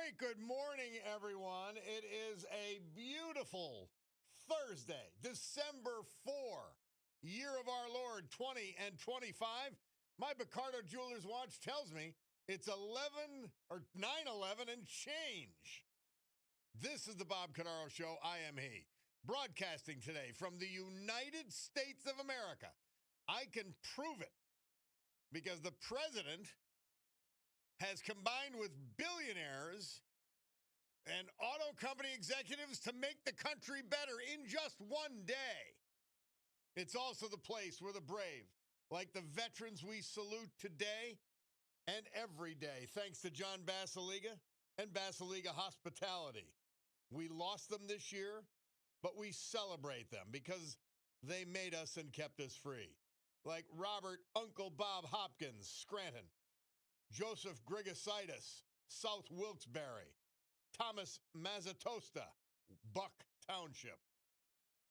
Very good morning, everyone. It is a beautiful Thursday, December 4, year of our Lord 20 and 25. My Cordaro Jewelers watch tells me it's 11 or 9/11 and change. This is the Bob Cordaro Show. I am he. Broadcasting today from the United States of America. I can prove it because the president has combined with billionaires and auto company executives to make the country better in just one day. It's also the place where the brave, like the veterans we salute today and every day, thanks to John Basiliga and Basiliga Hospitality. We lost them this year, but we celebrate them because they made us and kept us free. Like Robert Uncle Bob Hopkins, Scranton, Joseph Grigositis, South Wilkes-Barre, Thomas Mazzatosta, Buck Township,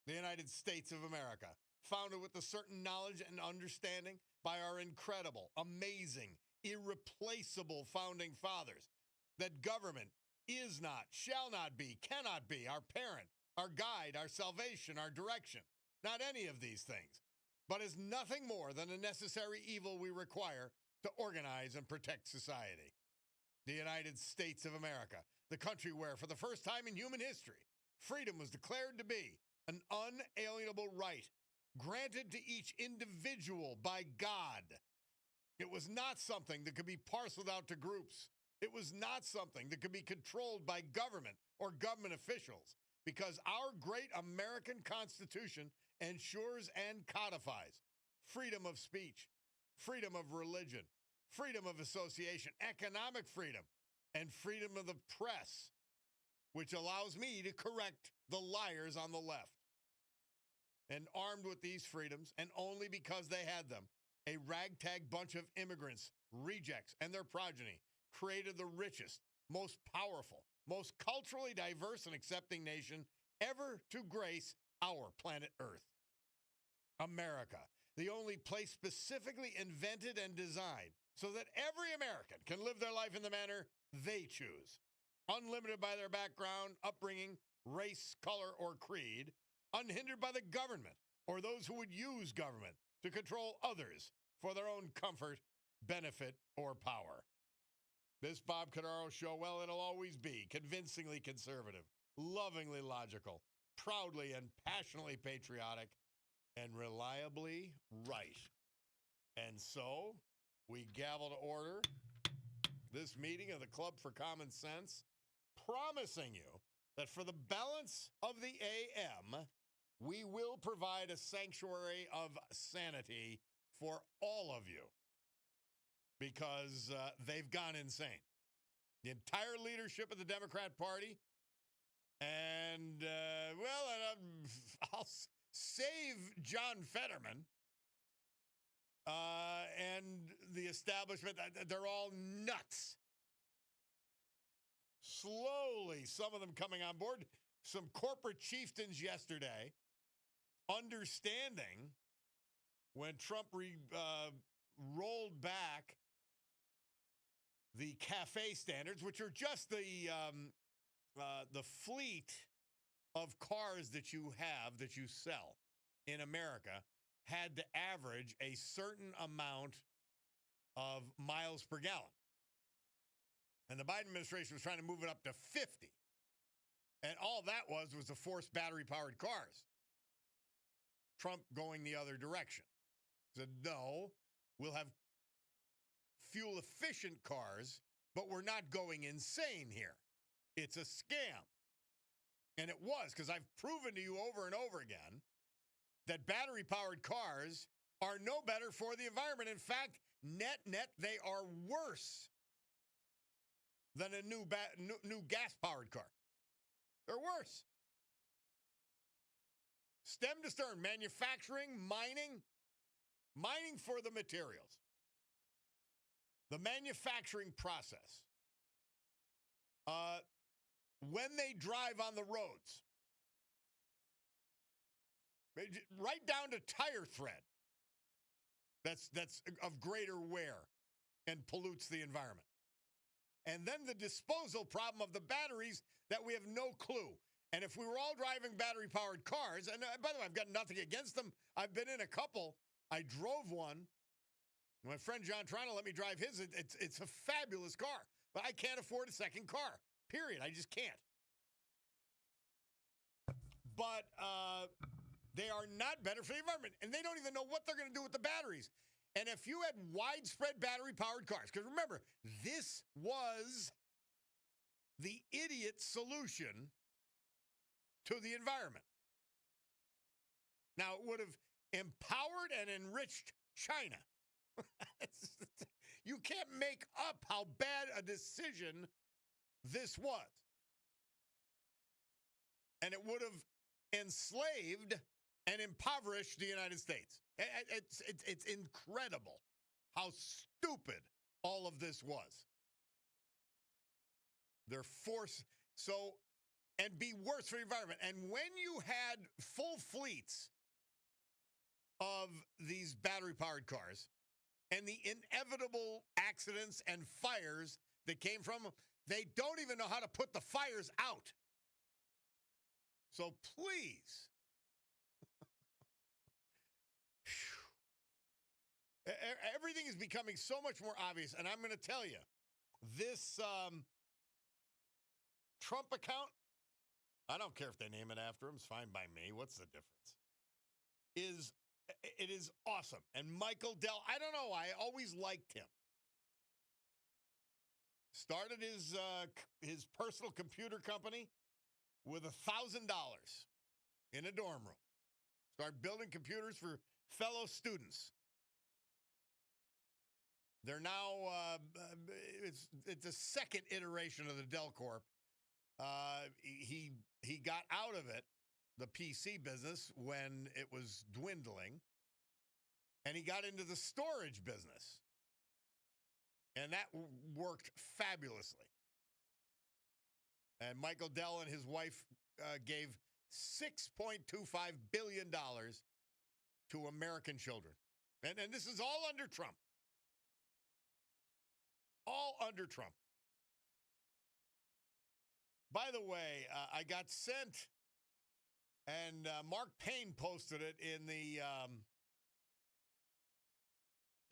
the United States of America, founded with a certain knowledge and understanding by our incredible, amazing, irreplaceable founding fathers, that government is not, shall not be, cannot be our parent, our guide, our salvation, our direction. Not any of these things, but is nothing more than a necessary evil we require to organize and protect society. The United States of America, the country where, for the first time in human history, freedom was declared to be an unalienable right granted to each individual by God. It was not something that could be parceled out to groups. It was not something that could be controlled by government or government officials, because our great American Constitution ensures and codifies freedom of speech, freedom of religion, freedom of association, economic freedom, and freedom of the press, which allows me to correct the liars on the left. And armed with these freedoms, and only because they had them, a ragtag bunch of immigrants, rejects, and their progeny created the richest, most powerful, most culturally diverse and accepting nation ever to grace our planet Earth. America, the only place specifically invented and designed so that every American can live their life in the manner they choose, unlimited by their background, upbringing, race, color, or creed, unhindered by the government or those who would use government to control others for their own comfort, benefit, or power. This Bob Cordaro Show, well, it'll always be convincingly conservative, lovingly logical, proudly and passionately patriotic, and reliably right. And so we gavel to order this meeting of the Club for Common Sense, promising you that for the balance of the AM, we will provide a sanctuary of sanity for all of you, because they've gone insane. The entire leadership of the Democrat Party, and, I'll save John Fetterman and the establishment. They're all nuts. Slowly, some of them coming on board. Some corporate chieftains yesterday, understanding when Trump rolled back the cafe standards, which are just the fleet of cars that you have, that you sell in America, had to average a certain amount of miles per gallon. And the Biden administration was trying to move it up to 50. And all that was to force battery-powered cars. Trump going the other direction. Said, no, we'll have fuel-efficient cars, but we're not going insane here. It's a scam. And it was, because I've proven to you over and over again that battery-powered cars are no better for the environment. In fact, net, they are worse than a new gas-powered car. They're worse. Stem to stern, manufacturing, mining for the materials. The manufacturing process. When they drive on the roads, right down to tire thread, that's of greater wear and pollutes the environment. And then the disposal problem of the batteries that we have no clue. And if we were all driving battery-powered cars, and by the way, I've got nothing against them. I've been in a couple. I drove one. My friend John Toronto let me drive his. It's a fabulous car. But I can't afford a second car, period. I just can't. But they are not better for the environment. And they don't even know what they're going to do with the batteries. And if you had widespread battery-powered cars, because remember, this was the idiot solution to the environment. Now, it would have empowered and enriched China. You can't make up how bad a decision this was. And it would have enslaved and impoverished the United States. It's incredible how stupid all of this was. They're forced and be worse for the environment. And when you had full fleets of these battery-powered cars and the inevitable accidents and fires that came from them, they don't even know how to put the fires out. So please, everything is becoming so much more obvious. And I'm going to tell you, this Trump account, I don't care if they name it after him. It's fine by me. What's the difference? It is awesome. And Michael Dell, I don't know. I always liked him. Started his personal computer company with $1,000 in a dorm room. Started building computers for fellow students. They're now, it's a second iteration of the Dell Corp. He got out of it, the PC business, when it was dwindling, and he got into the storage business. And that worked fabulously. And Michael Dell and his wife gave $6.25 billion to American children. And this is all under Trump. All under Trump. By the way, I got sent, and Mark Payne posted it in the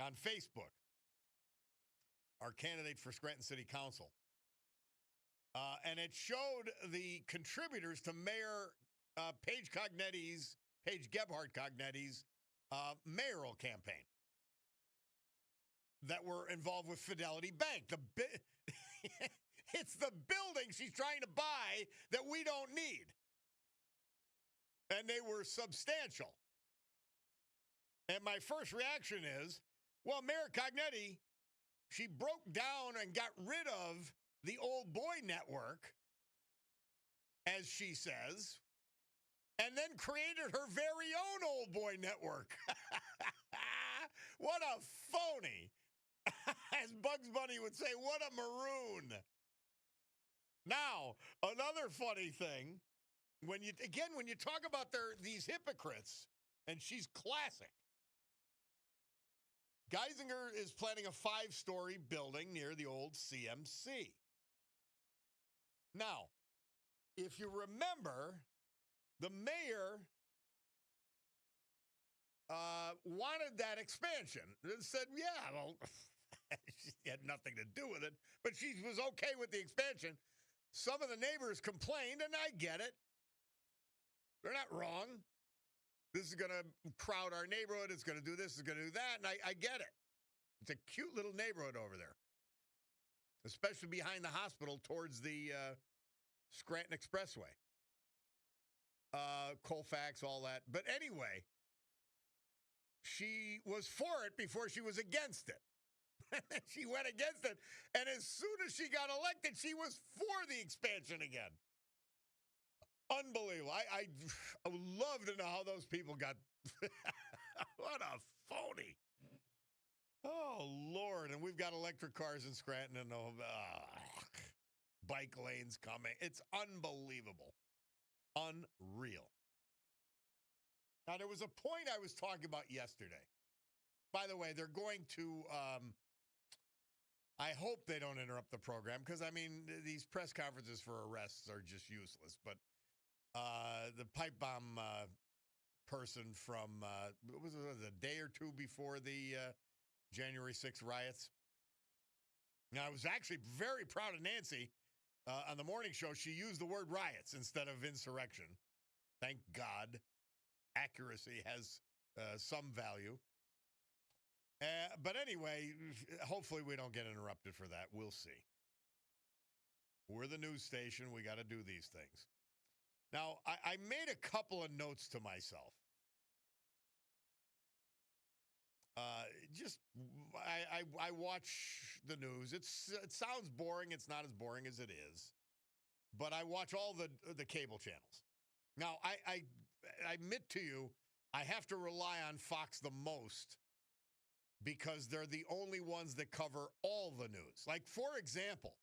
on Facebook, our candidate for Scranton City Council. And it showed the contributors to Mayor Paige Gebhardt Cognetti's mayoral campaign that were involved with Fidelity Bank. It's the building she's trying to buy that we don't need. And they were substantial. And my first reaction is, well, Mayor Cognetti, she broke down and got rid of the old boy network, as she says, and then created her very own old boy network. What a phony. As Bugs Bunny would say, what a maroon. Now, another funny thing, when you talk about these hypocrites, and she's classic. Geisinger is planning a 5-story building near the old CMC. Now, if you remember, the mayor wanted that expansion. And said, yeah, well, she had nothing to do with it, but she was okay with the expansion. Some of the neighbors complained, and I get it. They're not wrong. This is going to crowd our neighborhood. It's going to do this. It's going to do that, and I get it. It's a cute little neighborhood over there, especially behind the hospital towards the Scranton Expressway. Colfax, all that. But anyway, she was for it before she was against it. She went against it, and as soon as she got elected, she was for the expansion again. Unbelievable. I would love to know how those people got. What a phony. Oh, Lord. And we've got electric cars in Scranton and bike lanes coming. It's unbelievable. Unreal. Now, there was a point I was talking about yesterday. By the way, they're going to I hope they don't interrupt the program because, I mean, these press conferences for arrests are just useless. But the pipe bomb person from, what was it, a day or two before the January 6th riots? Now, I was actually very proud of Nancy on the morning show. She used the word riots instead of insurrection. Thank God. Accuracy has some value. But anyway, hopefully we don't get interrupted for that. We'll see. We're the news station. We got to do these things. Now, I made a couple of notes to myself. I watch the news. It sounds boring. It's not as boring as it is. But I watch all the cable channels. Now, I admit to you, I have to rely on Fox the most because they're the only ones that cover all the news. Like, for example,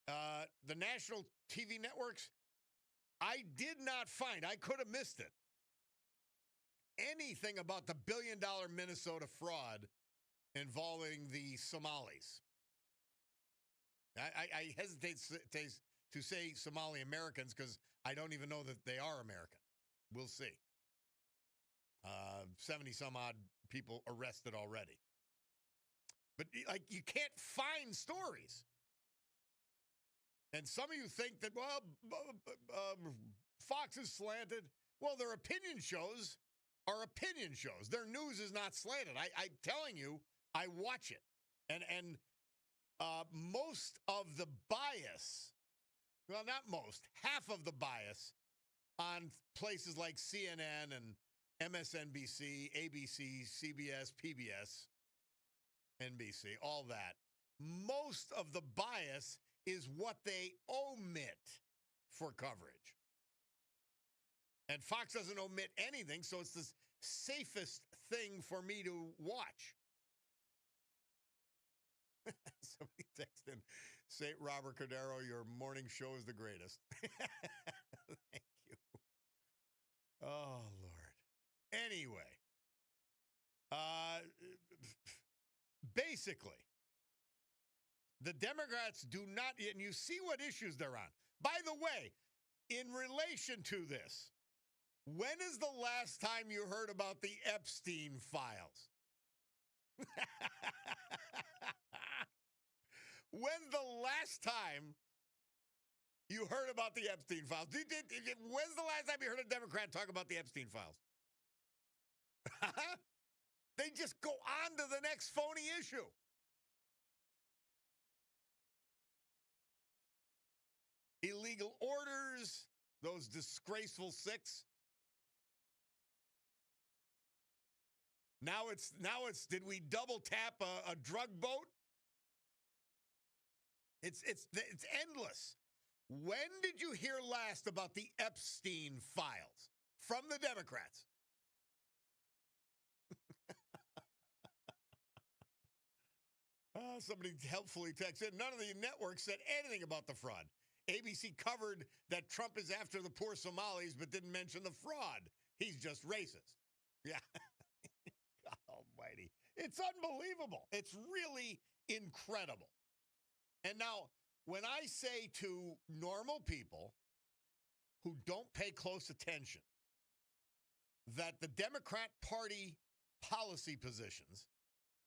the national TV networks, I did not find, I could have missed it, anything about the billion-dollar Minnesota fraud involving the Somalis. I hesitate to say Somali Americans because I don't even know that they are American. We'll see. 70 some odd people arrested already. But like, you can't find stories. And some of you think that, well, Fox is slanted. Well, their opinion shows are opinion shows. Their news is not slanted. I'm telling you, I watch it. And most of the bias, well, not most, half of the bias on places like CNN and MSNBC, ABC, CBS, PBS, NBC, all that, most of the bias is what they omit for coverage. And Fox doesn't omit anything, so it's the safest thing for me to watch. Somebody text in, St. Robert Cordaro, your morning show is the greatest. Thank you. Oh, Lord. Anyway, basically, the Democrats do not, and you see what issues they're on. By the way, in relation to this, when is the last time you heard about the Epstein files? When's the last time you heard about the Epstein files? When's the last time you heard a Democrat talk about the Epstein files? They just go on to the next phony issue. Illegal orders, those disgraceful six. Now it's did we double tap a drug boat? It's endless. When did you hear last about the Epstein files from the Democrats? Somebody helpfully texted, none of the networks said anything about the fraud. ABC covered that Trump is after the poor Somalis, but didn't mention the fraud. He's just racist. Yeah. God almighty. It's unbelievable. It's really incredible. And now, when I say to normal people who don't pay close attention that the Democrat Party policy positions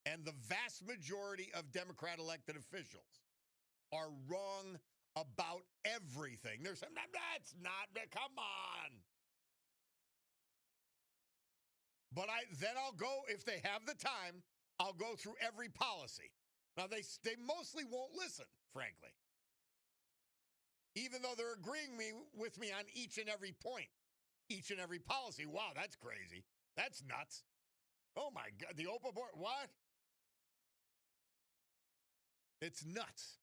and the vast majority of Democrat elected officials are wrong about everything, they're saying, that's not, come on. But then I'll go, if they have the time, I'll go through every policy. Now, they mostly won't listen, frankly. Even though they're agreeing with me on each and every point, each and every policy. Wow, that's crazy. That's nuts. Oh, my God. The Oprah board, what? It's nuts.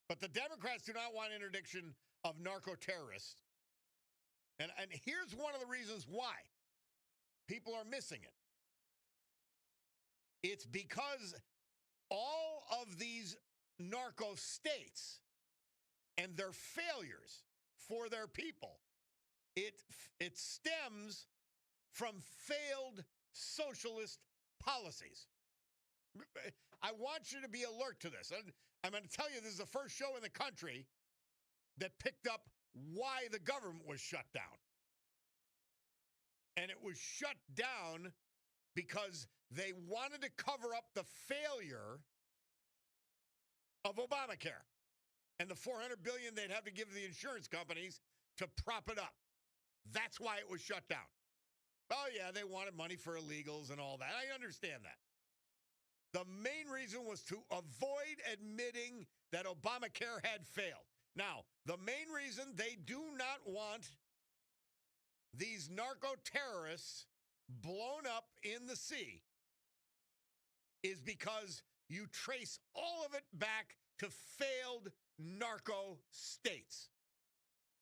But the Democrats do not want interdiction of narco-terrorists. And here's one of the reasons why people are missing it. It's because all of these narco states and their failures for their people, it stems from failed socialist policies. I want you to be alert to this. I'm going to tell you, this is the first show in the country that picked up why the government was shut down. And it was shut down because they wanted to cover up the failure of Obamacare and the $400 billion they'd have to give the insurance companies to prop it up. That's why it was shut down. Oh, yeah, they wanted money for illegals and all that. I understand that. The main reason was to avoid admitting that Obamacare had failed. Now, the main reason they do not want these narco-terrorists blown up in the sea is because you trace all of it back to failed narco states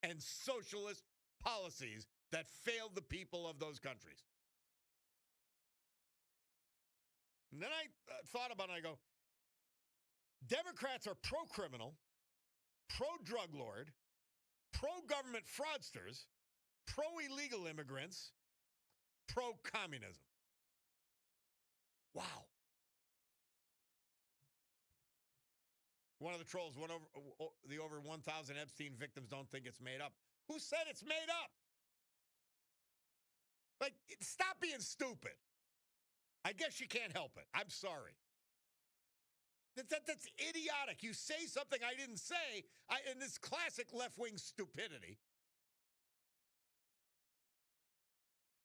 and socialist policies that failed the people of those countries. And then I thought about it, and I go, Democrats are pro-criminal, pro-drug lord, pro-government fraudsters, pro-illegal immigrants, pro-communism. Wow. One of the trolls went over the over 1,000 Epstein victims don't think it's made up. Who said it's made up? Like, stop being stupid. I guess you can't help it. I'm sorry. That's idiotic. You say something I didn't say, and this classic left-wing stupidity.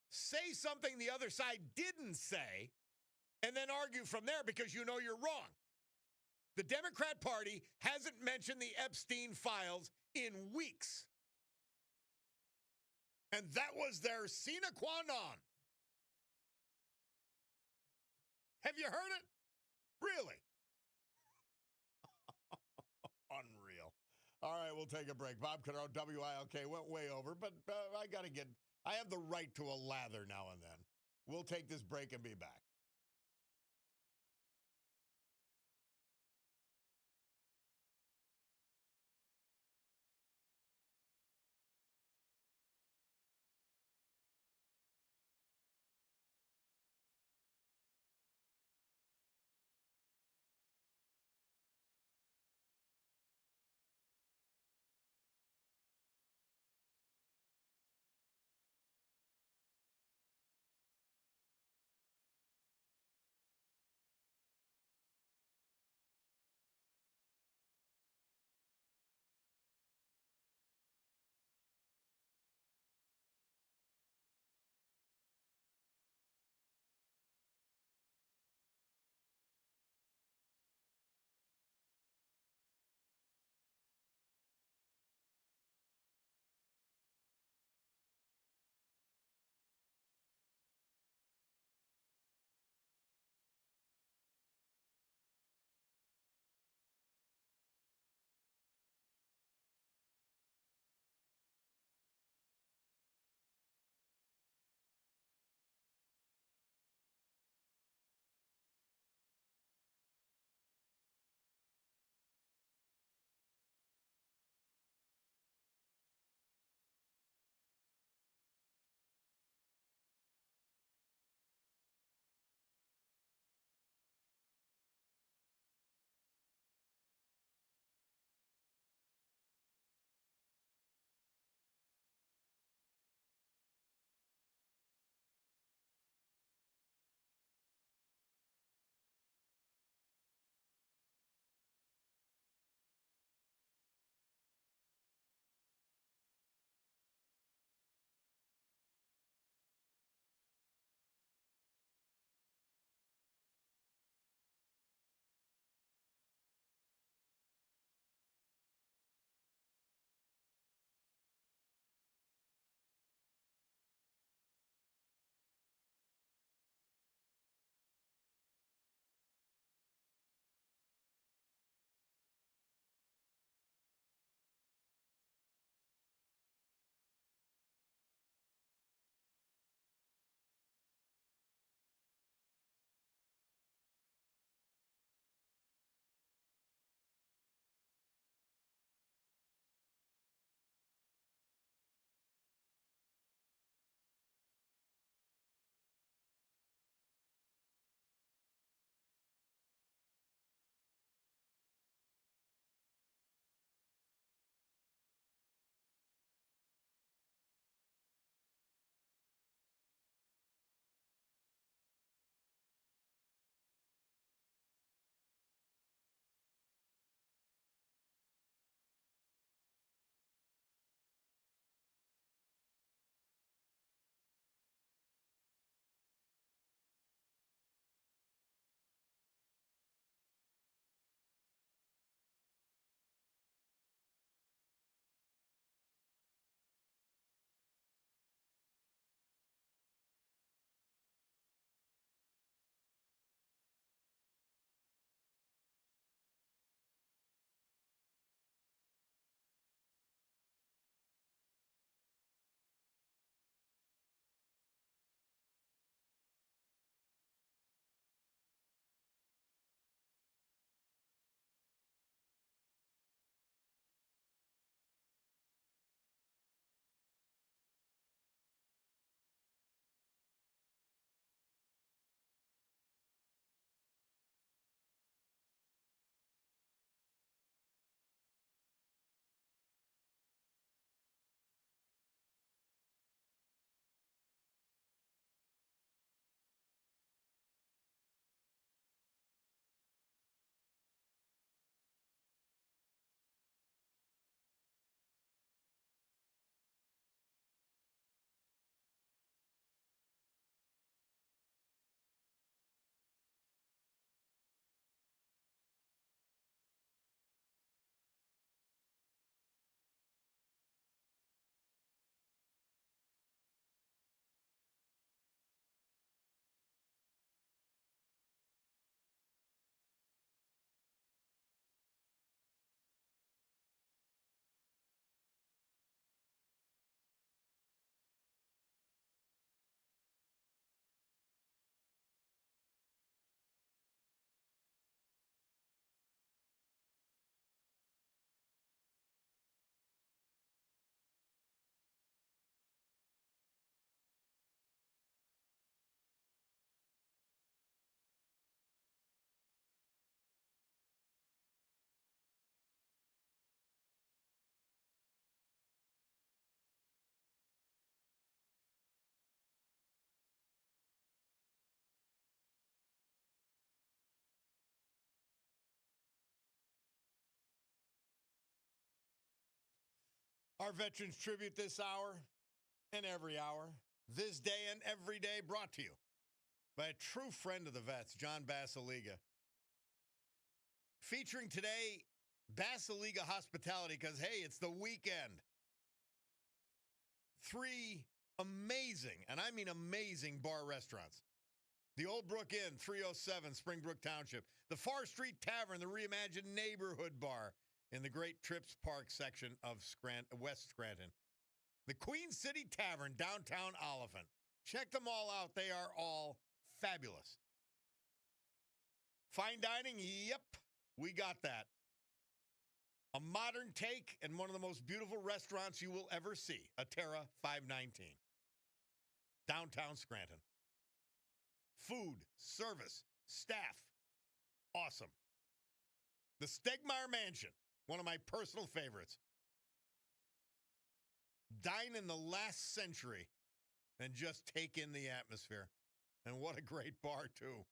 Say something the other side didn't say, and then argue from there because you know you're wrong. The Democrat Party hasn't mentioned the Epstein files in weeks. And that was their sine qua non. Have you heard it? Really? Unreal. All right, we'll take a break. Bob Cordaro, WILK, went way over, but I have the right to a lather now and then. We'll take this break and be back. Our Veterans Tribute this hour and every hour, this day and every day, brought to you by a true friend of the vets, John Basiliga. Featuring today, Basiliga Hospitality, because, hey, it's the weekend. 3 amazing, and I mean amazing, bar restaurants. The Old Brook Inn, 307 Springbrook Township. The Far Street Tavern, the reimagined neighborhood bar in the Great Trips Park section of West Scranton. The Queen City Tavern, downtown Oliphant. Check them all out. They are all fabulous. Fine dining, yep, we got that. A modern take and one of the most beautiful restaurants you will ever see. Atera 519. Downtown Scranton. Food, service, staff, awesome. The Stegmeyer Mansion, one of my personal favorites. Dine in the last century and just take in the atmosphere. And what a great bar, too.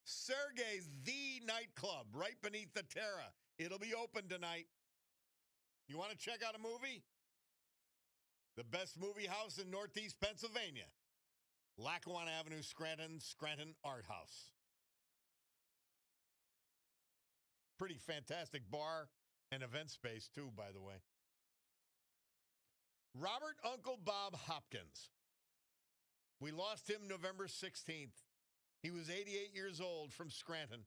Sergei's The Nightclub, right beneath the Terra. It'll be open tonight. You want to check out a movie? The best movie house in Northeast Pennsylvania. Lackawanna Avenue, Scranton Art House. Pretty fantastic bar and event space, too, by the way. Robert Uncle Bob Hopkins. We lost him November 16th. He was 88 years old, from Scranton.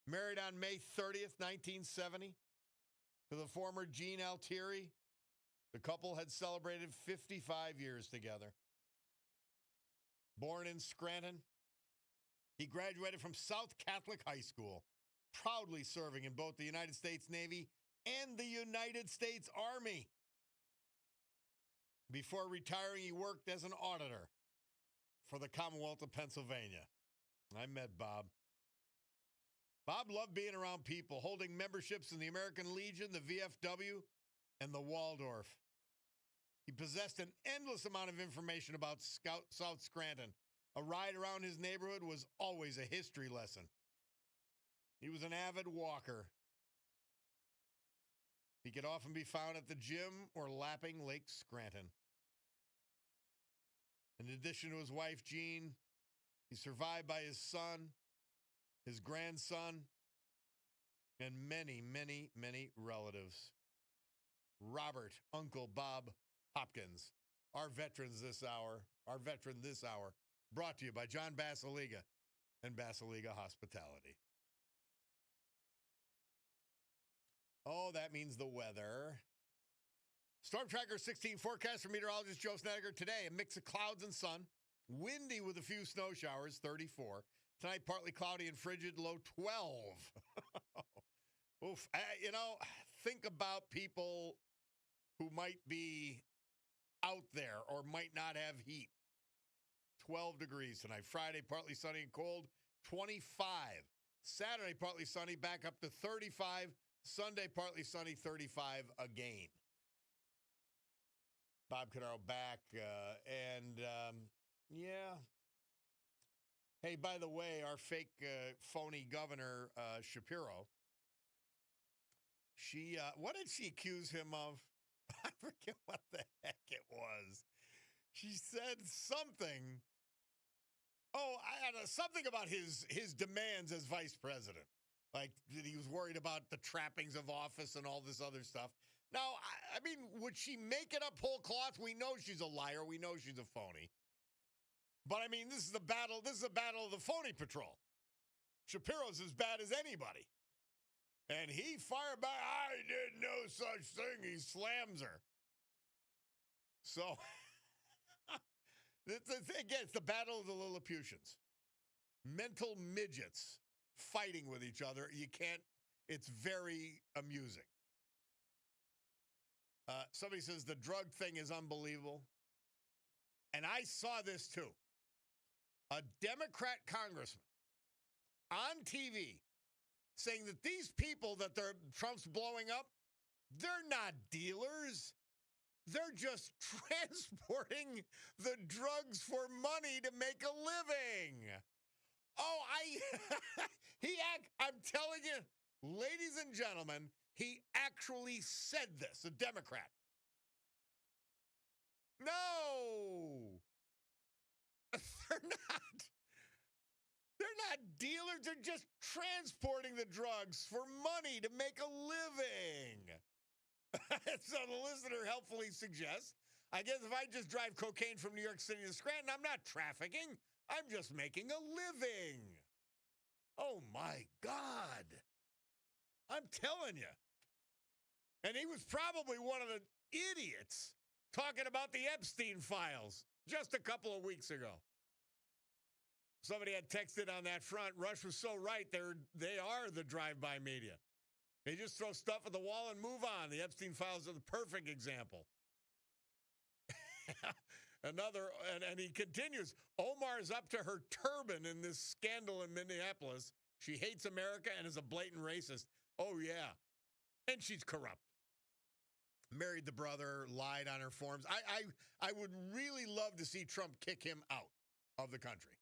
Married on May 30th, 1970, to the former Gene Altieri. The couple had celebrated 55 years together. Born in Scranton, he graduated from South Catholic High School, proudly serving in both the United States Navy and the United States Army. Before retiring, he worked as an auditor for the Commonwealth of Pennsylvania. I met Bob. Bob loved being around people, holding memberships in the American Legion, the VFW, and the Waldorf. He possessed an endless amount of information about South Scranton. A ride around his neighborhood was always a history lesson. He was an avid walker. He could often be found at the gym or lapping Lake Scranton. In addition to his wife, Jean, he's survived by his son, his grandson, and many, many, many relatives. Robert, Uncle Bob Hopkins, our veteran this hour, brought to you by John Basiliga and Basiliga Hospitality. Oh, that means the weather. Storm Tracker 16 forecast from meteorologist Joe Snedeker. Today, a mix of clouds and sun. Windy with a few snow showers, 34. Tonight, partly cloudy and frigid, low 12. Oof. Think about people who might be out there or might not have heat. 12 degrees tonight. Friday, partly sunny and cold, 25. Saturday, partly sunny, back up to 35. Sunday, partly sunny, 35 again. Bob Cordaro back. Yeah. Hey, by the way, our fake phony governor, Shapiro, what did she accuse him of? I forget what the heck it was. She said something. Oh, something about his demands as vice president. Like, that he was worried about the trappings of office and all this other stuff. Now, I mean, would she make it up whole cloth? We know she's a liar. We know she's a phony. But, I mean, this is the battle. This is the battle of the phony patrol. Shapiro's as bad as anybody. And he fired back, I did no such thing. He slams her. So, again, it's the battle of the Lilliputians. Mental midgets fighting with each other. It's very amusing. Somebody says the drug thing is unbelievable. And I saw this too. A Democrat congressman on TV saying that these people that Trump's blowing up, they're not dealers. They're just transporting the drugs for money to make a living. Oh, I'm telling you, Ladies and gentlemen, he actually said this, a Democrat. No, they're not. They're not dealers. They're just transporting the drugs for money to make a living. So the listener helpfully suggests, I guess if I just drive cocaine from New York City to Scranton, I'm not trafficking. I'm just making a living. Oh, my God. I'm telling you. And he was probably one of the idiots talking about the Epstein files just a couple of weeks ago. Somebody had texted on that front. Rush was so right. They are the drive-by media. They just throw stuff at the wall and move on. The Epstein files are the perfect example. Another, and he continues, Omar is up to her turban in this scandal in Minneapolis. She hates America and is a blatant racist. Oh, yeah. And she's corrupt. Married the brother, lied on her forms. I would really love to see Trump kick him out of the country.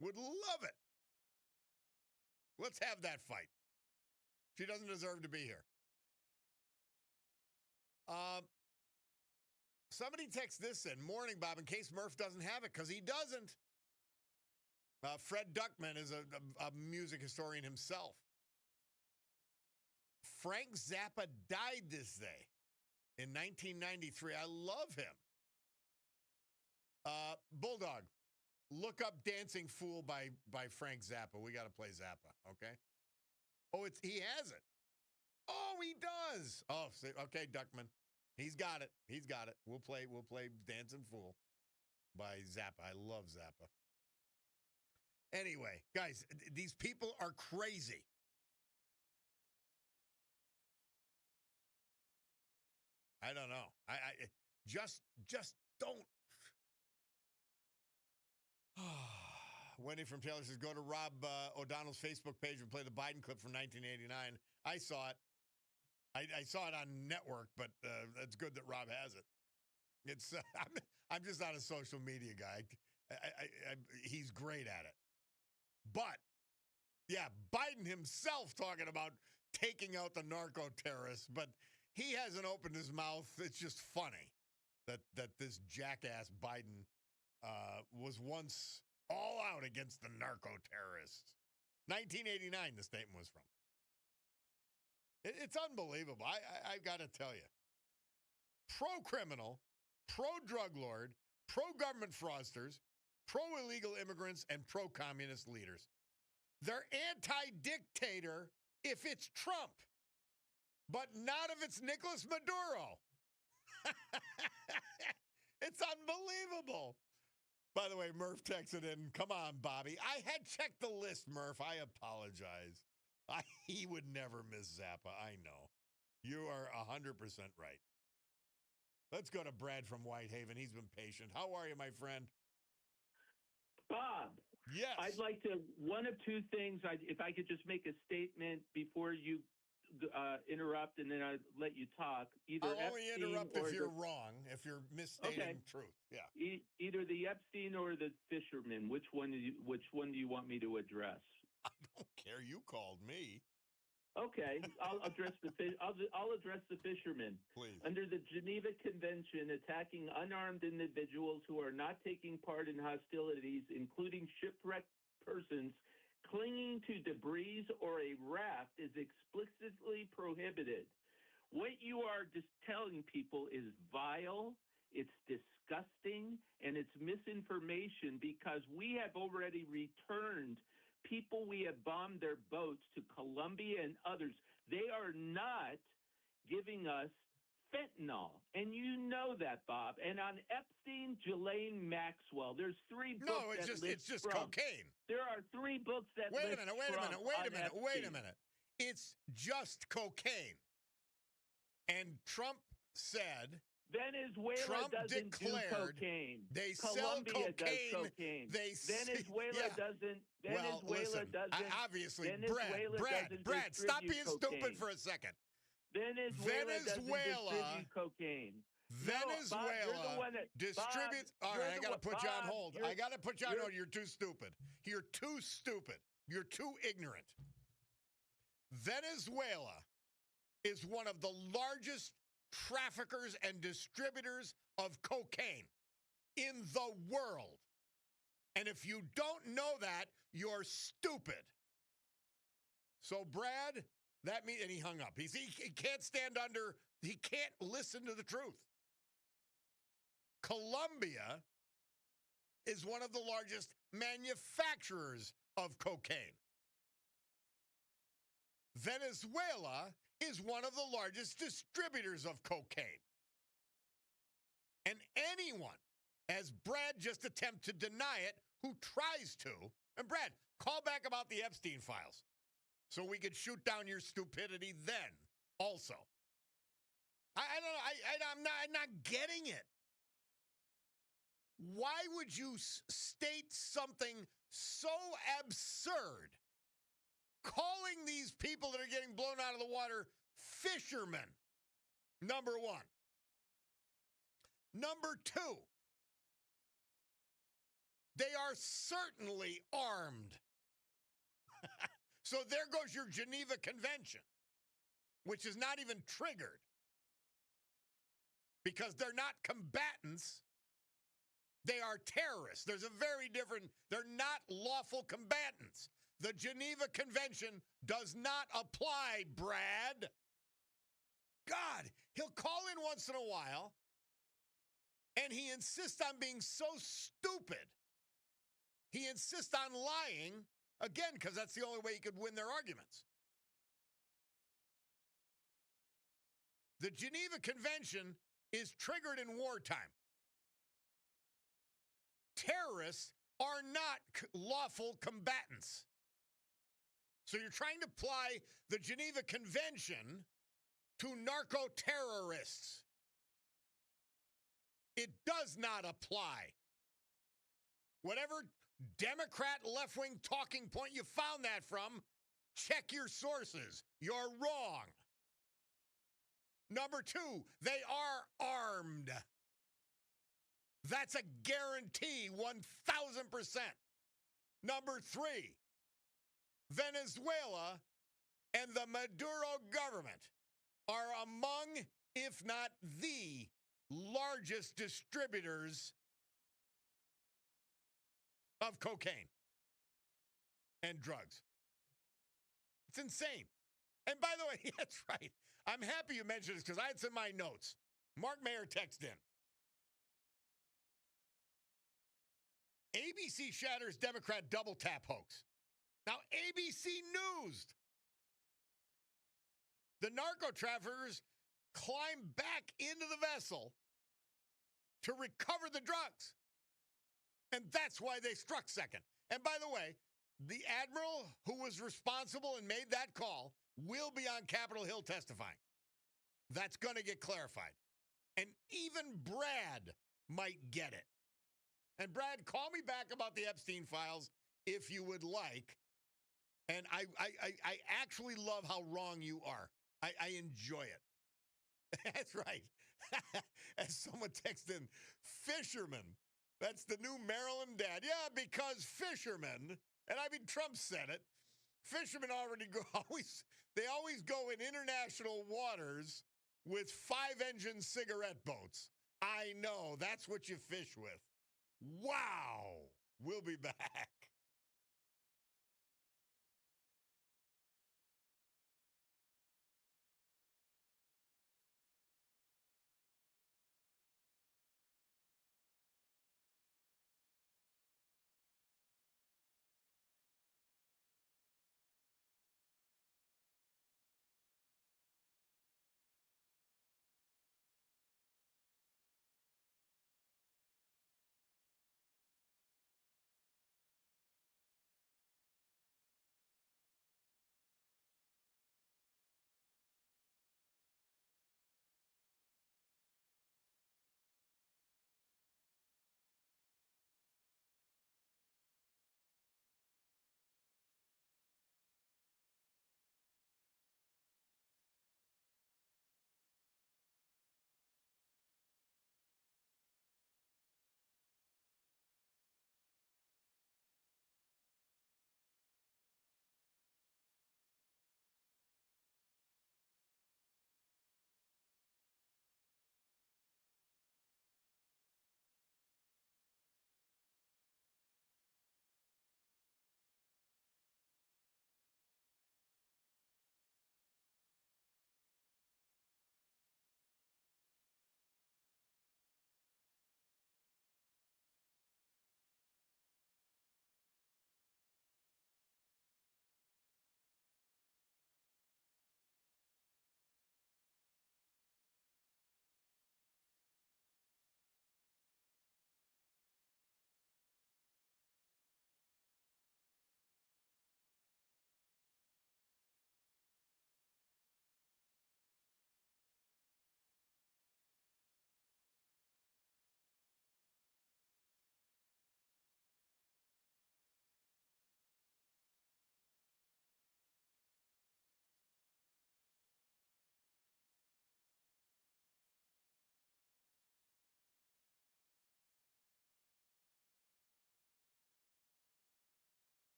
Would love it. Let's have that fight. She doesn't deserve to be here. Somebody text this in. Morning, Bob, in case Murph doesn't have it, because he doesn't. Fred Duckman is a music historian himself. Frank Zappa died this day in 1993. I love him. Bulldog, look up Dancing Fool by Frank Zappa. We got to play Zappa, okay? Oh, he has it. Oh, he does. Oh, okay, Duckman. He's got it. He's got it. We'll play Dancing Fool by Zappa. I love Zappa. Anyway, guys, these people are crazy. I don't know. I just don't. Wendy from Taylor says, go to Rob O'Donnell's Facebook page and play the Biden clip from 1989. I saw it. I saw it on network, but it's good that Rob has it. It's I'm just not a social media guy. He's great at it. But, yeah, Biden himself talking about taking out the narco terrorists, but he hasn't opened his mouth. It's just funny that this jackass Biden was once all out against the narco terrorists. 1989, the statement was from. It's unbelievable. I've got to tell you. Pro-criminal, pro-drug lord, pro-government fraudsters, pro-illegal immigrants, and pro-communist leaders. They're anti-dictator if it's Trump, but not if it's Nicolas Maduro. It's unbelievable. By the way, Murph texted in, come on, Bobby. I had checked the list, Murph. I apologize. He would never miss Zappa. I know. You are 100% right. Let's go to Brad from Whitehaven. He's been patient. How are you, my friend? Bob. Yes. I'd like to, one of two things, if I could just make a statement before you interrupt, and then I'd let you talk. I'll only interrupt if you're wrong, if you're misstating truth. Yeah. Either the Epstein or the fisherman. Which one do you want me to address? I don't care. You called me. Okay, I'll address the fisherman. Please. Under the Geneva Convention, attacking unarmed individuals who are not taking part in hostilities, including shipwrecked persons, clinging to debris or a raft, is explicitly prohibited. What you are just telling people is vile, it's disgusting, and it's misinformation, because we have already returned people. We have bombed their boats to Colombia and others. They are not giving us fentanyl, and you know that, Bob. And on Epstein, Ghislaine Maxwell, there's 3 books. No, it's just cocaine. There are 3 books that Wait a minute. It's just cocaine. And Trump said Venezuela doesn't do cocaine. They Colombia sell cocaine. Does cocaine. Venezuela doesn't. Obviously, Venezuela Brad, stop being cocaine. stupid for a second. Venezuela doesn't distribute cocaine. Venezuela distributes. All right, I got to put you on hold. I got to put you on hold. You're too stupid. You're too stupid. You're too ignorant. Venezuela is one of the largest traffickers and distributors of cocaine in the world. And if you don't know that, you're stupid. So Brad, that means, and he hung up. He can't stand under, he can't listen to the truth. Colombia is one of the largest manufacturers of cocaine. Venezuela is one of the largest distributors of cocaine. And anyone, as Brad just attempted to deny it, who tries to, and Brad, call back about the Epstein files so we could shoot down your stupidity then also. I don't know, I'm not getting it. Why would you state something so absurd, calling these people that are getting blown out of the water fishermen, number one? Number two, they are certainly armed. So there goes your Geneva Convention, which is not even triggered because they're not combatants. They are terrorists. There's a very different, they're not lawful combatants. The Geneva Convention does not apply, Brad. God, he'll call in once in a while, and he insists on being so stupid. He insists on lying, again, because that's the only way he could win their arguments. The Geneva Convention is triggered in wartime. Terrorists are not lawful combatants. So you're trying to apply the Geneva Convention to narco-terrorists. It does not apply. Whatever Democrat left-wing talking point you found that from, check your sources. You're wrong. Number two, they are armed. That's a guarantee, 1,000%. Number three, Venezuela and the Maduro government are among, if not the largest distributors of cocaine and drugs. It's insane. And by the way, that's right. I'm happy you mentioned this because I had some of my notes. Mark Mayer texted in. ABC shatters Democrat double tap hoax. Now, ABC News. The narco traffickers climbed back into the vessel to recover the drugs. And that's why they struck second. And by the way, the admiral who was responsible and made that call will be on Capitol Hill testifying. That's going to get clarified. And even Brad might get it. And Brad, call me back about the Epstein files if you would like. And I actually love how wrong you are. I enjoy it. That's right. As someone texted in, fishermen. That's the new Maryland dad. Yeah, because fishermen, and I mean Trump said it, fishermen they always go in international waters with 5-engine cigarette boats. I know, that's what you fish with. Wow. We'll be back.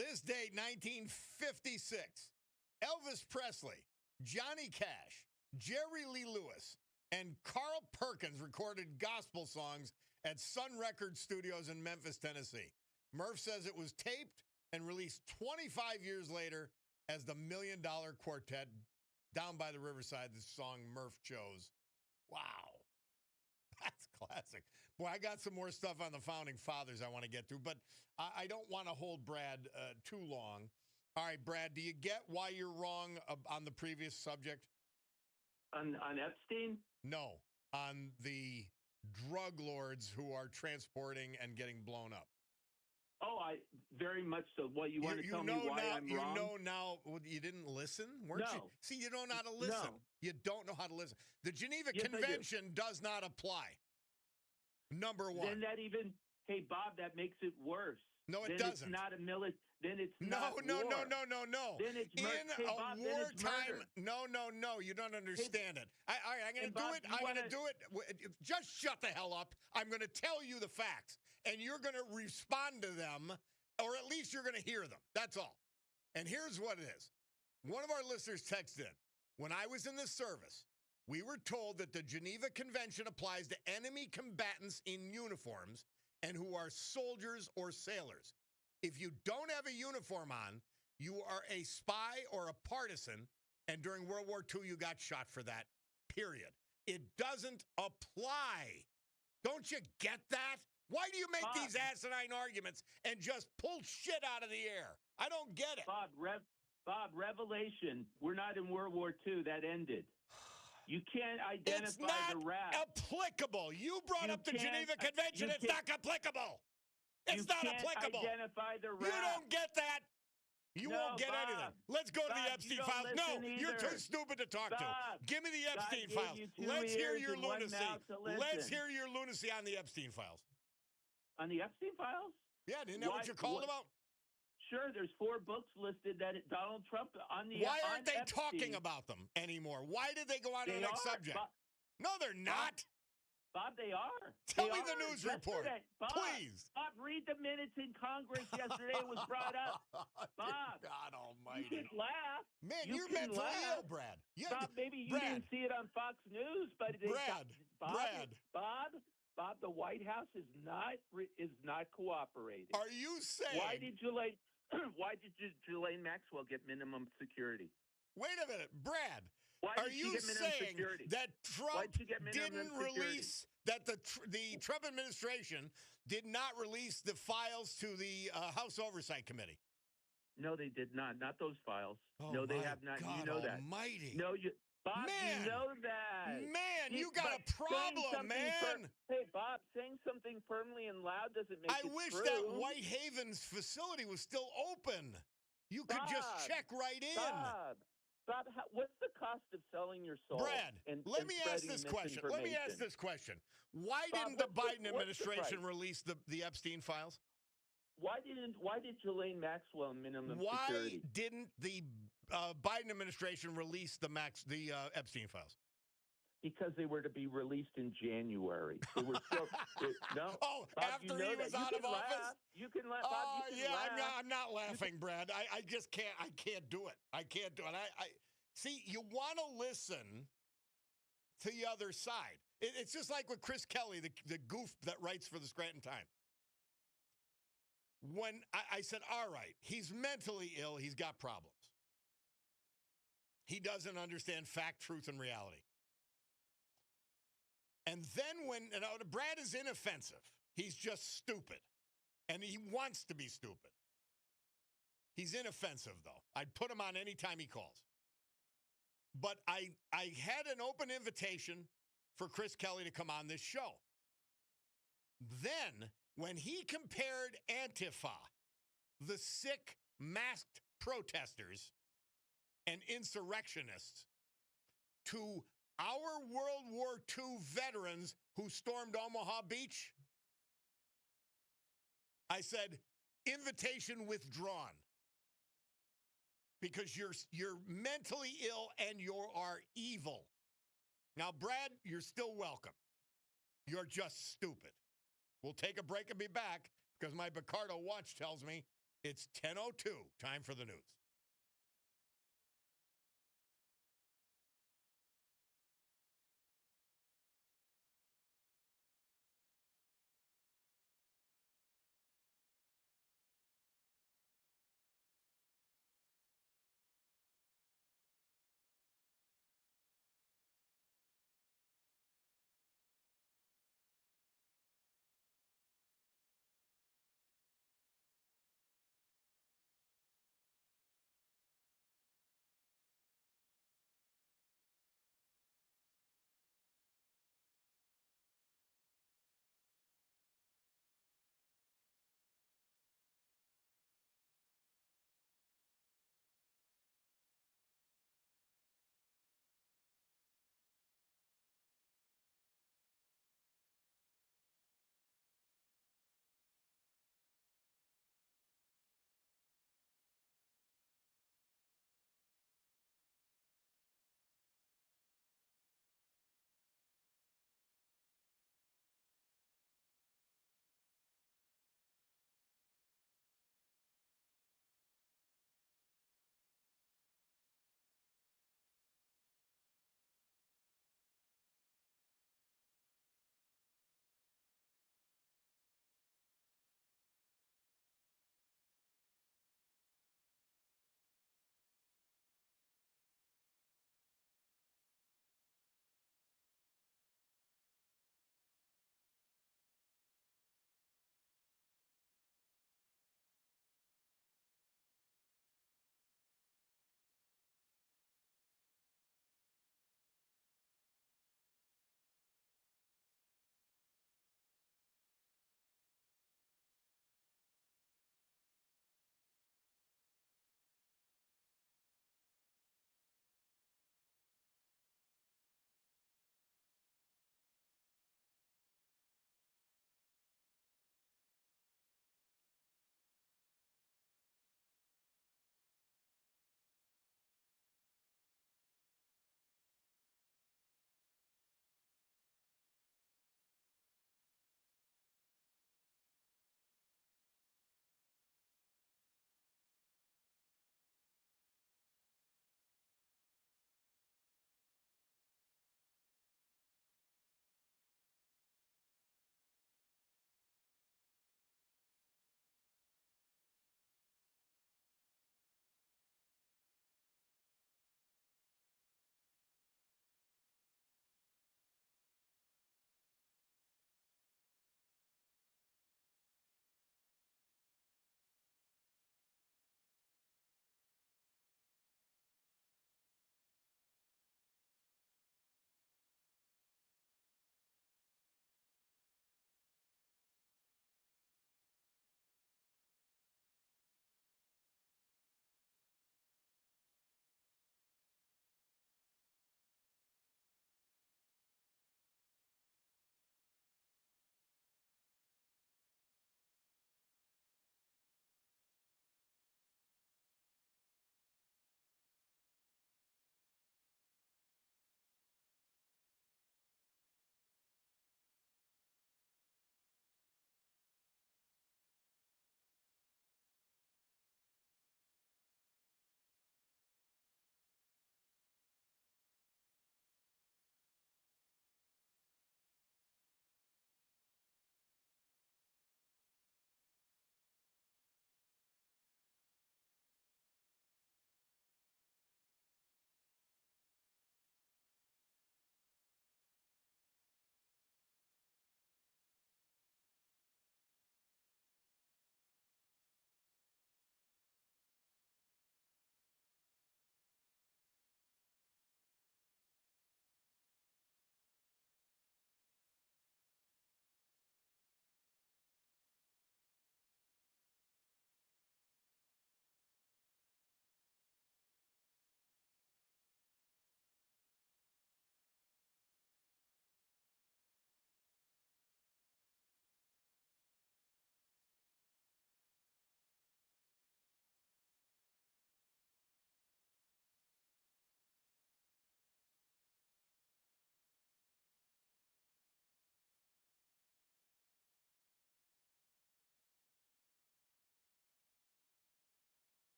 This date, 1956. Elvis Presley, Johnny Cash, Jerry Lee Lewis, and Carl Perkins recorded gospel songs at Sun Records Studios in Memphis, Tennessee. Murph says it was taped and released 25 years later as the $1 Million Quartet. Down by the Riverside, the song Murph chose. Wow. That's classic. Boy, I got some more stuff on the Founding Fathers I want to get to, but I don't want to hold Brad too long. All right, Brad, do you get why you're wrong on the previous subject? On Epstein? No, on the drug lords who are transporting and getting blown up. Oh, I very much so. What, you want to tell me why I'm wrong? You know now, you didn't listen, weren't you? See, you don't know how to listen. No. You don't know how to listen. The Geneva Yes, Convention does not apply. Number one. Then that even, hey, Bob, that makes it worse. No, it then doesn't. It's not a military. Then it's no. No. Then it's in hey, a Bob, wartime. No. You don't understand it. All right, I'm going to do it. I'm going to do it. Just shut the hell up. I'm going to tell you the facts, and you're going to respond to them, or at least you're going to hear them. That's all. And here's what it is. One of our listeners texted in. When I was in the service, we were told that the Geneva Convention applies to enemy combatants in uniforms and who are soldiers or sailors. If you don't have a uniform on, you are a spy or a partisan, and during World War II, you got shot for that, period. It doesn't apply. Don't you get that? Why do you make these asinine arguments and just pull shit out of the air? I don't get it. Bob, Revelation, we're not in World War II. That ended. You can't identify the raft. It's not applicable. You brought up the Geneva Convention. It's not applicable. It's not applicable. Identify the raft. You don't get that. You won't get anything. Let's go to the Epstein files. No, you're too stupid to talk to. Give me the Epstein files. Let's hear your lunacy. Let's hear your lunacy on the Epstein files. On the Epstein files? Yeah, isn't that what you're calling about? Sure, there's 4 books listed that Donald Trump on the. Why aren't they talking about them anymore? Why did they go on to the next subject? No, they're not. Bob, they are. Tell me the news report, please. Bob, read the minutes in Congress yesterday. It was brought up. Bob, God Almighty! You can laugh. Man, you're mentally ill, Brad. Yeah, Bob, maybe you didn't see it on Fox News, but Bob, the White House is not cooperating. Are you saying? Why did Ghislaine Maxwell get minimum security? Wait a minute, Brad. Are you saying that Trump didn't release, that the Trump administration did not release the files to the House Oversight Committee? No, they did not. Not those files. Oh, no, they have not. God You know that. Almighty. No, Bob, man, you know that. Man, you got a problem, man. Hey, Bob, saying something firmly and loud doesn't make it true. I wish that Whitehaven's facility was still open. You could just check right in. Bob, what's the cost of selling your soul? Brad, let me ask this question. Why didn't the Biden administration release the Epstein files? Why did Ghislaine Maxwell minimum security? Why didn't the Biden administration release the Epstein files? Because they were to be released in January. They were still no. Oh, Bob, after he was out of office? You can laugh. Bob, you can laugh. I'm not laughing, Brad. I just can't. I can't do it. I can't do it. I see. You want to listen to the other side. It's just like with Chris Kelly, the goof that writes for the Scranton Times. When I said, all right, he's mentally ill. He's got problems. He doesn't understand fact, truth, and reality. And then when Brad is inoffensive, he's just stupid. And he wants to be stupid. He's inoffensive, though. I'd put him on any time he calls. But I had an open invitation for Chris Kelly to come on this show. Then, when he compared Antifa, the sick, masked protesters and insurrectionists, to our World War II veterans who stormed Omaha Beach, I said, invitation withdrawn. Because you're mentally ill and you are evil. Now, Brad, you're still welcome. You're just stupid. We'll take a break and be back because my Picardo watch tells me It's 10:02. Time for the news.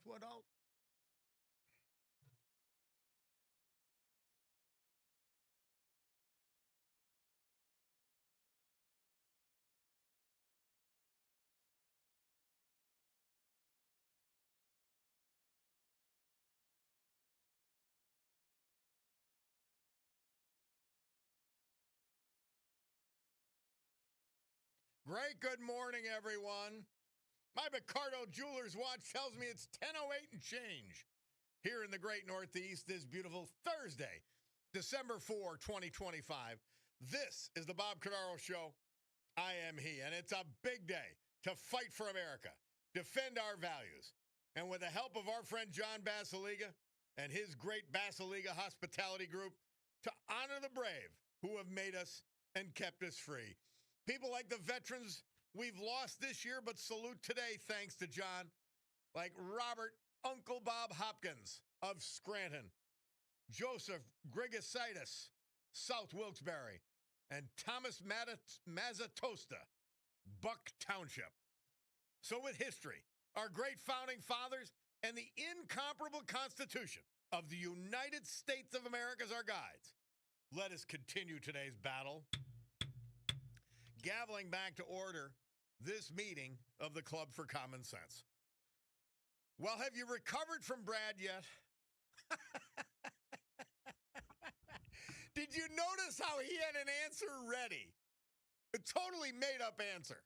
to adult. Great good morning, everyone. My Picardo Jewelers watch tells me it's 10:08 and change here in the great Northeast this beautiful Thursday, December 4, 2025. This is the Bob Cordaro Show. I am he, and it's a big day to fight for America, defend our values, and with the help of our friend John Basiliga and his great Basiliga Hospitality Group, to honor the brave who have made us and kept us free. People like the veterans we've lost this year, but salute today thanks to John, like Robert Uncle Bob Hopkins of Scranton, Joseph Grigasitis, South Wilkes-Barre, and Thomas Mazatosta, Buck Township. So with history, our great founding fathers, and the incomparable Constitution of the United States of America as our guides, let us continue today's battle. Gaveling back to order this meeting of the Club for Common Sense. Well, have you recovered from Brad yet? Did you notice how he had an answer ready? A totally made-up answer.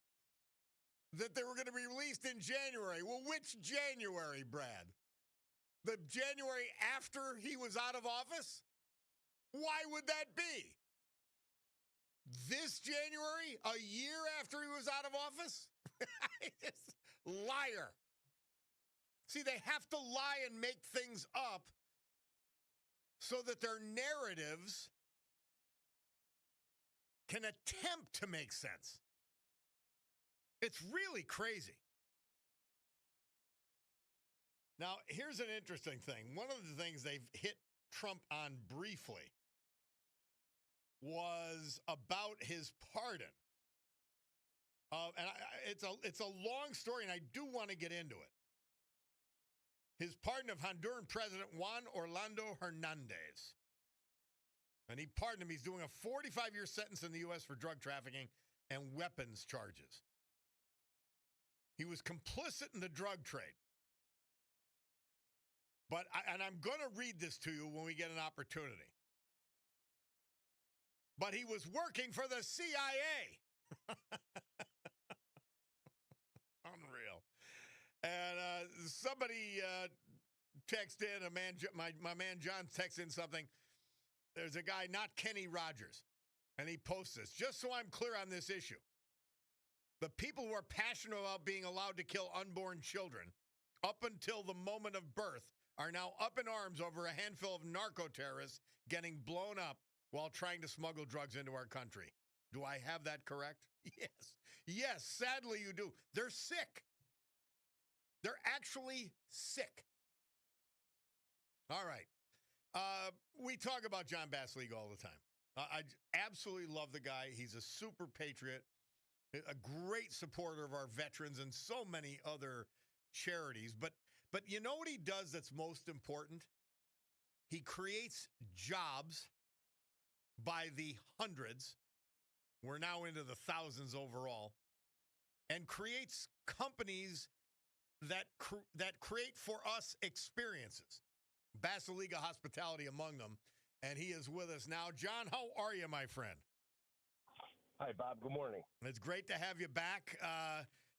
That they were going to be released in January. Well, which January, Brad? The January after he was out of office? Why would that be? This January, a year after he was out of office? Liar. See, they have to lie and make things up so that their narratives can attempt to make sense. It's really crazy. Now, here's an interesting thing. One of the things they've hit Trump on briefly was about his pardon. It's a long story, and I do want to get into it. His pardon of Honduran President Juan Orlando Hernandez. And he pardoned him. He's doing a 45-year sentence in the U.S. for drug trafficking and weapons charges. He was complicit in the drug trade. But I'm going to read this to you when we get an opportunity. But he was working for the CIA. Unreal. And somebody texted in, my man John texted in something. There's a guy, not Kenny Rogers, and he posts this. Just so I'm clear on this issue, the people who are passionate about being allowed to kill unborn children up until the moment of birth are now up in arms over a handful of narco-terrorists getting blown up while trying to smuggle drugs into our country. Do I have that correct? Yes. Yes, sadly you do. They're sick. They're actually sick. All right. We talk about John Basiliga all the time. I absolutely love the guy. He's a super patriot, a great supporter of our veterans and so many other charities. But you know what he does that's most important? He creates jobs by the hundreds. We're now into the thousands overall, and creates companies that create for us experiences. Basiliga Hospitality among them, and he is with us now. John, how are you, my friend? Hi, Bob. Good morning. It's great to have you back.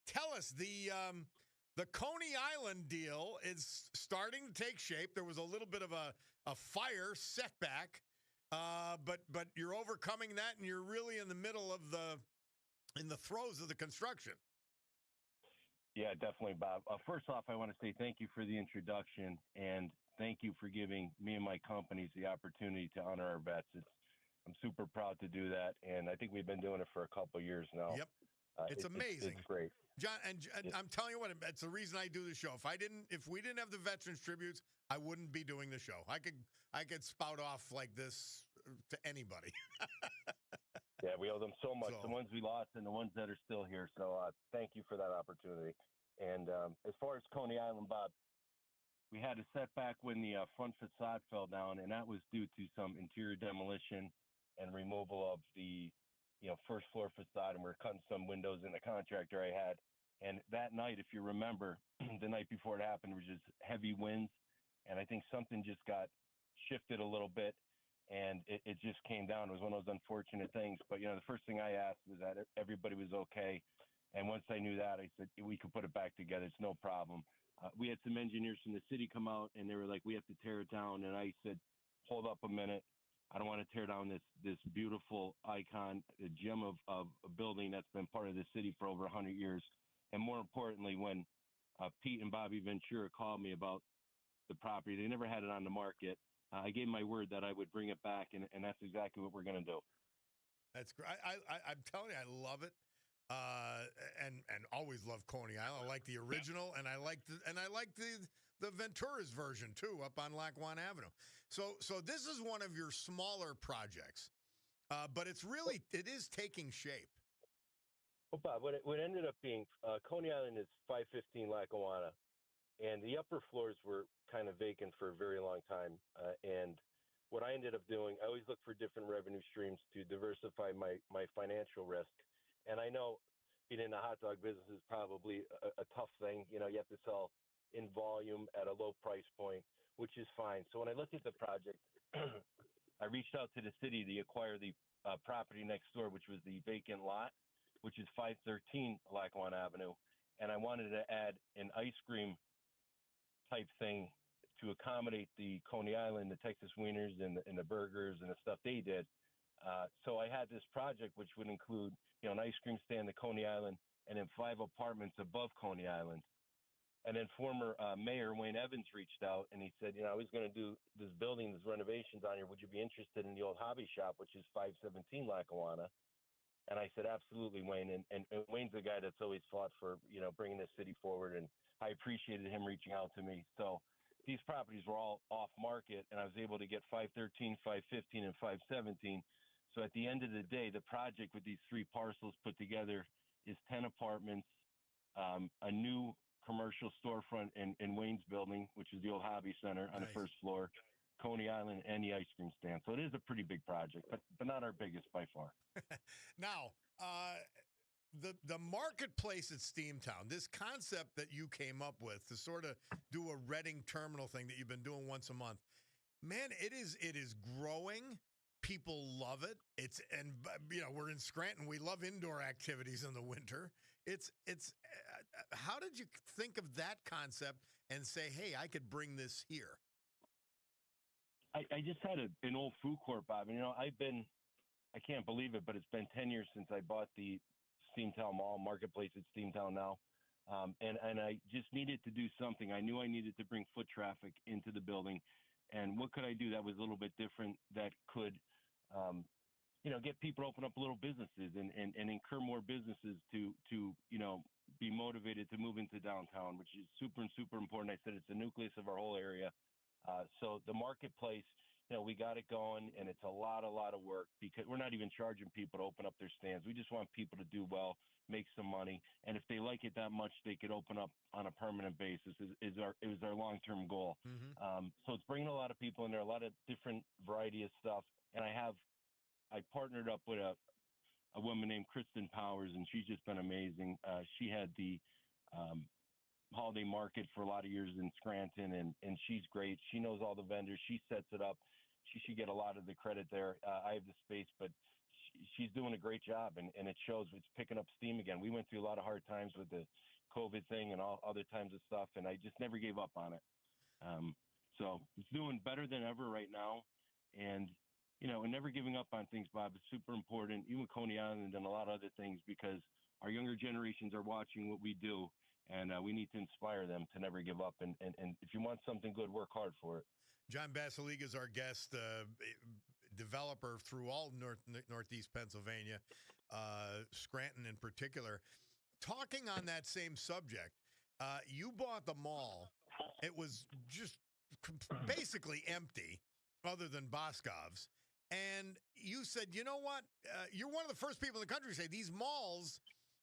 Tell us, the Coney Island deal is starting to take shape. There was a little bit of a fire setback, but you're overcoming that, and you're really in the middle of in the throes of the construction. Yeah, definitely, Bob. First off, I want to say thank you for the introduction, and thank you for giving me and my companies the opportunity to honor our vets. I'm super proud to do that, and I think we've been doing it for a couple of years now. Yep, it's amazing. It's great, John. And I'm telling you what, it's the reason I do the show. If we didn't have the veterans tributes, I wouldn't be doing the show. I could spout off like this to anybody. Yeah, we owe them so much. The ones we lost and the ones that are still here. So thank you for that opportunity. And as far as Coney Island, Bob, we had a setback when the front facade fell down, and that was due to some interior demolition and removal of the first floor facade, and we're cutting some windows in the contractor I had. And that night, if you remember, the night before it happened, was just heavy winds, and I think something just got shifted a little bit, and it just came down. It was one of those unfortunate things. But the first thing I asked was that everybody was okay, and once I knew that, I said we could put it back together. It's no problem. We had some engineers from the city come out, and they were like, "We have to tear it down," and I said, "Hold up a minute. I don't want to tear down this beautiful icon, a gem of a building that's been part of the city for over 100 years." And more importantly, when Pete and Bobby Ventura called me about the property, they never had it on the market. I gave my word that I would bring it back, and that's exactly what we're going to do. That's great. I'm telling you, I love it. And always love Coney Island. I like the original, and I like the Ventura's version too, up on Lackawanna Avenue. So this is one of your smaller projects, but it is taking shape. Well, Bob, what ended up being Coney Island is 515 Lackawanna, and the upper floors were kind of vacant for a very long time. And what I ended up doing, I always look for different revenue streams to diversify my financial risk. And I know being in the hot dog business is probably a tough thing. You have to sell in volume at a low price point, which is fine. So when I looked at the project, I reached out to the city to acquire the property next door, which was the vacant lot, which is 513 Lackawanna Avenue. And I wanted to add an ice cream type thing to accommodate the Coney Island, the Texas Wieners, and the burgers and the stuff they did. So I had this project which would include, an ice cream stand, the Coney Island, and then 5 apartments above Coney Island. And then former Mayor Wayne Evans reached out, and he said, I was going to do this building, these renovations on here. Would you be interested in the old hobby shop, which is 517 Lackawanna? And I said, absolutely, Wayne. And Wayne's the guy that's always fought for, bringing this city forward. And I appreciated him reaching out to me. So these properties were all off market, and I was able to get 513, 515, and 517. So at the end of the day, the project with these 3 parcels put together is 10 apartments, a new commercial storefront in Wayne's building, which is the old hobby center on the first floor, Coney Island, and the ice cream stand. So it is a pretty big project, but not our biggest by far. Now, the marketplace at Steamtown, this concept that you came up with to sort of do a Reading terminal thing that you've been doing once a month, man, it is growing. People love it. We're in Scranton. We love indoor activities in the winter. It's how did you think of that concept and say, hey, I could bring this here? I just had an old food court, Bob. And, I can't believe it, but it's been 10 years since I bought the Steamtown Mall marketplace at Steamtown now. And I just needed to do something. I knew I needed to bring foot traffic into the building. And what could I do that was a little bit different that could, get people to open up little businesses and incur more businesses to be motivated to move into downtown, which is super important. I said it's the nucleus of our whole area. So the marketplace, we got it going, and it's a lot of work because we're not even charging people to open up their stands. We just want people to do well, make some money, and if they like it that much, they could open up on a permanent basis. It was our long-term goal. Mm-hmm. So it's bringing a lot of people in there, a lot of different variety of stuff, and I partnered up with a woman named Kristen Powers, and she's just been amazing. She had the holiday market for a lot of years in Scranton, and she's great. She knows all the vendors. She sets it up. She should get a lot of the credit there. I have the space, but she's doing a great job, and it shows. It's picking up steam again. We went through a lot of hard times with the COVID thing and all other times of stuff, and I just never gave up on it. So it's doing better than ever right now, and and never giving up on things, Bob, is super important. Even Coney Island and a lot of other things, because our younger generations are watching what we do, and we need to inspire them to never give up. And if you want something good, work hard for it. John Basiliga is our guest, developer through all Northeast Pennsylvania, Scranton in particular. Talking on that same subject, you bought the mall. It was just basically empty other than Boscov's. And you said, you know what? You're one of the first people in the country to say these malls,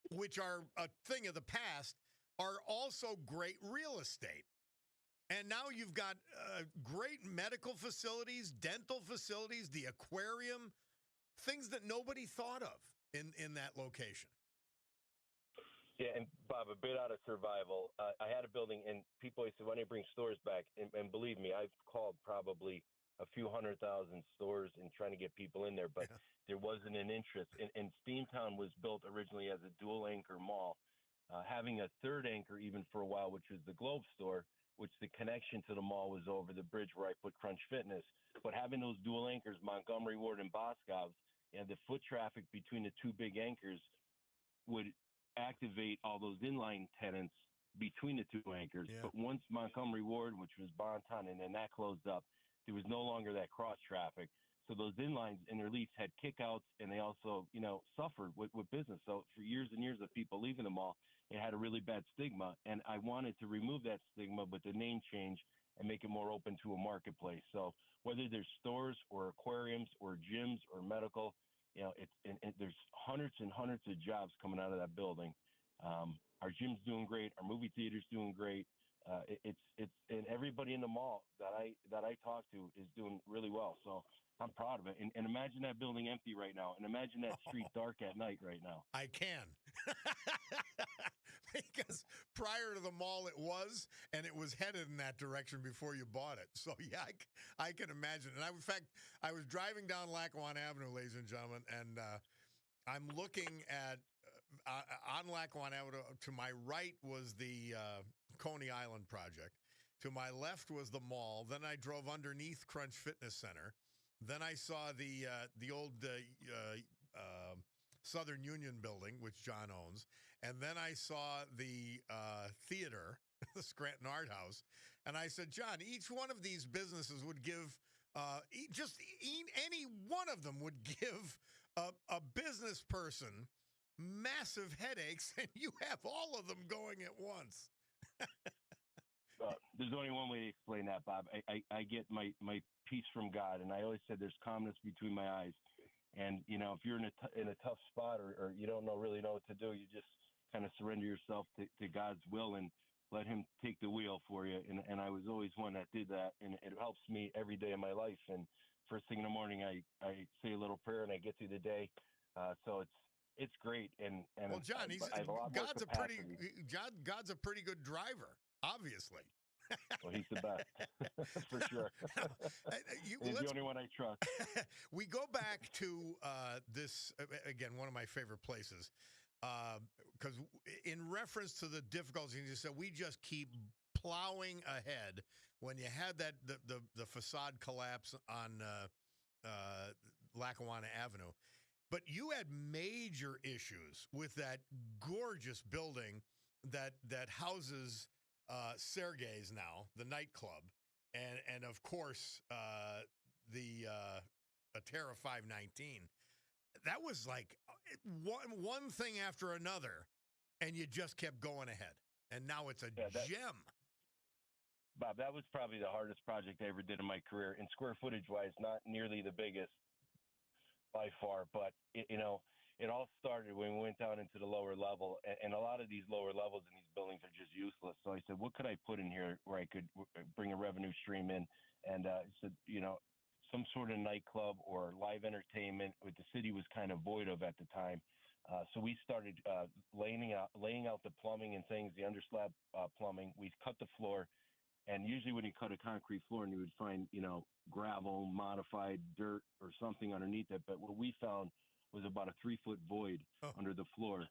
which are a thing of the past, are also great real estate. And now you've got great medical facilities, dental facilities, the aquarium, things that nobody thought of in that location. Yeah, and Bob, a bit out of survival. I had a building, and people always say, "Why don't you bring stores back?" And believe me, I've called probably a few 100,000 stores and trying to get people in there, but there wasn't an interest. And Steamtown was built originally as a dual anchor mall, having a third anchor even for a while, which was the Globe store, which the connection to the mall was over the bridge where I put Crunch Fitness. But having those dual anchors, Montgomery Ward and Boscov's, and the foot traffic between the two big anchors would activate all those inline tenants between the two anchors. Yeah. But once Montgomery Ward, which was Bonton, and then that closed up, there was no longer that cross traffic. So those inlines in their lease had kickouts, and they also, suffered with business. So for years and years of people leaving the mall, it had a really bad stigma. And I wanted to remove that stigma with the name change and make it more open to a marketplace. So whether there's stores or aquariums or gyms or medical, there's hundreds and hundreds of jobs coming out of that building. Our gym's doing great. Our movie theater's doing great. And everybody in the mall that I talk to is doing really well. So I'm proud of it. And imagine that building empty right now. And imagine that street dark at night right now. I can. Because prior to the mall it was, and it was headed in that direction before you bought it. So, yeah, I can imagine. And in fact, I was driving down Lackawanna Avenue, ladies and gentlemen, and I'm looking at, on Lackawanna Avenue, to my right was the Coney Island project. To my left was the mall. Then I drove underneath Crunch Fitness Center. Then I saw the old Southern Union building, which John owns. And then I saw the theater, the Scranton Art House. And I said, John, each one of these businesses would give, any one of them would give a business person massive headaches, and you have all of them going at once. There's only one way to explain that, Bob. I get my peace from God, and I always said there's calmness between my eyes. And, if you're in a tough spot or you don't really know what to do, you just kind of surrender yourself to God's will and let him take the wheel for you. And I was always one that did that, and it helps me every day of my life. And first thing in the morning, I say a little prayer and I get through the day. So it's great. And well, John, God's a pretty good driver, obviously. Well, he's the best, for sure. He's the only one I trust. We go back to this, again, one of my favorite places, because in reference to the difficulties, you said we just keep plowing ahead. When you had the facade collapse on Lackawanna Avenue, but you had major issues with that gorgeous building that houses Sergei's now, the nightclub, and of course the Terra 519. That was like one thing after another, and you just kept going ahead. And now it's a gem. Bob, that was probably the hardest project I ever did in my career. In square footage wise, not nearly the biggest by far, but it all started when we went down into the lower level, and a lot of these lower levels in these buildings are just useless. So I said, what could I put in here where I could bring a revenue stream in? And I said, some sort of nightclub or live entertainment, which the city was kind of void of at the time. So we started laying out the plumbing and things, the underslab plumbing. We cut the floor. And usually when you cut a concrete floor and you would find, gravel, modified dirt or something underneath it. But what we found was about a 3-foot void under the floor.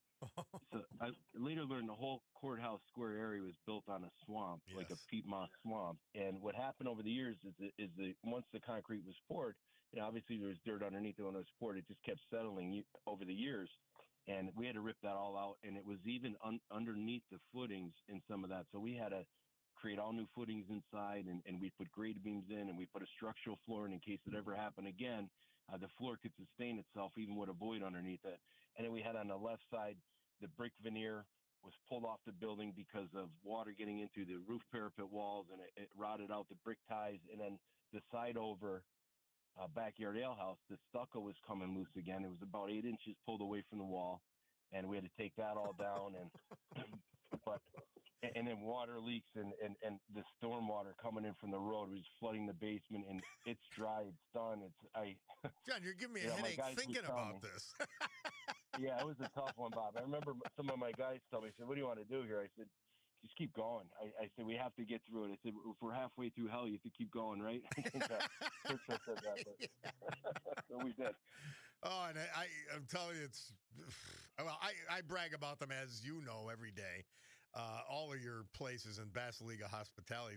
So I later learned the whole courthouse square area was built on a swamp, yes, like a peat moss swamp. And what happened over the years is once the concrete was poured, obviously there was dirt underneath it when it was poured. It just kept settling over the years. And we had to rip that all out. And it was even underneath the footings in some of that. So we had to create all new footings inside, and we put grade beams in, and we put a structural floor in case it ever happened again. The floor could sustain itself even with a void underneath it. And then we had on the left side, the brick veneer was pulled off the building because of water getting into the roof parapet walls, and it rotted out the brick ties. And then the side over backyard ale house, the stucco was coming loose again. It was about 8 inches pulled away from the wall, and we had to take that all down. And But and then water leaks and the storm water coming in from the road was flooding the basement, and it's dry, it's done. John, you're giving me a my headache guys thinking would tell about me. this. Yeah, it was a tough one, Bob. I remember some of my guys told me, I said, "What do you want to do here?" I said, "Just keep going." I said, "We have to get through it." I said, "If we're halfway through hell, you have to keep going, right?" I think Churchill said that, but so we did. Oh, and I'm telling you, it's well, I brag about them, as you know, every day. All of your places in Basiliga Hospitality.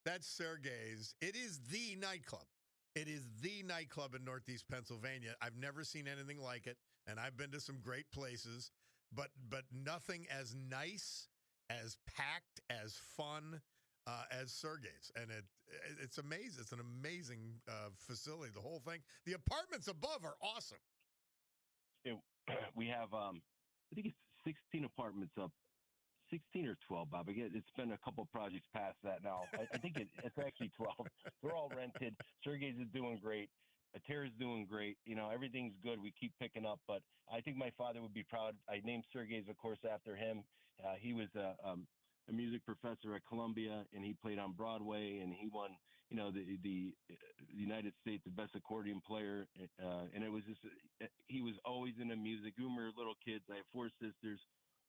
That's Sergei's. It is the nightclub. It is the nightclub in Northeast Pennsylvania. I've never seen anything like it, and I've been to some great places, but nothing as nice, as packed, as fun as Sergei's. And it's amazing. It's an amazing facility. The whole thing. The apartments above are awesome. We have, I think it's 16 apartments up, 16 or 12, Bob. Again, it's been a couple projects past that now. I think it's actually 12. They're all rented. Sergei's is doing great. Atera's doing great. Everything's good. We keep picking up, but I think my father would be proud. I named Sergei's, of course, after him. He was a music professor at Columbia, and he played on Broadway, and he won, the United States the best accordion player. And it was just, he was always into music. We were little kids. I have 4 sisters.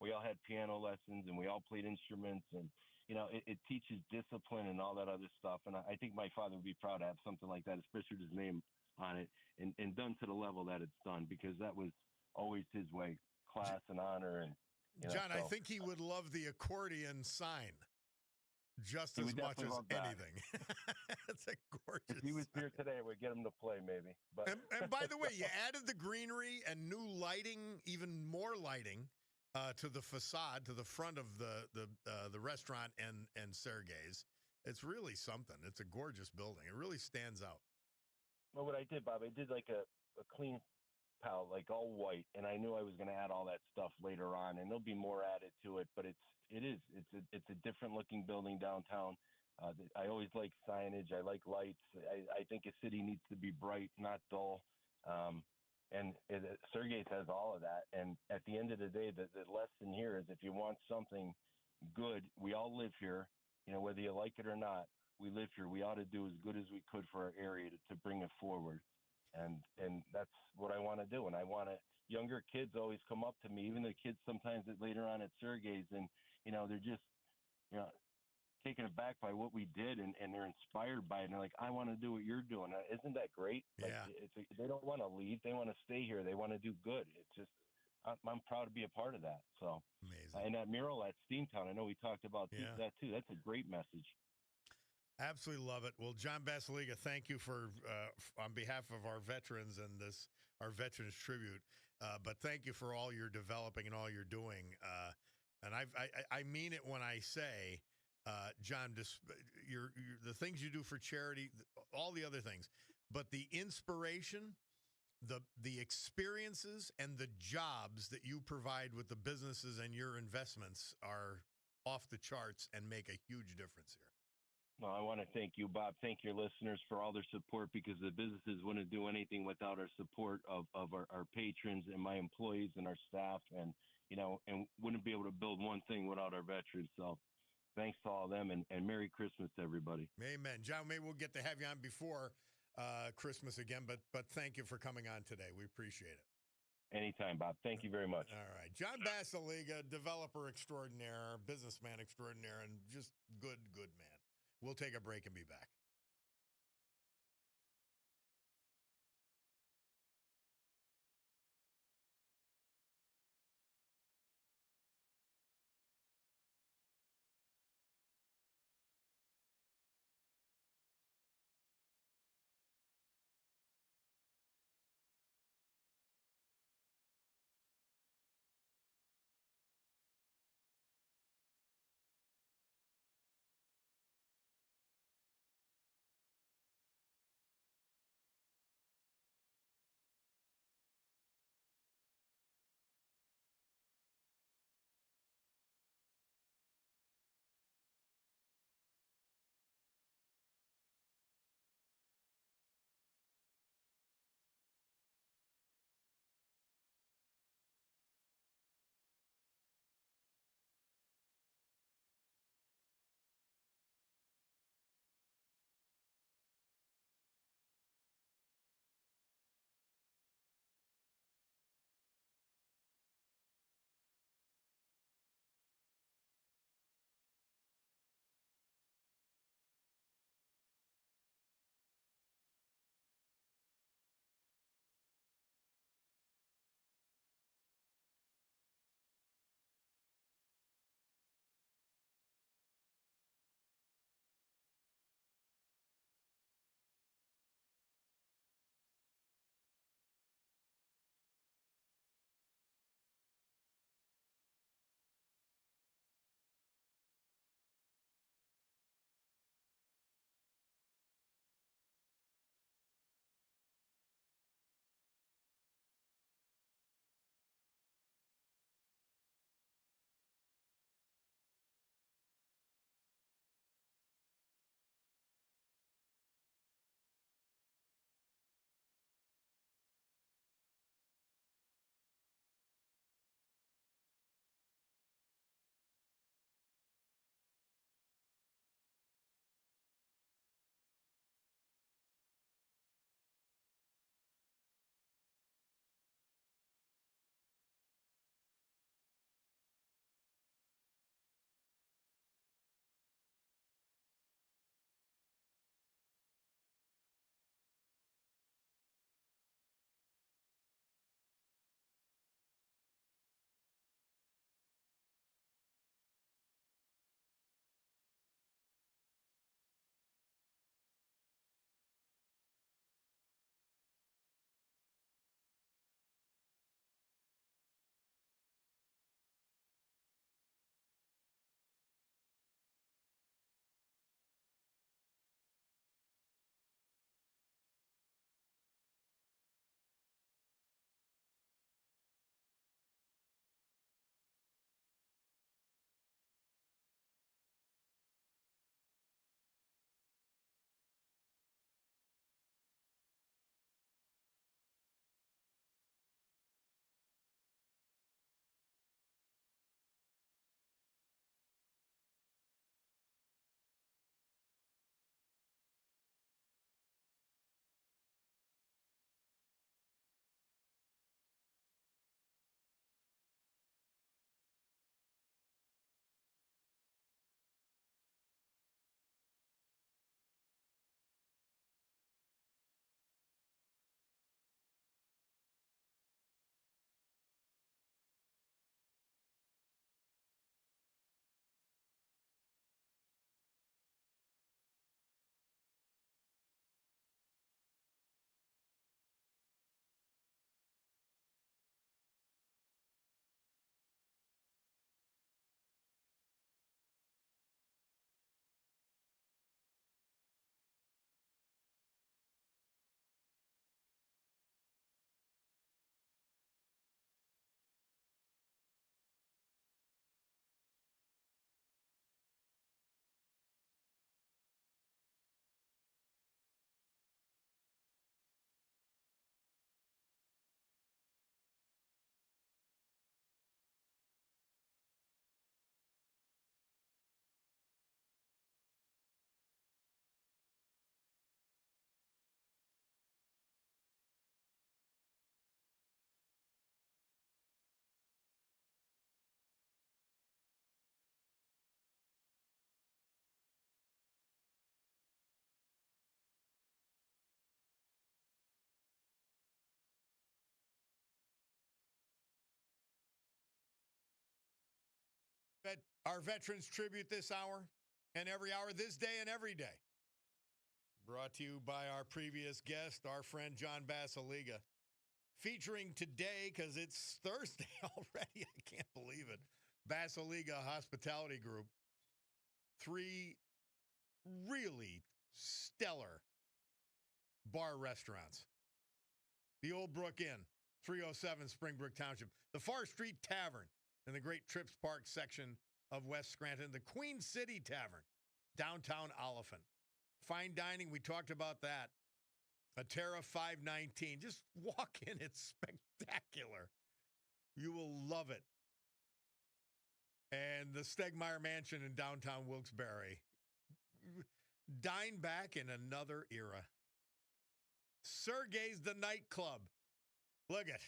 We all had piano lessons, and we all played instruments, and it teaches discipline and all that other stuff. And I think my father would be proud to have something like that, especially with his name on it, and done to the level that it's done, because that was always his way, class and honor. And John, so. I think he would love the accordion sign just as much as anything. It's a gorgeous. If he was here today, we'd get him to play, maybe. But and by the way, you added the greenery and new lighting, even more lighting, to the facade, to the front of the restaurant and Sergei's. It's really something. It's a gorgeous building. It really stands out. Well, what I did, Bob, I did like a clean palette, like all white, and I knew I was going to add all that stuff later on, and there'll be more added to it. But it's a different looking building downtown. I always like signage. I like lights. I think a city needs to be bright, not dull. And Sergei's has all of that. And at the end of the day, the lesson here is, if you want something good, we all live here. Whether you like it or not, we live here. We ought to do as good as we could for our area to bring it forward. And that's what I want to do. And I want younger kids always come up to me, even the kids sometimes that later on at Sergei's, and, they're just, taken aback by what we did, and they're inspired by it. And they're like, I want to do what you're doing. Isn't that great? Yeah. They don't want to leave. They want to stay here. They want to do good. It's just, I'm proud to be a part of that. So amazing. And that mural at Steamtown, I know we talked about that too. That's a great message. Absolutely love it. Well, John Basiliga, thank you for on behalf of our veterans and our veterans tribute. But thank you for all you're developing and all you're doing. And I mean it when I say, John, just the things you do for charity, all the other things, but the inspiration, the experiences, and the jobs that you provide with the businesses and your investments are off the charts and make a huge difference here. Well, I want to thank you, Bob. Thank your listeners for all their support, because the businesses wouldn't do anything without our support of our patrons and my employees and our staff, and wouldn't be able to build one thing without our veterans. So thanks to all of them, and Merry Christmas to everybody. Amen. John, maybe we'll get to have you on before Christmas again, but thank you for coming on today. We appreciate it. Anytime, Bob. Thank you very much. All right. John Basiliga, developer extraordinaire, businessman extraordinaire, and just good man. We'll take a break and be back. Our Veterans Tribute this hour and every hour, this day and every day. Brought to you by our previous guest, our friend John Basiliga. Featuring today, because it's Thursday already, I can't believe it, Basiliga Hospitality Group. 3 really stellar bar restaurants. The Old Brook Inn, 307 Springbrook Township. The Far Street Tavern in the Great Trips Park section of West Scranton. The Queen City Tavern, downtown Oliphant. Fine dining, we talked about that. Atera 519. Just walk in. It's spectacular. You will love it. And the Stegmeyer Mansion in downtown Wilkes-Barre. Dine back in another era. Sergei's the nightclub. Look it.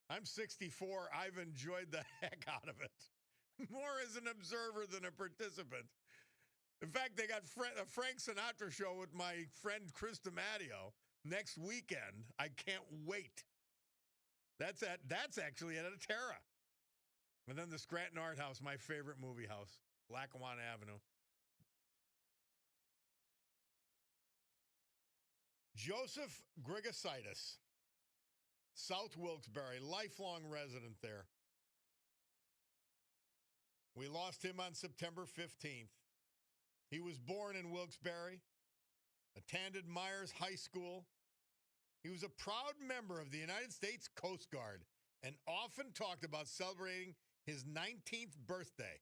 I'm 64. I've enjoyed the heck out of it. More as an observer than a participant. In fact, they got a Frank Sinatra show with my friend Chris DiMatteo next weekend. I can't wait. That's actually at Atera. And then the Scranton Art House, my favorite movie house, Lackawanna Avenue. Joseph Grigasitis, South Wilkes-Barre, lifelong resident there. We lost him on September 15th. He was born in Wilkes-Barre, attended Myers High School. He was a proud member of the United States Coast Guard and often talked about celebrating his 19th birthday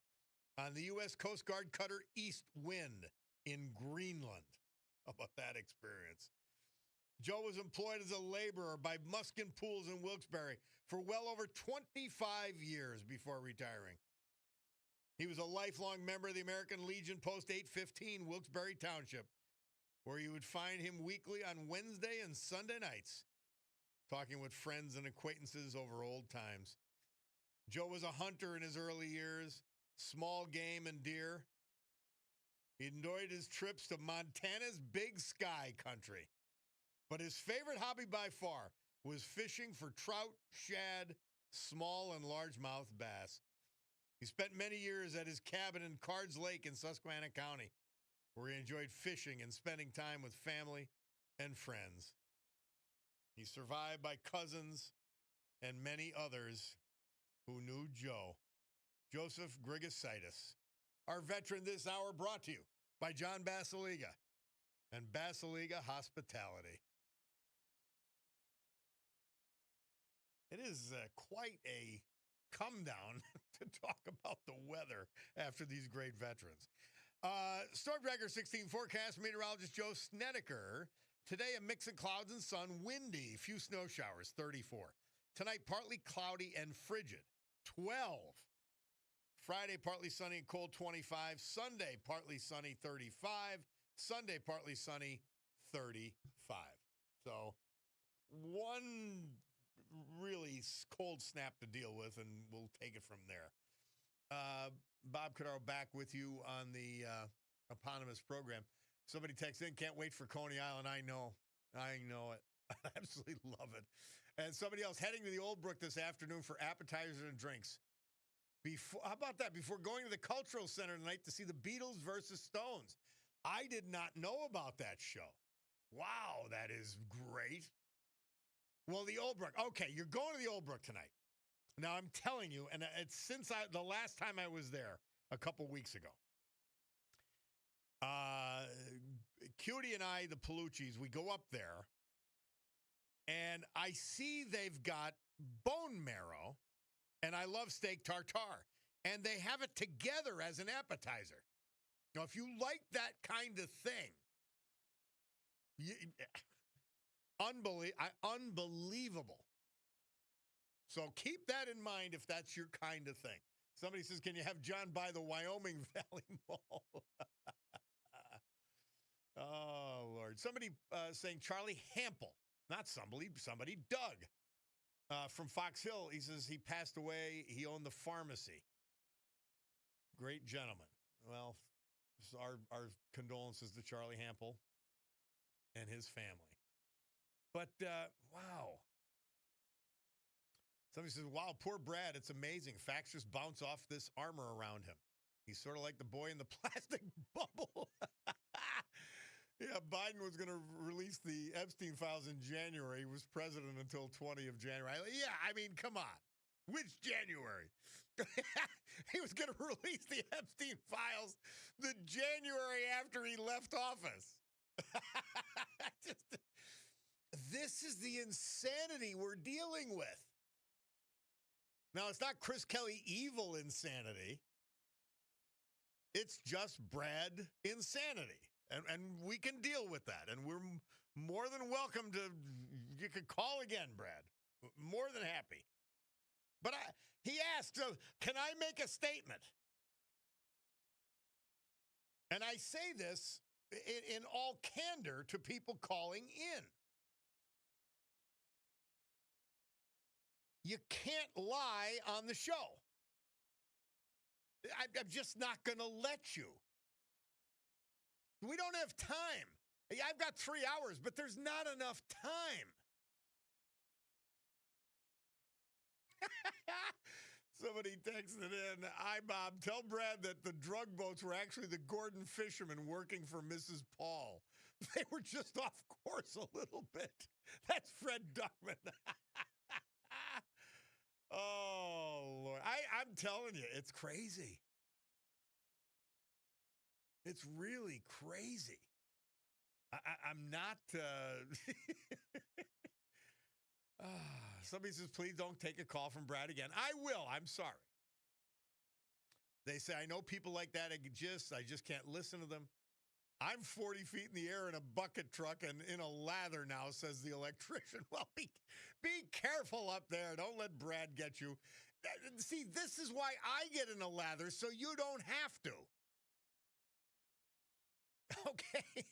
on the U.S. Coast Guard cutter East Wind in Greenland. How about that experience? Joe was employed as a laborer by Muskin Pools in Wilkes-Barre for well over 25 years before retiring. He was a lifelong member of the American Legion Post 815, Wilkes-Barre Township, where you would find him weekly on Wednesday and Sunday nights, talking with friends and acquaintances over old times. Joe was a hunter in his early years, small game and deer. He enjoyed his trips to Montana's Big Sky country. But his favorite hobby by far was fishing for trout, shad, small and largemouth bass. He spent many years at his cabin in Cards Lake in Susquehanna County, where he enjoyed fishing and spending time with family and friends. He's survived by cousins and many others who knew Joe. Joseph Grigasitis, our veteran this hour, brought to you by John Basiliga and Basiliga Hospitality. It is quite a come down to talk about the weather after these great veterans. Storm Tracker 16 forecast, meteorologist Joe Snedeker. Today, a mix of clouds and sun, windy, few snow showers, 34. Tonight, partly cloudy and frigid, 12. Friday, partly sunny and cold, 25. Sunday, partly sunny, 35. Sunday, partly sunny, 35. So, one really cold snap to deal with, and we'll take it from there. Bob Cordaro back with you on the eponymous program. Somebody texts in, can't wait for Coney Island. I know it. I absolutely love it. And somebody else heading to the Old Brook this afternoon for appetizers and drinks. How about that? Before going to the Cultural Center tonight to see the Beatles versus Stones. I did not know about that show. Wow, that is great. Well, the Old Brook. Okay, you're going to the Old Brook tonight. Now, I'm telling you, and it's since the last time I was there a couple weeks ago. Cutie and I, the Palucci's, we go up there, and I see they've got bone marrow, and I love steak tartare, and they have it together as an appetizer. Now, if you like that kind of thing, unbelievable. So keep that in mind if that's your kind of thing. Somebody says, can you have John by the Wyoming Valley Mall? Oh, Lord. Somebody saying Charlie Hample, not somebody, Doug, from Fox Hill. He says he passed away. He owned the pharmacy. Great gentleman. Well, our condolences to Charlie Hample and his family. But, wow. Somebody says, wow, poor Brad. It's amazing. Facts just bounce off this armor around him. He's sort of like the boy in the plastic bubble. Yeah, Biden was going to release the Epstein files in January. He was president until 20 of January. Yeah, I mean, come on. Which January? He was going to release the Epstein files the January after he left office. This is the insanity we're dealing with. Now, it's not Chris Kelly evil insanity. It's just Brad insanity. And we can deal with that. And we're more than welcome to, you could call again, Brad. More than happy. But he asked, can I make a statement? And I say this in all candor to people calling in. You can't lie on the show. I'm just not going to let you. We don't have time. I've got 3 hours, but there's not enough time. Somebody texted in, "Hi, Bob. Tell Brad that the drug boats were actually the Gordon fishermen working for Mrs. Paul. They were just off course a little bit." That's Fred Duckman. Oh, Lord. I'm telling you, it's crazy. It's really crazy. I'm not... Somebody says, please don't take a call from Brad again. I will. I'm sorry. They say, I know people like that exist. I just can't listen to them. I'm 40 feet in the air in a bucket truck and in a lather now, says the electrician. Well, be careful up there. Don't let Brad get you. See, this is why I get in a lather, so you don't have to. Okay.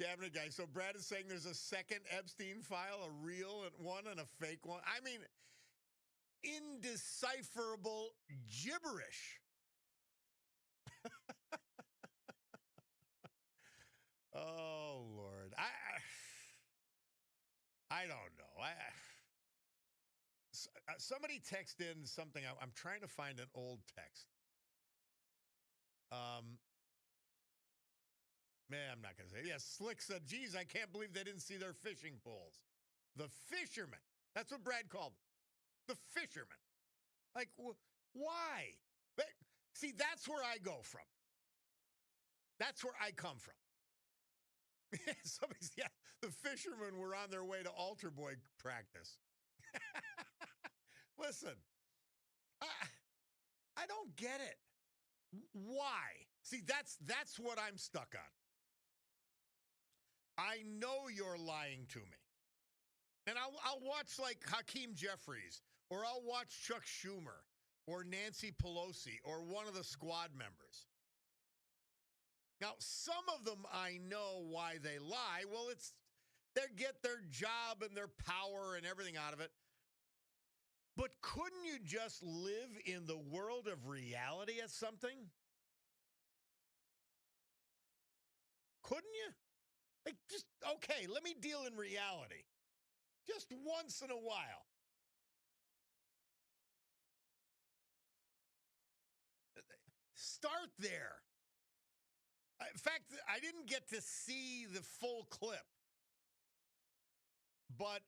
Cabinet guy. So Brad is saying there's a second Epstein file, a real one and a fake one. I mean, indecipherable gibberish. Oh, Lord. I don't know. Somebody text in something. I'm trying to find an old text. Man, I'm not going to say it. Yeah, Slick said, geez, I can't believe they didn't see their fishing poles. The fishermen. That's what Brad called them. The fishermen. Like, why? But, see, that's where I go from. That's where I come from. Somebody's, yeah, the fishermen were on their way to altar boy practice. Listen, I don't get it. Why? See, that's what I'm stuck on. I know you're lying to me. And I'll watch like Hakeem Jeffries, or I'll watch Chuck Schumer, or Nancy Pelosi, or one of the squad members. Now, some of them I know why they lie. Well, they get their job and their power and everything out of it. But couldn't you just live in the world of reality at something? Couldn't you? Like, just, okay, let me deal in reality. Just once in a while. Start there. In fact, I didn't get to see the full clip. But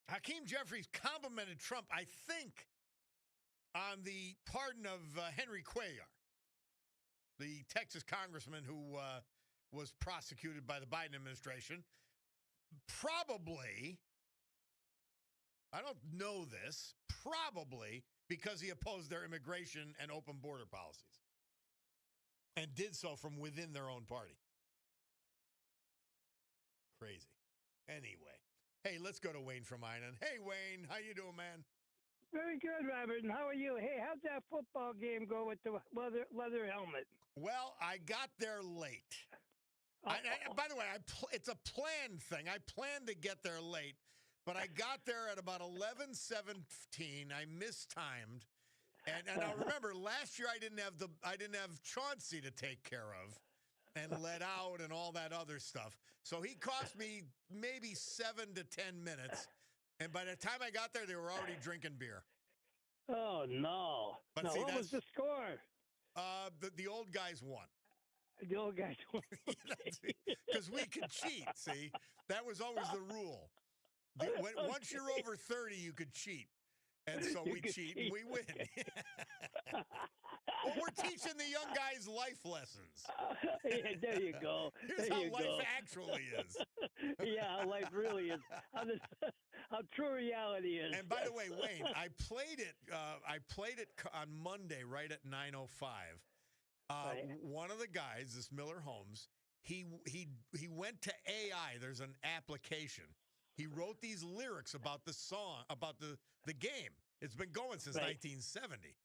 Hakeem Jeffries complimented Trump, I think, on the pardon of Henry Cuellar, the Texas congressman who was prosecuted by the Biden administration. Probably, I don't know this, probably because he opposed their immigration and open border policies and did so from within their own party. Crazy. Anyway, hey, let's go to Wayne from Einan. Hey, Wayne, how you doing, man? Very good, Robert. And how are you? Hey, how'd that football game go with the leather helmet? Well, I got there late. By the way, it's a planned thing. I planned to get there late, but I got there at about 11:17. I mistimed, and now remember, last year I didn't have Chauncey to take care of, and let out and all that other stuff. So he cost me maybe 7 to 10 minutes, And by the time I got there, they were already drinking beer. Oh, no. But no, see, what was the score? The old guys won. The old guys won. Because we could cheat, see? That was always the rule. Once you're over 30, you could cheat. And so we cheat and we win. Well, we're teaching the young guys life lessons. Yeah, there you go. Here's there how you life go. actually is. Yeah, how life really is. How true reality is. And by the way, Wayne, I played it on Monday right at 9:05. Right. One of the guys, this Miller Holmes, he went to AI. There's an application. He wrote these lyrics about the song, about the game. It's been going since 1970.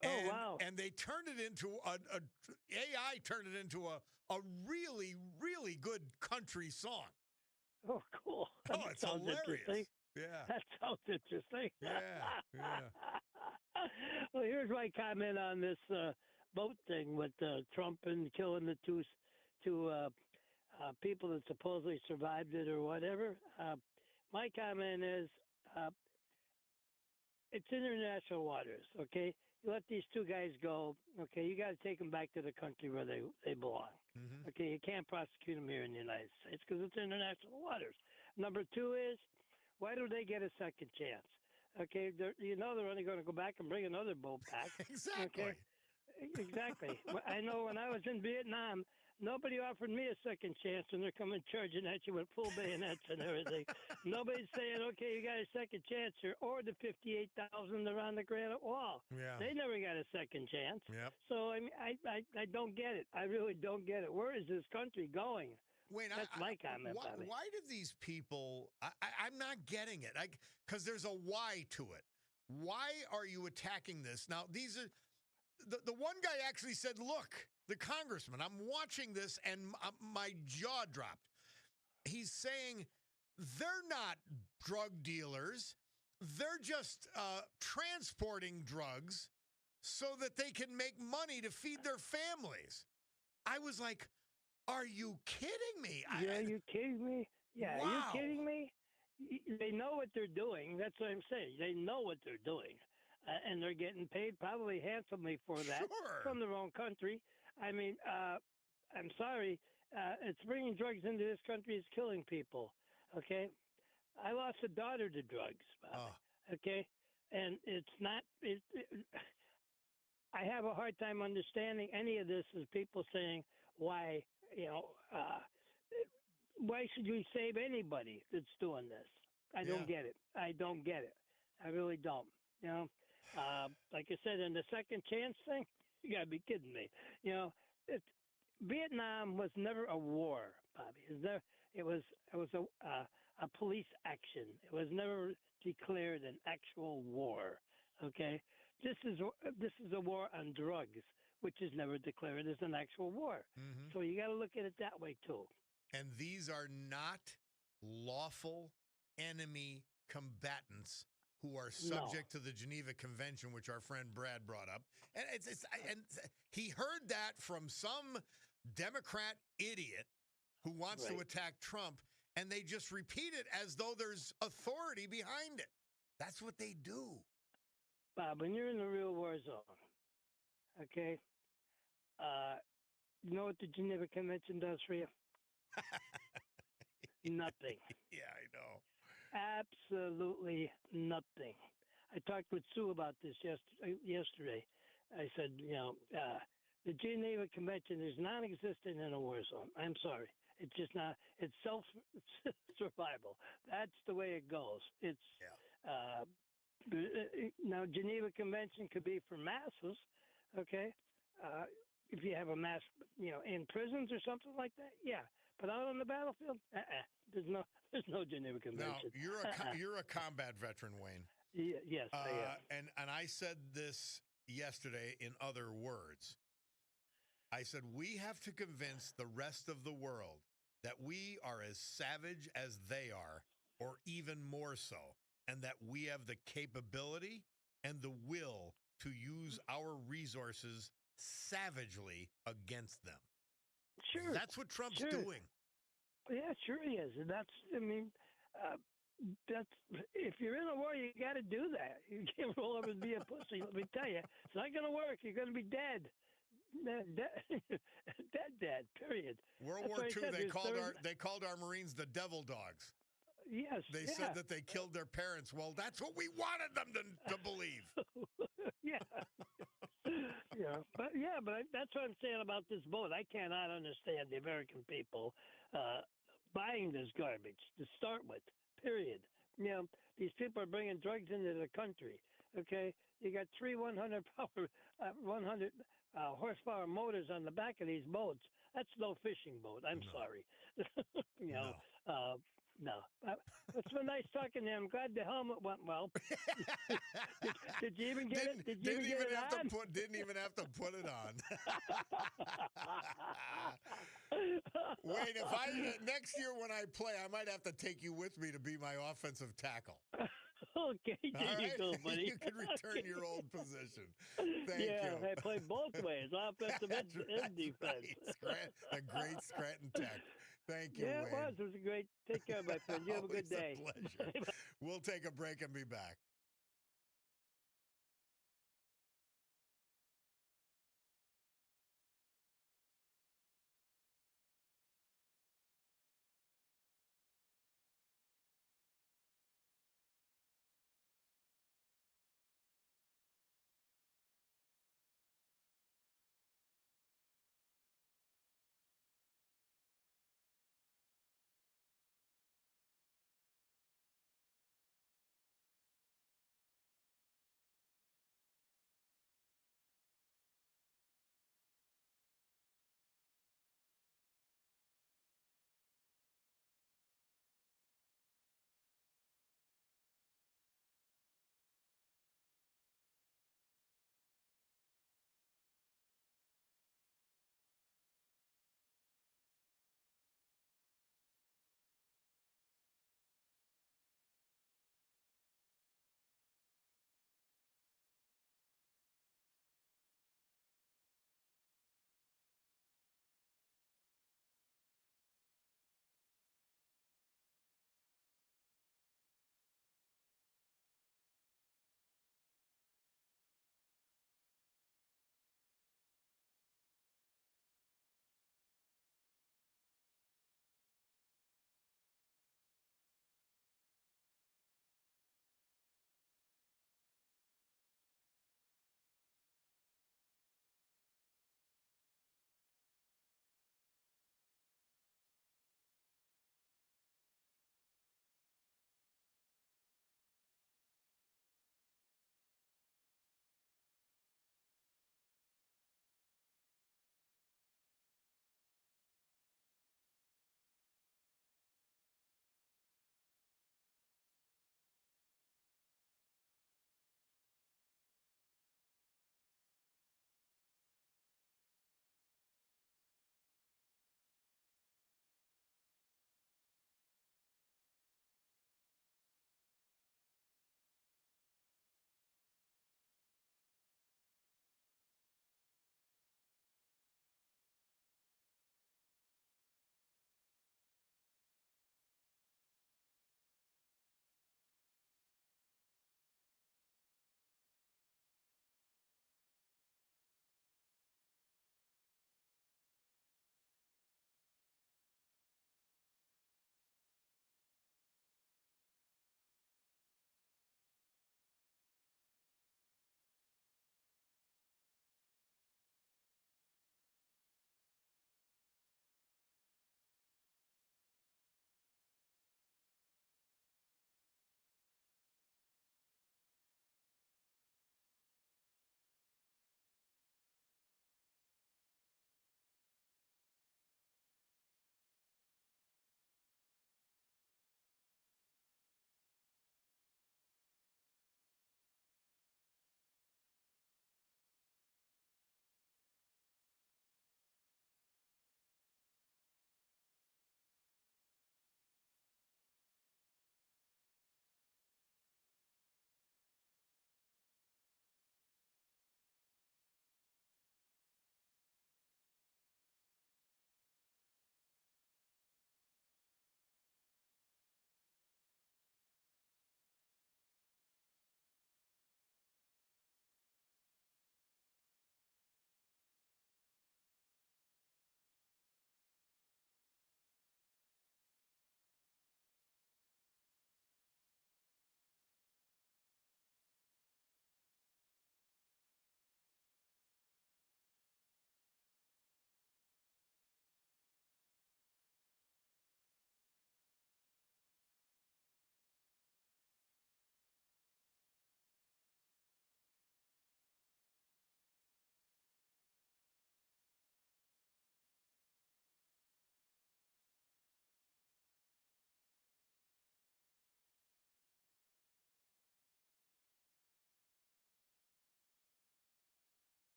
And, wow. And they turned it into AI turned it into a really, really good country song. Oh, cool. Oh, it's hilarious. Yeah. That sounds interesting. Yeah. Well, here's my comment on this boat thing with Trump and killing the two people that supposedly survived it or whatever. My comment is it's international waters, okay? You let these two guys go, okay? You got to take them back to the country where they belong. Mm-hmm. Okay, you can't prosecute them here in the United States because it's international waters. Number two is, why do they get a second chance? Okay, they're only going to go back and bring another boat back. Exactly. Okay? Exactly. I know when I was in Vietnam, nobody offered me a second chance, and they're coming charging at you with full bayonets and everything. Nobody's saying, okay, you got a second chance here, or the 58,000 around the Granite Wall. Yeah. They never got a second chance. Yep. So, I mean, I don't get it. I really don't get it. Where is this country going? Wayne, That's my comment. Why do these people? I'm not getting it. Because there's a why to it. Why are you attacking this? Now, these are the one guy actually said, "Look, the congressman. I'm watching this, and my jaw dropped." He's saying they're not drug dealers. They're just transporting drugs so that they can make money to feed their families. I was like, are you kidding me? Yeah, you kidding me? Yeah, wow. Are you kidding me? They know what they're doing. That's what I'm saying. They know what they're doing. And they're getting paid probably handsomely for that from their own country. I mean, I'm sorry. It's bringing drugs into this country is killing people. Okay? I lost a daughter to drugs. Okay? And it's not... I have a hard time understanding any of this as people saying, why should we save anybody that's doing this? I don't get it. I don't get it. I really don't. You know, like I said, in the second chance thing, you got to be kidding me. You know, Vietnam was never a war, Bobby. It was a police action. It was never declared an actual war. Okay, this is a war on drugs, which is never declared as an actual war. Mm-hmm. So you got to look at it that way too. And these are not lawful enemy combatants who are subject to the Geneva Convention, which our friend Brad brought up. And and he heard that from some Democrat idiot who wants to attack Trump, and they just repeat it as though there's authority behind it. That's what they do. Bob, when you're in the real war zone, okay, you know what the Geneva Convention does for you? Nothing. Yeah, I know. Absolutely nothing. I talked with Sue about this yesterday. I said, the Geneva Convention is non-existent in a war zone. I'm sorry. It's just not. It's self-survival. That's the way it goes. It's now Geneva Convention could be for masses, okay? If you have a mass, in prisons or something like that, yeah. But out on the battlefield, there's no Geneva Convention. Now, you're a combat veteran, Wayne. Yes, I am. And I said this yesterday in other words. I said, we have to convince the rest of the world that we are as savage as they are, or even more so, and that we have the capability and the will to use our resources savagely against them. Sure. That's what Trump's doing. Yeah, sure he is. And that's, That's if you're in a war, you got to do that. You can't roll over and be a pussy. Let me tell you, it's not going to work. You're going to be dead. Dead. Period. World That's War why I II, said there's they called our Marines the devil dogs. Yes. They yeah. said that they killed their parents. Well, that's what we wanted them to believe. yeah. But that's what I'm saying about this vote. I cannot understand the American people buying this garbage to start with. Period. These people are bringing drugs into the country. Okay, you got three 100 horsepower motors on the back of these boats. That's no fishing boat. I'm sorry. No. No. It's been nice talking to him. Glad the helmet went well. did you even get it? Did you even get it on? Didn't even have to put it on. Wait, next year when I play, I might have to take you with me to be my offensive tackle. Okay, there you go, buddy. You can return your old position. Thank you. Yeah, I play both ways, offensive and defense. Right. A great Scranton Tech. Thank you, Yeah, Wayne. it was. It was great. Take care, my friend. You have a good day. Always a pleasure. We'll take a break and be back.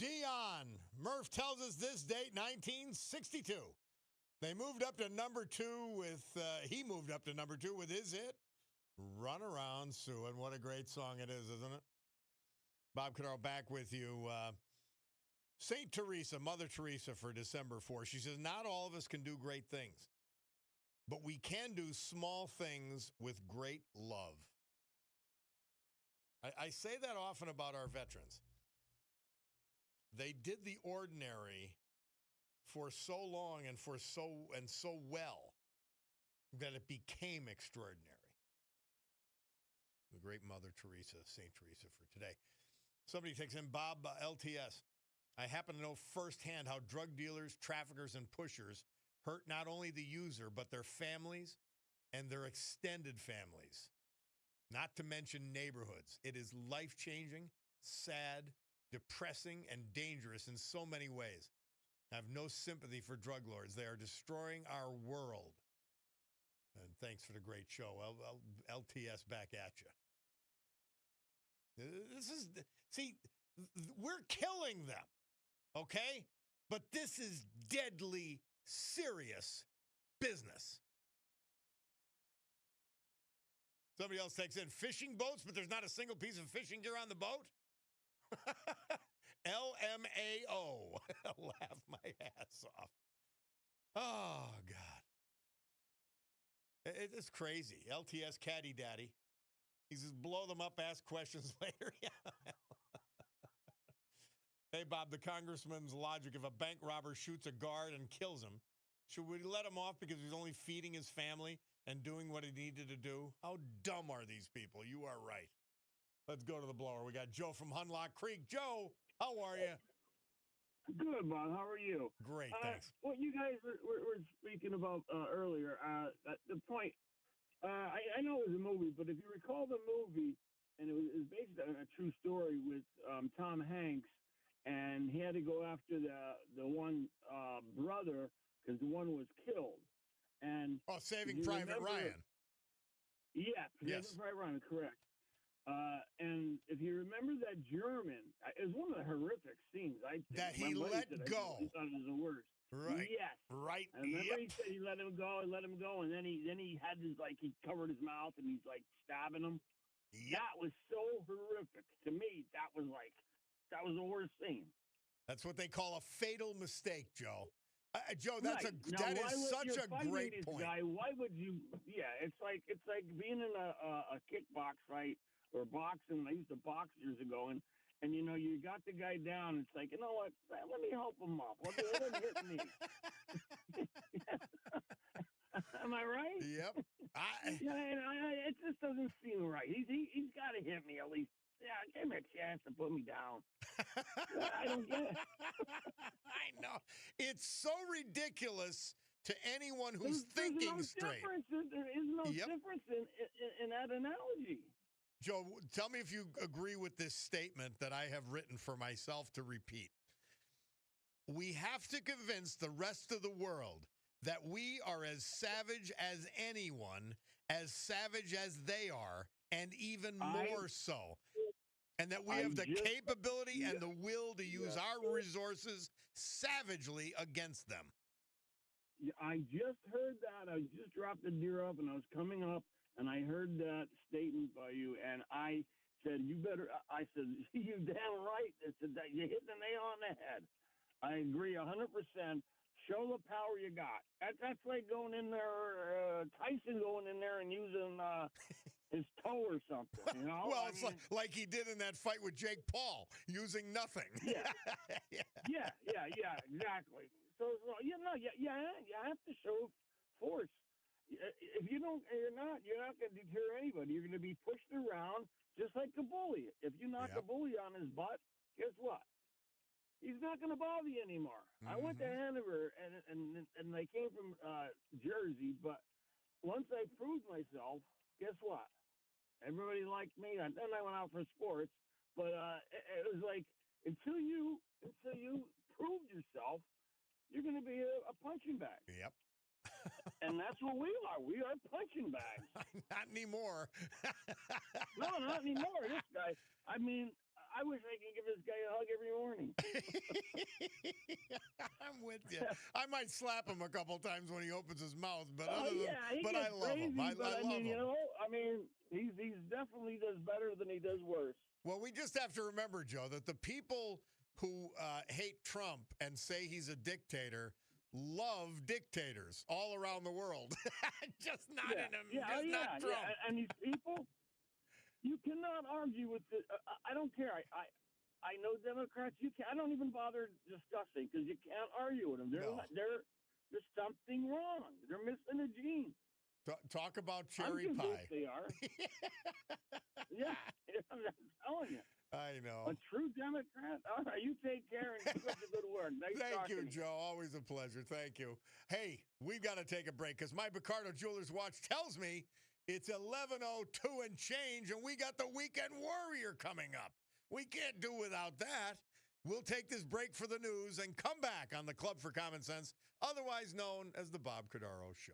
Dion. Murph tells us this date, 1962. They moved up to number 2 with, he moved up to number 2 with his hit, Run Around Sue. And what a great song it is, isn't it? Bob Cordaro back with you. St. Teresa, Mother Teresa for December 4. She says, not all of us can do great things, but we can do small things with great love. I say that often about our veterans. They did the ordinary for so long and so well that it became extraordinary. The great Mother Teresa, St. Teresa for today. Somebody takes in Bob LTS. I happen to know firsthand how drug dealers, traffickers, and pushers hurt not only the user, but their families and their extended families. Not to mention neighborhoods. It is life-changing, sad, depressing, and dangerous in so many ways. I have no sympathy for drug lords. They are destroying our world. And thanks for the great show. LTS back at you. We're killing them, okay? But this is deadly serious business. Somebody else takes in fishing boats, but there's not a single piece of fishing gear on the boat. LMAO. Laugh my ass off. Oh, God. It's crazy. LTS Caddy Daddy. He says, blow them up, ask questions later. Hey, Bob, the congressman's logic, if a bank robber shoots a guard and kills him, should we let him off because he's only feeding his family and doing what he needed to do? How dumb are these people? You are right. Let's go to the blower. We got Joe from Hunlock Creek. Joe, how are you? Good, Bob. How are you? Great, thanks. What you guys were speaking about earlier, the point, I know it was a movie, but if you recall the movie, and it was based on a true story with Tom Hanks, and he had to go after the one brother because the one was killed. And Saving Private Ryan. Yeah, yes. Saving Private Ryan, correct. And if you remember that German, it was one of the horrific scenes. That he let go. I thought it was the worst. Right. Yes. Right. I remember he said he let him go, and then he had his, he covered his mouth and he's stabbing him. Yep. That was so horrific. To me, that was the worst scene. That's what they call a fatal mistake, Joe. Joe, that is such a great point. Why would you? Yeah, it's like being in a kickbox fight or boxing. I used to box years ago, and you got the guy down. It's like, you know what? Let me help him up. Let him hit me. Am I right? Yep. It just doesn't seem right. He's got to hit me at least. Yeah, give me a chance to put me down. I don't get it. I know. It's so ridiculous to anyone who's thinking straight. There is no difference in that analogy. Joe, tell me if you agree with this statement that I have written for myself to repeat. We have to convince the rest of the world that we are as savage as anyone, as savage as they are, and even more so. And that we have the capability and the will to use our resources savagely against them. I just heard that. I just dropped the deer up, and I was coming up, and I heard that statement by you, and I said, you said, you damn right. I said, that you hit the nail on the head. I agree 100%. Show the power you got. That's like going in there, Tyson going in there and using his toe or something. You know? Well, it's like he did in that fight with Jake Paul, using nothing. Yeah, exactly. So you have to show force. If you don't, you're not going to deter anybody. You're going to be pushed around just like a bully. If you knock a bully on his butt, guess what? He's not going to bother you anymore. I went to Hanover, and I came from Jersey, but once I proved myself, guess what? Everybody liked me, and then I went out for sports. But it was like until you prove yourself, you're going to be a punching bag. Yep. And that's what we are. We are punching bags. Not anymore. No, not anymore. This guy. I mean, I wish I could give this guy a hug every morning. I'm with you. I might slap him a couple times when he opens his mouth, but But I love him. I love him. He's definitely does better than he does worse. Well, we just have to remember, Joe, that the people who hate Trump and say he's a dictator love dictators all around the world. Just not in him. Not Trump. Yeah. And these people, you cannot argue with the. I don't care. I know Democrats. I don't even bother discussing because you can't argue with them. There's something wrong. They're missing a gene. Talk about cherry pie. They are. Yeah, I'm telling you. I know. A true Democrat. All right, you take care and keep up the good work. Nice Thank you, talking to Joe. Always a pleasure. Thank you. Hey, we've got to take a break because my Picardo Jewelers watch tells me it's 11:02 and change, and we got the Weekend Warrior coming up. We can't do without that. We'll take this break for the news and come back on the Club for Common Sense, otherwise known as the Bob Cordaro Show.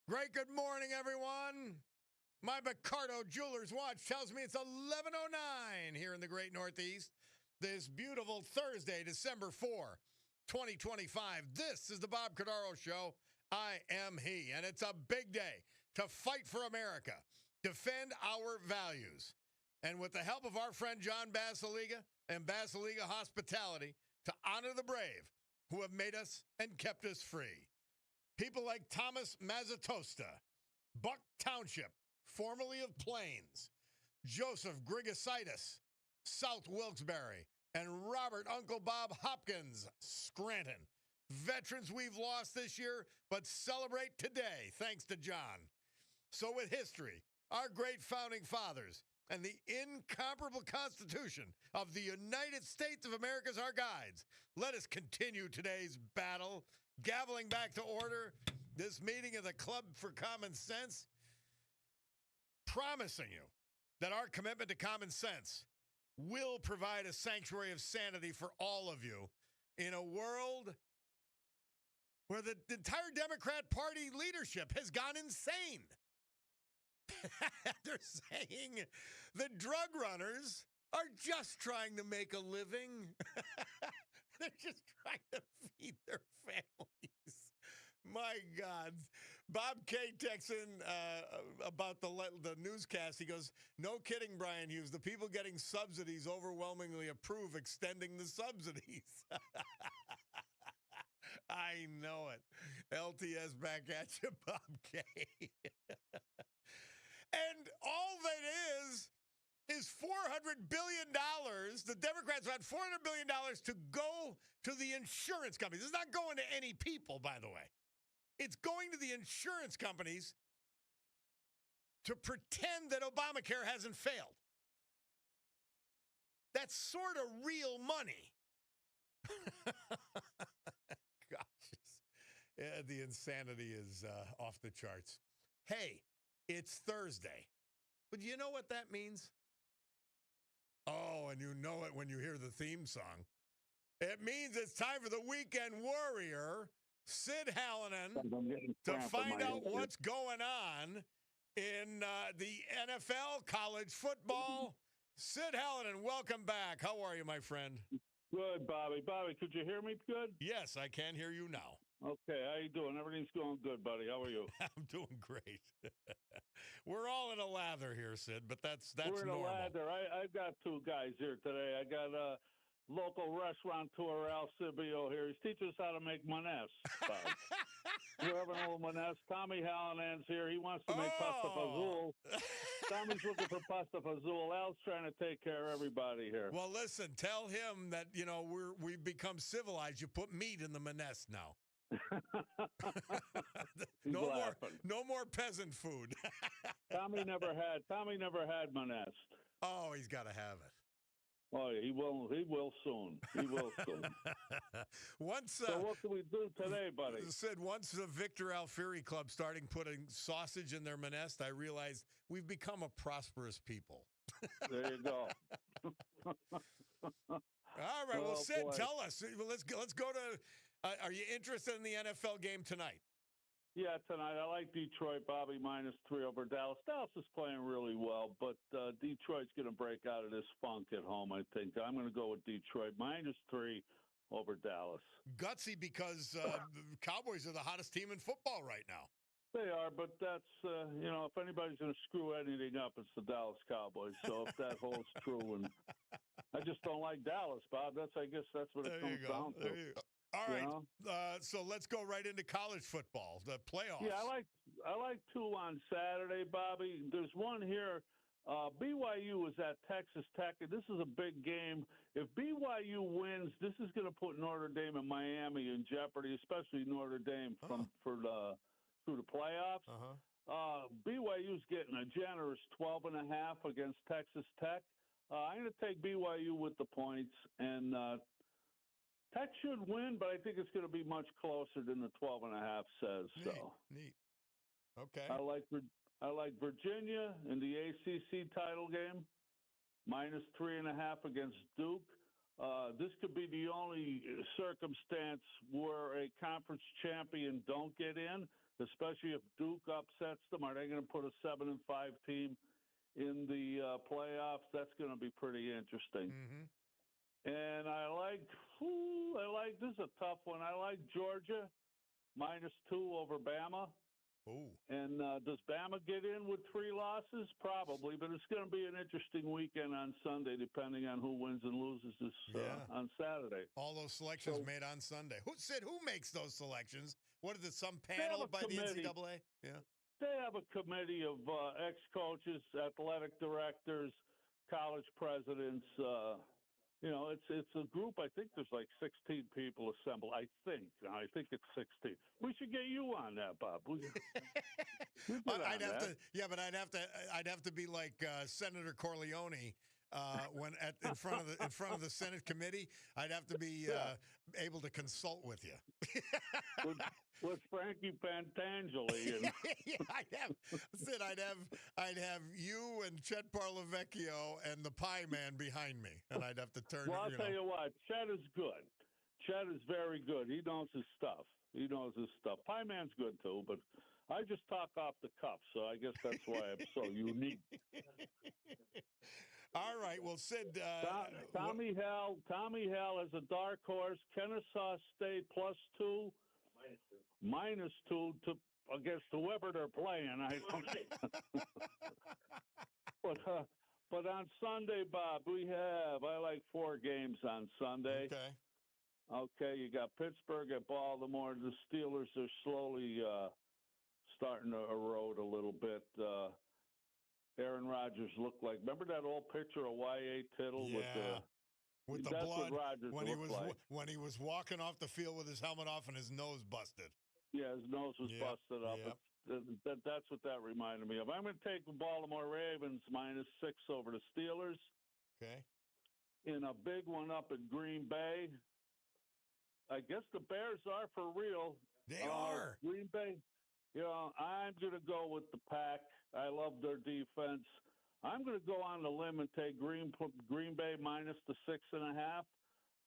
Great good morning, everyone. My Cordaro Jewelers watch tells me it's 11:09 here in the great Northeast. This beautiful Thursday, December 4, 2025. This is the Bob Cordaro Show. I am he, and it's a big day to fight for America, defend our values, and with the help of our friend John Basiliga and Basiliga Hospitality, to honor the brave who have made us and kept us free. People like Thomas Mazzatosta, Buck Township, formerly of Plains, Joseph Grigasitis, South Wilkes-Barre, and Robert Uncle Bob Hopkins, Scranton. Veterans we've lost this year, but celebrate today, thanks to John. So with history, our great founding fathers, and the incomparable Constitution of the United States of America as our guides, let us continue today's battle, gaveling back to order this meeting of the Club for Common Sense, promising you that our commitment to common sense will provide a sanctuary of sanity for all of you in a world where the entire Democrat Party leadership has gone insane. They're saying the drug runners are just trying to make a living. They're just trying to feed their families. My God. Bob K texts in about the newscast. He goes, no kidding, Brian Hughes. The people getting subsidies overwhelmingly approve extending the subsidies. I know it. LTS back at you, Bob K. And all that is $400 billion. The Democrats want $400 billion to go to the insurance companies. It's not going to any people, by the way. It's going to the insurance companies to pretend that Obamacare hasn't failed. That's sort of real money. Gosh, yeah, the insanity is off the charts. Hey, it's Thursday. But do you know what that means? Oh, and you know it when you hear the theme song. It means it's time for the weekend warrior, Sid Hallinan, to find out what's going on in the NFL, college football. Sid Hallinan, welcome back. How are you, my friend? Good, Bobby. Bobby, could you hear me good? Yes, I can hear you now. Okay, how you doing? Everything's going good, buddy. How are you? I'm doing great. We're all in a lather here, Sid, but that's We're in normal. a lather. I've got two guys here today. I got a local restaurateur, Al Cibio, here. He's teaching us how to make maness. We're having a little maness. Tommy Hallinan's here. He wants to make pasta fazool. Tommy's looking for pasta fazool. Al's trying to take care of everybody here. Well, listen, tell him that, we've become civilized. You put meat in the maness now. no more peasant food. Tommy never had maness. Oh, he's got to have it. Oh, yeah, he will soon. He will soon. So what can we do today, buddy? Sid, once the Victor Alfieri Club starting putting sausage in their manest, I realized we've become a prosperous people. There you go. All right, well, Sid, boy. tell us. Let's go to. Are you interested in the NFL game tonight? Yeah, tonight. I like Detroit, Bobby, -3 over Dallas. Dallas is playing really well, but Detroit's going to break out of this funk at home, I think. I'm going to go with Detroit, -3 over Dallas. Gutsy because the Cowboys are the hottest team in football right now. They are, but that's, if anybody's going to screw anything up, it's the Dallas Cowboys. So if that holds true, and I just don't like Dallas, Bob. I guess that's what it comes down to. All right, so let's go right into college football, the playoffs. Yeah, I like two on Saturday, Bobby. There's one here. BYU is at Texas Tech, and this is a big game. If BYU wins, this is going to put Notre Dame and Miami in jeopardy, especially Notre Dame through the playoffs. BYU's getting a generous 12.5 against Texas Tech. I'm going to take BYU with the points, and Tech should win, but I think it's going to be much closer than the 12.5 says. Neat. Okay. I like Virginia in the ACC title game, -3.5 against Duke. This could be the only circumstance where a conference champion don't get in. especially if Duke upsets them. Are they going to put a 7-5 team in the playoffs? That's going to be pretty interesting. Mm-hmm. And I like this is a tough one. I like Georgia -2 over Bama. Ooh. And does Bama get in with 3 losses? Probably, but it's going to be an interesting weekend on Sunday, depending on who wins and loses this on Saturday. All those selections made on Sunday. Who makes those selections? What is it? Some They panel have a by committee. the NCAA? Yeah. They have a committee of ex-coaches, athletic directors, college presidents. It's a group. I think there's like 16 people assembled. I think it's 16. We should get you on that, Bob. I'd have to be like Senator Corleone when in front of the Senate committee. I'd have to be able to consult with you. with Frankie Pantangeli. And I'd have you and Chet Parlavecchio and the Pie Man behind me, and I'd have to turn. Well, I'll tell you what, Chet is good. Chet is very good. He knows his stuff. Pie Man's good too, but I just talk off the cuff, so I guess that's why I'm so unique. All right, well, Sid. Tommy Hell is a dark horse. Kennesaw State +2. -2 to against whoever they're playing. I don't. But on Sunday, Bob, I like 4 games on Sunday. Okay, you got Pittsburgh at Baltimore. The Steelers are slowly starting to erode a little bit. Aaron Rodgers looked like. Remember that old picture of Y.A. Tittle with the blood when he was walking off the field with his helmet off and his nose busted. Yeah, his nose was busted up. Yep. That's what that reminded me of. I'm going to take the Baltimore Ravens -6 over the Steelers. Okay. In a big one up at Green Bay. I guess the Bears are for real. They are. Green Bay. I'm going to go with the Pack. I love their defense. I'm going to go on the limb and take Green Bay -6.5.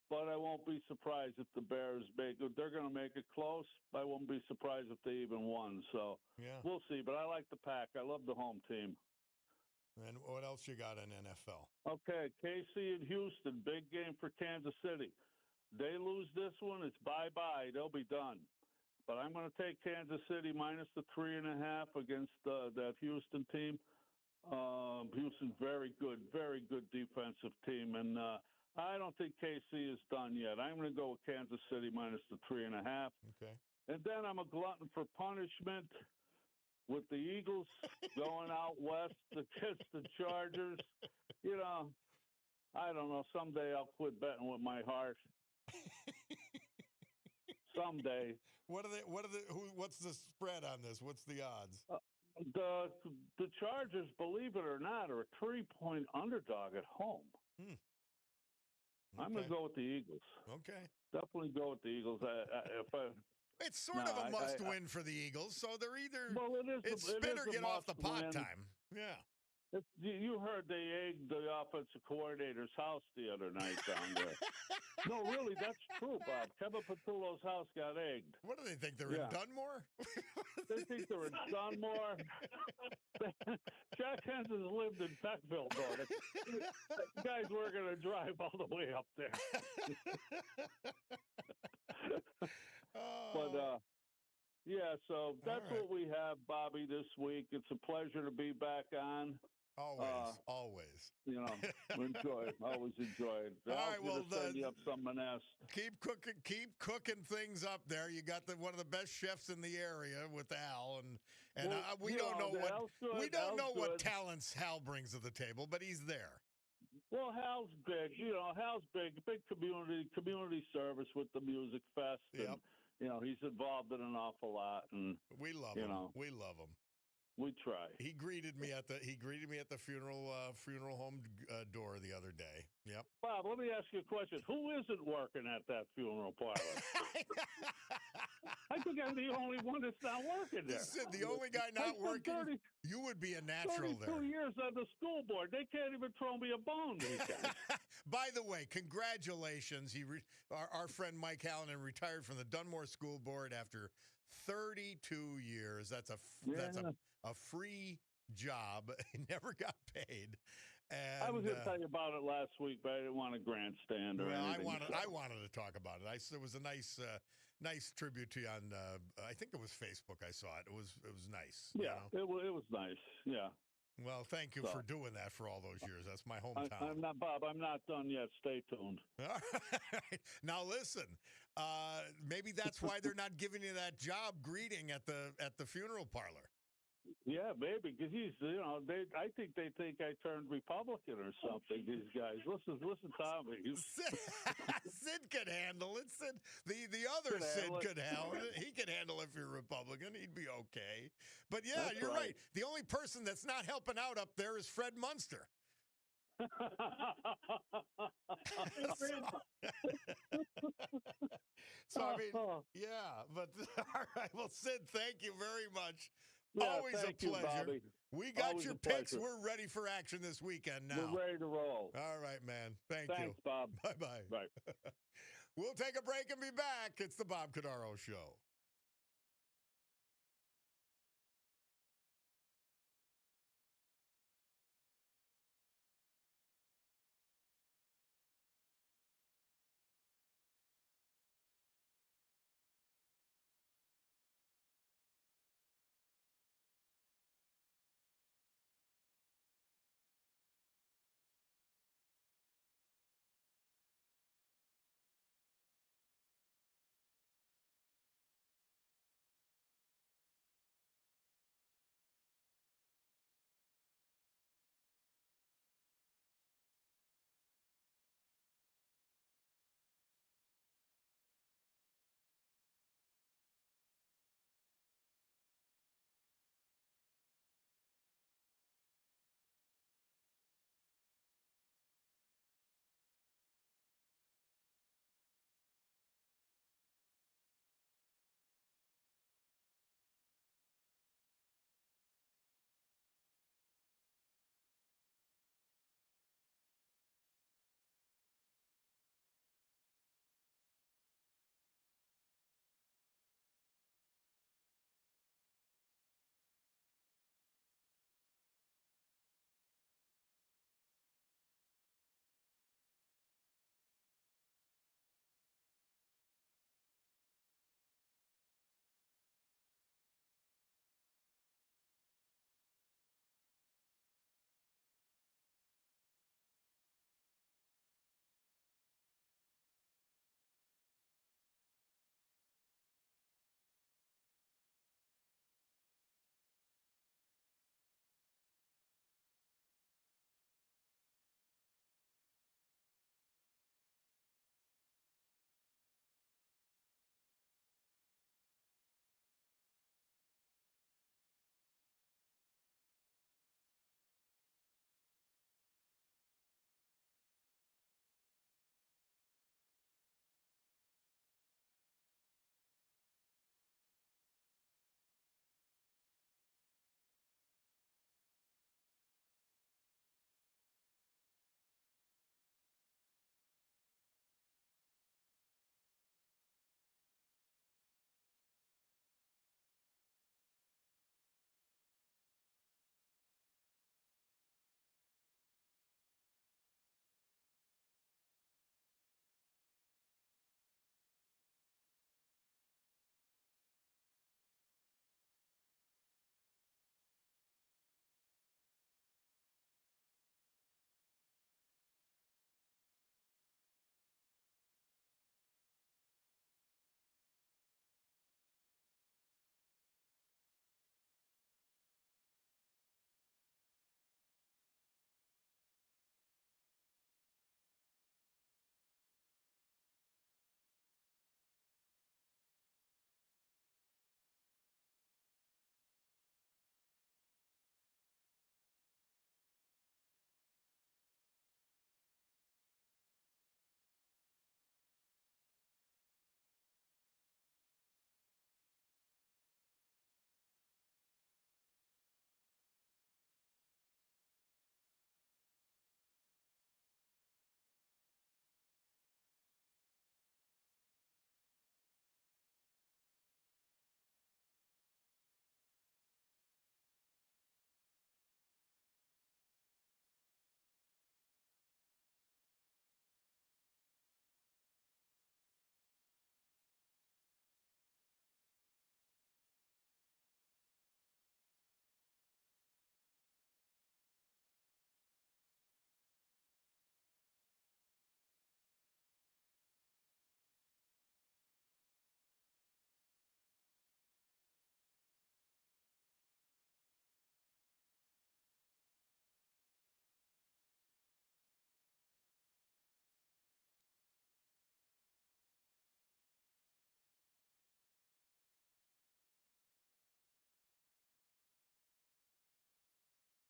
But I won't be surprised if the Bears they're going to make it close. I won't be surprised if they even won. So we'll see. But I like the Pack. I love the home team. And what else you got in NFL? Okay, KC and Houston, big game for Kansas City. They lose this one, it's bye-bye. They'll be done. But I'm going to take Kansas City -3.5 against that Houston team. Houston, very good defensive team. And I don't think KC is done yet. I'm going to go with Kansas City -3.5. Okay. And then I'm a glutton for punishment with the Eagles going out west against the Chargers. I don't know. Someday I'll quit betting with my heart. Someday. What's the spread on this? What's the odds? The Chargers, believe it or not, are a 3-point underdog at home. Okay. I'm going to go with the Eagles. Okay. Definitely go with the Eagles. It's sort of a must-win for the Eagles, so they're either. Well, it's spin or get off the pot time. Yeah. You heard they egged the offensive coordinator's house the other night down there. No, really, that's true, Bob. Kevin Patullo's house got egged. What do they think? They're in Dunmore? They think they're in Dunmore. Jack Henson's lived in Peckville, though. The guys were going to drive all the way up there. But, so that's what we have, Bobby, this week. It's a pleasure to be back on. Always. Always enjoy it. All right, well, send you up something else. Keep cooking things up there. You got one of the best chefs in the area with Al, and we don't know what talents Hal brings to the table, but he's there. Well, Hal's big. Hal's big community service with the Music Fest. And, he's involved in an awful lot, and we love him. We love him. We try. He greeted me at the funeral home door the other day. Yep. Bob, let me ask you a question. Who isn't working at that funeral parlor? I think I'm the only one that's not working there. Listen, the only guy not working. You would be a natural 32 there. 2 years on the school board. They can't even throw me a bone these guys. By the way, congratulations. Our friend Mike Hallinan retired from the Dunmore School Board after 32 years. That's a free job. He never got paid. And I was going to tell you about it last week, but I didn't want to grandstand or anything. I wanted to talk about it. It was a nice tribute to you on. I think it was Facebook. I saw it. It was nice. Yeah, you know? it was nice. Yeah. Well, thank you for doing that for all those years. That's my hometown. I'm not, Bob. I'm not done yet. Stay tuned. All right. Now listen. Maybe that's why they're not giving you that job greeting at the funeral parlor. Yeah, maybe, because I think they think I turned Republican or something. These guys, listen, Tommy. Sid could handle it. Sid, the other Sid could handle it. He could handle it if you're Republican. He'd be okay. But yeah, that's you're right. The only person that's not helping out up there is Fred Munster. So I mean, yeah. But all right. Well, Sid, thank you very much. Yeah, always a pleasure. You, we got always your picks. We're ready for action this weekend now. We're ready to roll. All right, man. Thanks you. Thanks, Bob. Bye-bye. Bye. We'll take a break and be back. It's the Bob Cordaro Show.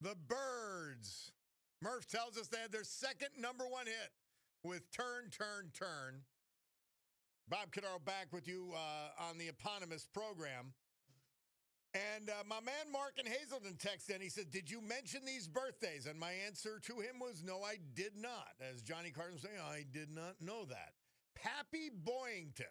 The Birds. Murph tells us they had their second #1 hit with Turn, Turn, Turn. Bob Cordaro back with you on the eponymous program. And my man Mark in Hazelton texted in. He said, did you mention these birthdays? And my answer to him was, no, I did not. As Johnny Carter was saying, I did not know that. Pappy Boyington.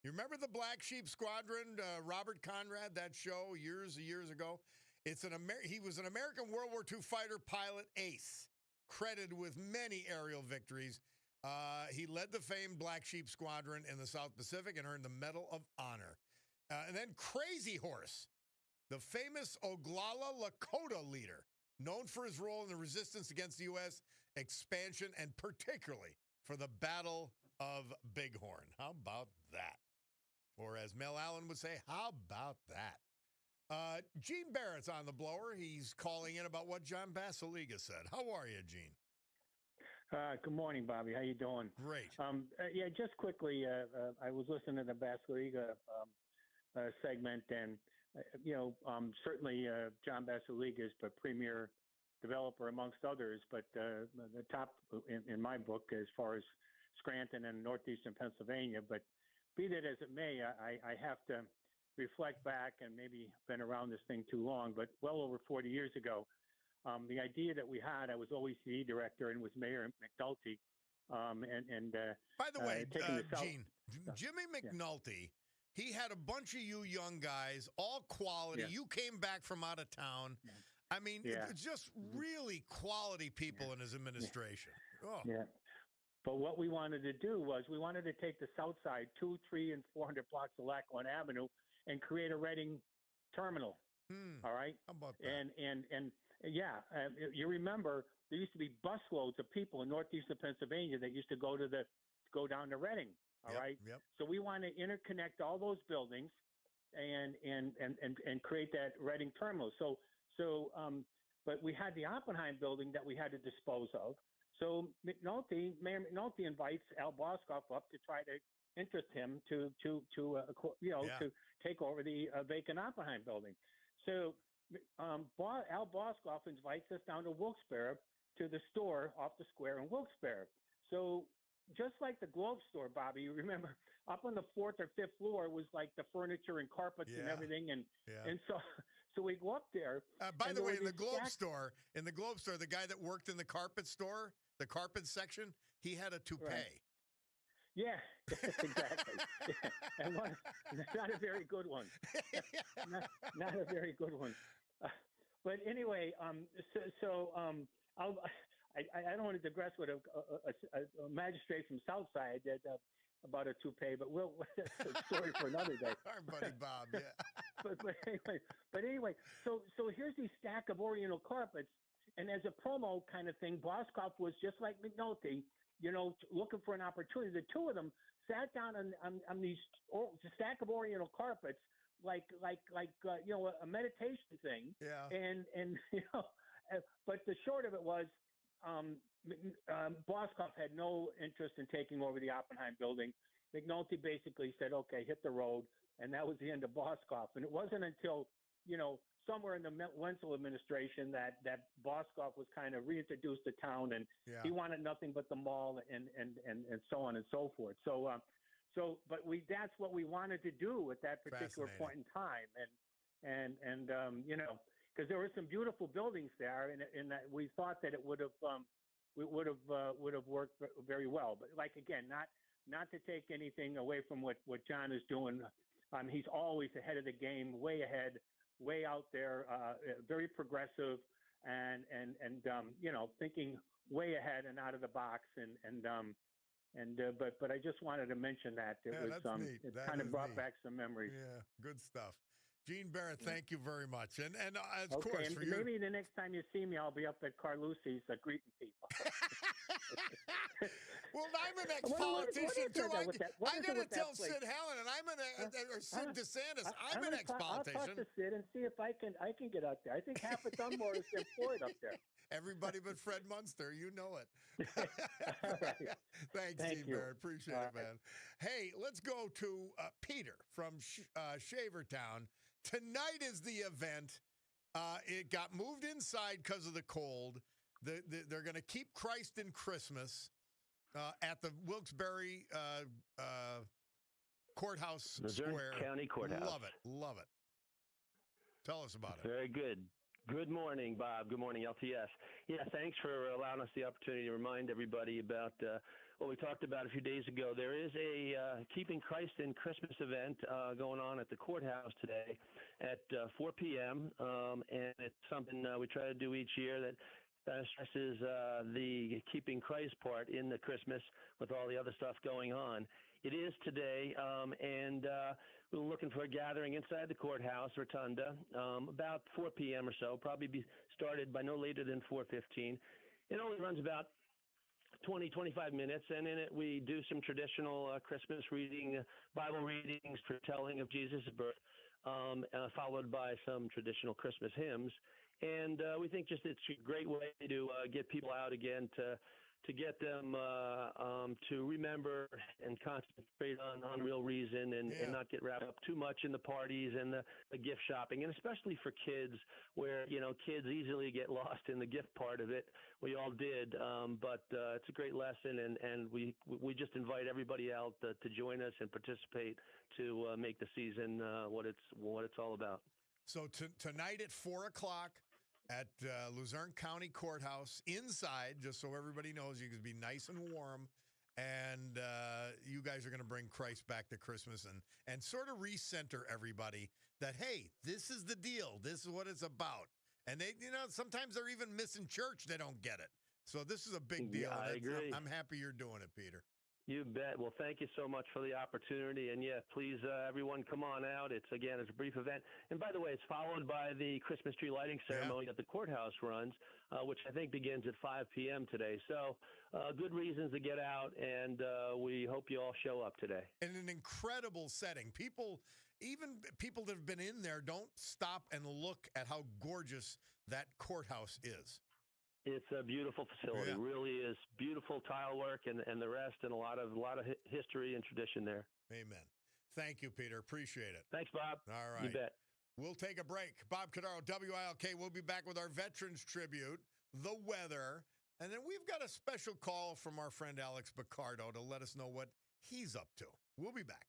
You remember the Black Sheep Squadron, Robert Conrad, that show years ago? He was an American World War II fighter pilot ace, credited with many aerial victories. He led the famed Black Sheep Squadron in the South Pacific and earned the Medal of Honor. And then Crazy Horse, the famous Oglala Lakota leader, known for his role in the resistance against the U.S. expansion and particularly for the Battle of Bighorn. How about that? Or as Mel Allen would say, how about that? Gene Barrett's on the blower. He's calling in about what John Basiliga said. How are you, Gene? Good morning, Bobby. How you doing? Great. Yeah, just quickly, I was listening to the Basiliga segment, and certainly John Basiliga is the premier developer amongst others, but the top in my book as far as Scranton and northeastern Pennsylvania. But be that as it may, I have to reflect back, and maybe been around this thing too long, but well over 40 years ago, the idea that we had, I was OECD director and was Mayor McNulty. By the way, Gene, Jimmy McNulty, he had a bunch of you young guys, all quality. Yeah. You came back from out of town. Yeah. I mean, it's just really quality people in his administration. Oh. Yeah. But what we wanted to do was we wanted to take the south side, 200, 300, and 400 blocks of Lackawanna Avenue, and create a Reading terminal. All right. How about that? And you remember there used to be busloads of people in northeastern Pennsylvania that used to go down to Reading. All right. Yep. So we want to interconnect all those buildings and create that Reading terminal. But we had the Oppenheim building that we had to dispose of. So Mayor McNulty invites Al Boscoff up to try to interest him to take over the vacant Oppenheim building. So Al Boscoff invites us down to Wilkes-Barre to the store off the square in Wilkes-Barre. So just like the Globe store, Bobby, you remember up on the 4th or 5th floor was like the furniture and carpets and everything, and so we go up there. By the way, in the Globe store, the guy that worked in the carpet store, the carpet section, he had a toupee. Right. Yeah, exactly. Yeah. And not a very good one. not a very good one. But anyway, I don't want to digress with a magistrate from Southside that about a toupee, but that's a story for another day. Our buddy Bob, yeah. but anyway, so here's these stack of Oriental carpets, and as a promo kind of thing, Boscoff was just like McNulty, looking for an opportunity. The two of them sat down on these stack of Oriental carpets, like a meditation thing. Yeah. And but the short of it was, Boscoff had no interest in taking over the Oppenheim building. McNulty basically said, "Okay, hit the road," and that was the end of Boscoff. And it wasn't until somewhere in the Wenzel administration that Boscoff was kind of reintroduced to town, and he wanted nothing but the mall and so on and so forth. But that's what we wanted to do at that particular point in time, and because there were some beautiful buildings there, and that we thought that it would have worked very well. But like again, not to take anything away from what John is doing. He's always ahead of the game, way ahead, way out there, very progressive, and thinking way ahead and out of the box, but I just wanted to mention that it neat. Kind of brought back some memories. Yeah, good stuff. Gene Barrett, thank you very much, and of okay, course, and for maybe the next time you see me, I'll be up at Carlucci's greeting people. Well, I'm an ex-politician too. I got to tell place? Sid Helen, and or Sid DeSantis. I'm an ex-politician. I'll talk to Sid and see if I can get out there. I think half a ton more is employed up there. Everybody but Fred Munster, you know it. All right. Thanks, Gene Barrett. Appreciate it, man. Hey, let's go to Peter from Shavertown. Tonight is the event It got moved inside because of the cold. They're going to keep Christ in Christmas at the Wilkes-Barre Courthouse Luzerne Square. County Courthouse. Love it. Love it. Tell us about it. Very good. Good morning, Bob. Good morning, LTS. Yeah, thanks for allowing us the opportunity to remind everybody about what we talked about a few days ago. There is a Keeping Christ in Christmas event going on at the courthouse today at 4 p.m., and it's something we try to do each year that stresses the keeping Christ part in the Christmas with all the other stuff going on. It is today, and we're looking for a gathering inside the courthouse rotunda about 4 p.m. or so, probably be started by no later than 4:15. It only runs about 20, 25 minutes, and in it we do some traditional Christmas reading, Bible readings, foretelling of Jesus' birth, followed by some traditional Christmas hymns. And we think just it's a great way to get people out again to get them to remember and concentrate on real reason and not get wrapped up too much in the parties and the gift shopping, and especially for kids where, kids easily get lost in the gift part of it. We all did, but it's a great lesson, and we just invite everybody out to join us and participate to make the season what it's all about. So tonight at 4 o'clock at Luzerne County Courthouse, inside, just so everybody knows, you can be nice and warm, and you guys are going to bring Christ back to Christmas and sort of recenter everybody that, hey, this is the deal. This is what it's about. And they, sometimes they're even missing church. They don't get it. So this is a big deal. Yeah, I agree. I'm happy you're doing it, Peter. You bet. Well, thank you so much for the opportunity. And yeah, please, everyone, come on out. It's a brief event. And by the way, it's followed by the Christmas tree lighting ceremony that the courthouse runs, which I think begins at 5 p.m. today. So good reasons to get out, and we hope you all show up today. In an incredible setting. Even people that have been in there don't stop and look at how gorgeous that courthouse is. It's a beautiful facility. It really is. Beautiful tile work and the rest, and a lot of history and tradition there. Amen. Thank you, Peter. Appreciate it. Thanks, Bob. All right. You bet. We'll take a break. Bob Cordaro, WILK. We'll be back with our Veterans Tribute, the weather, and then we've got a special call from our friend Alex Picardo to let us know what he's up to. We'll be back.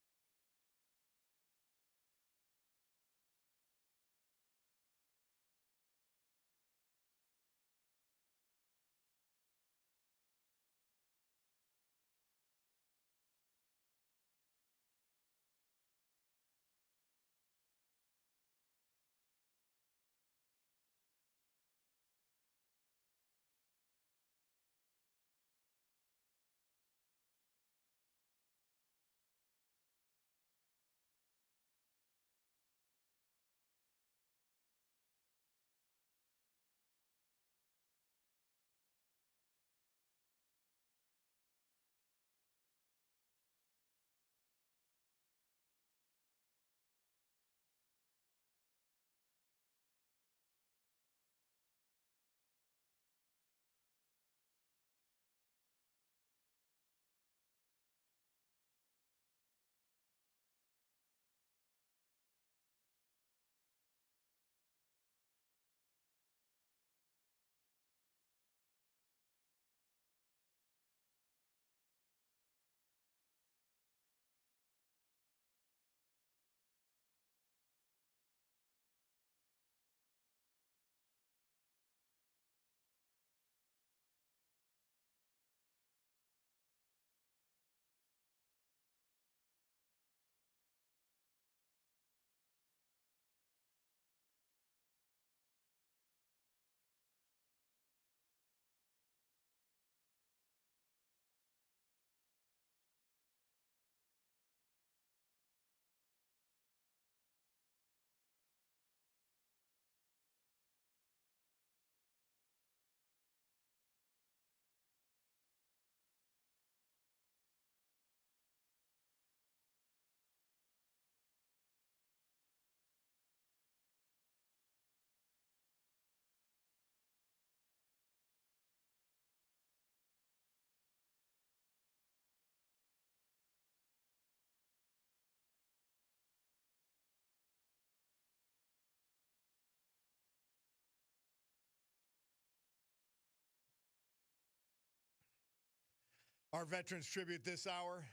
Our Veterans Tribute this hour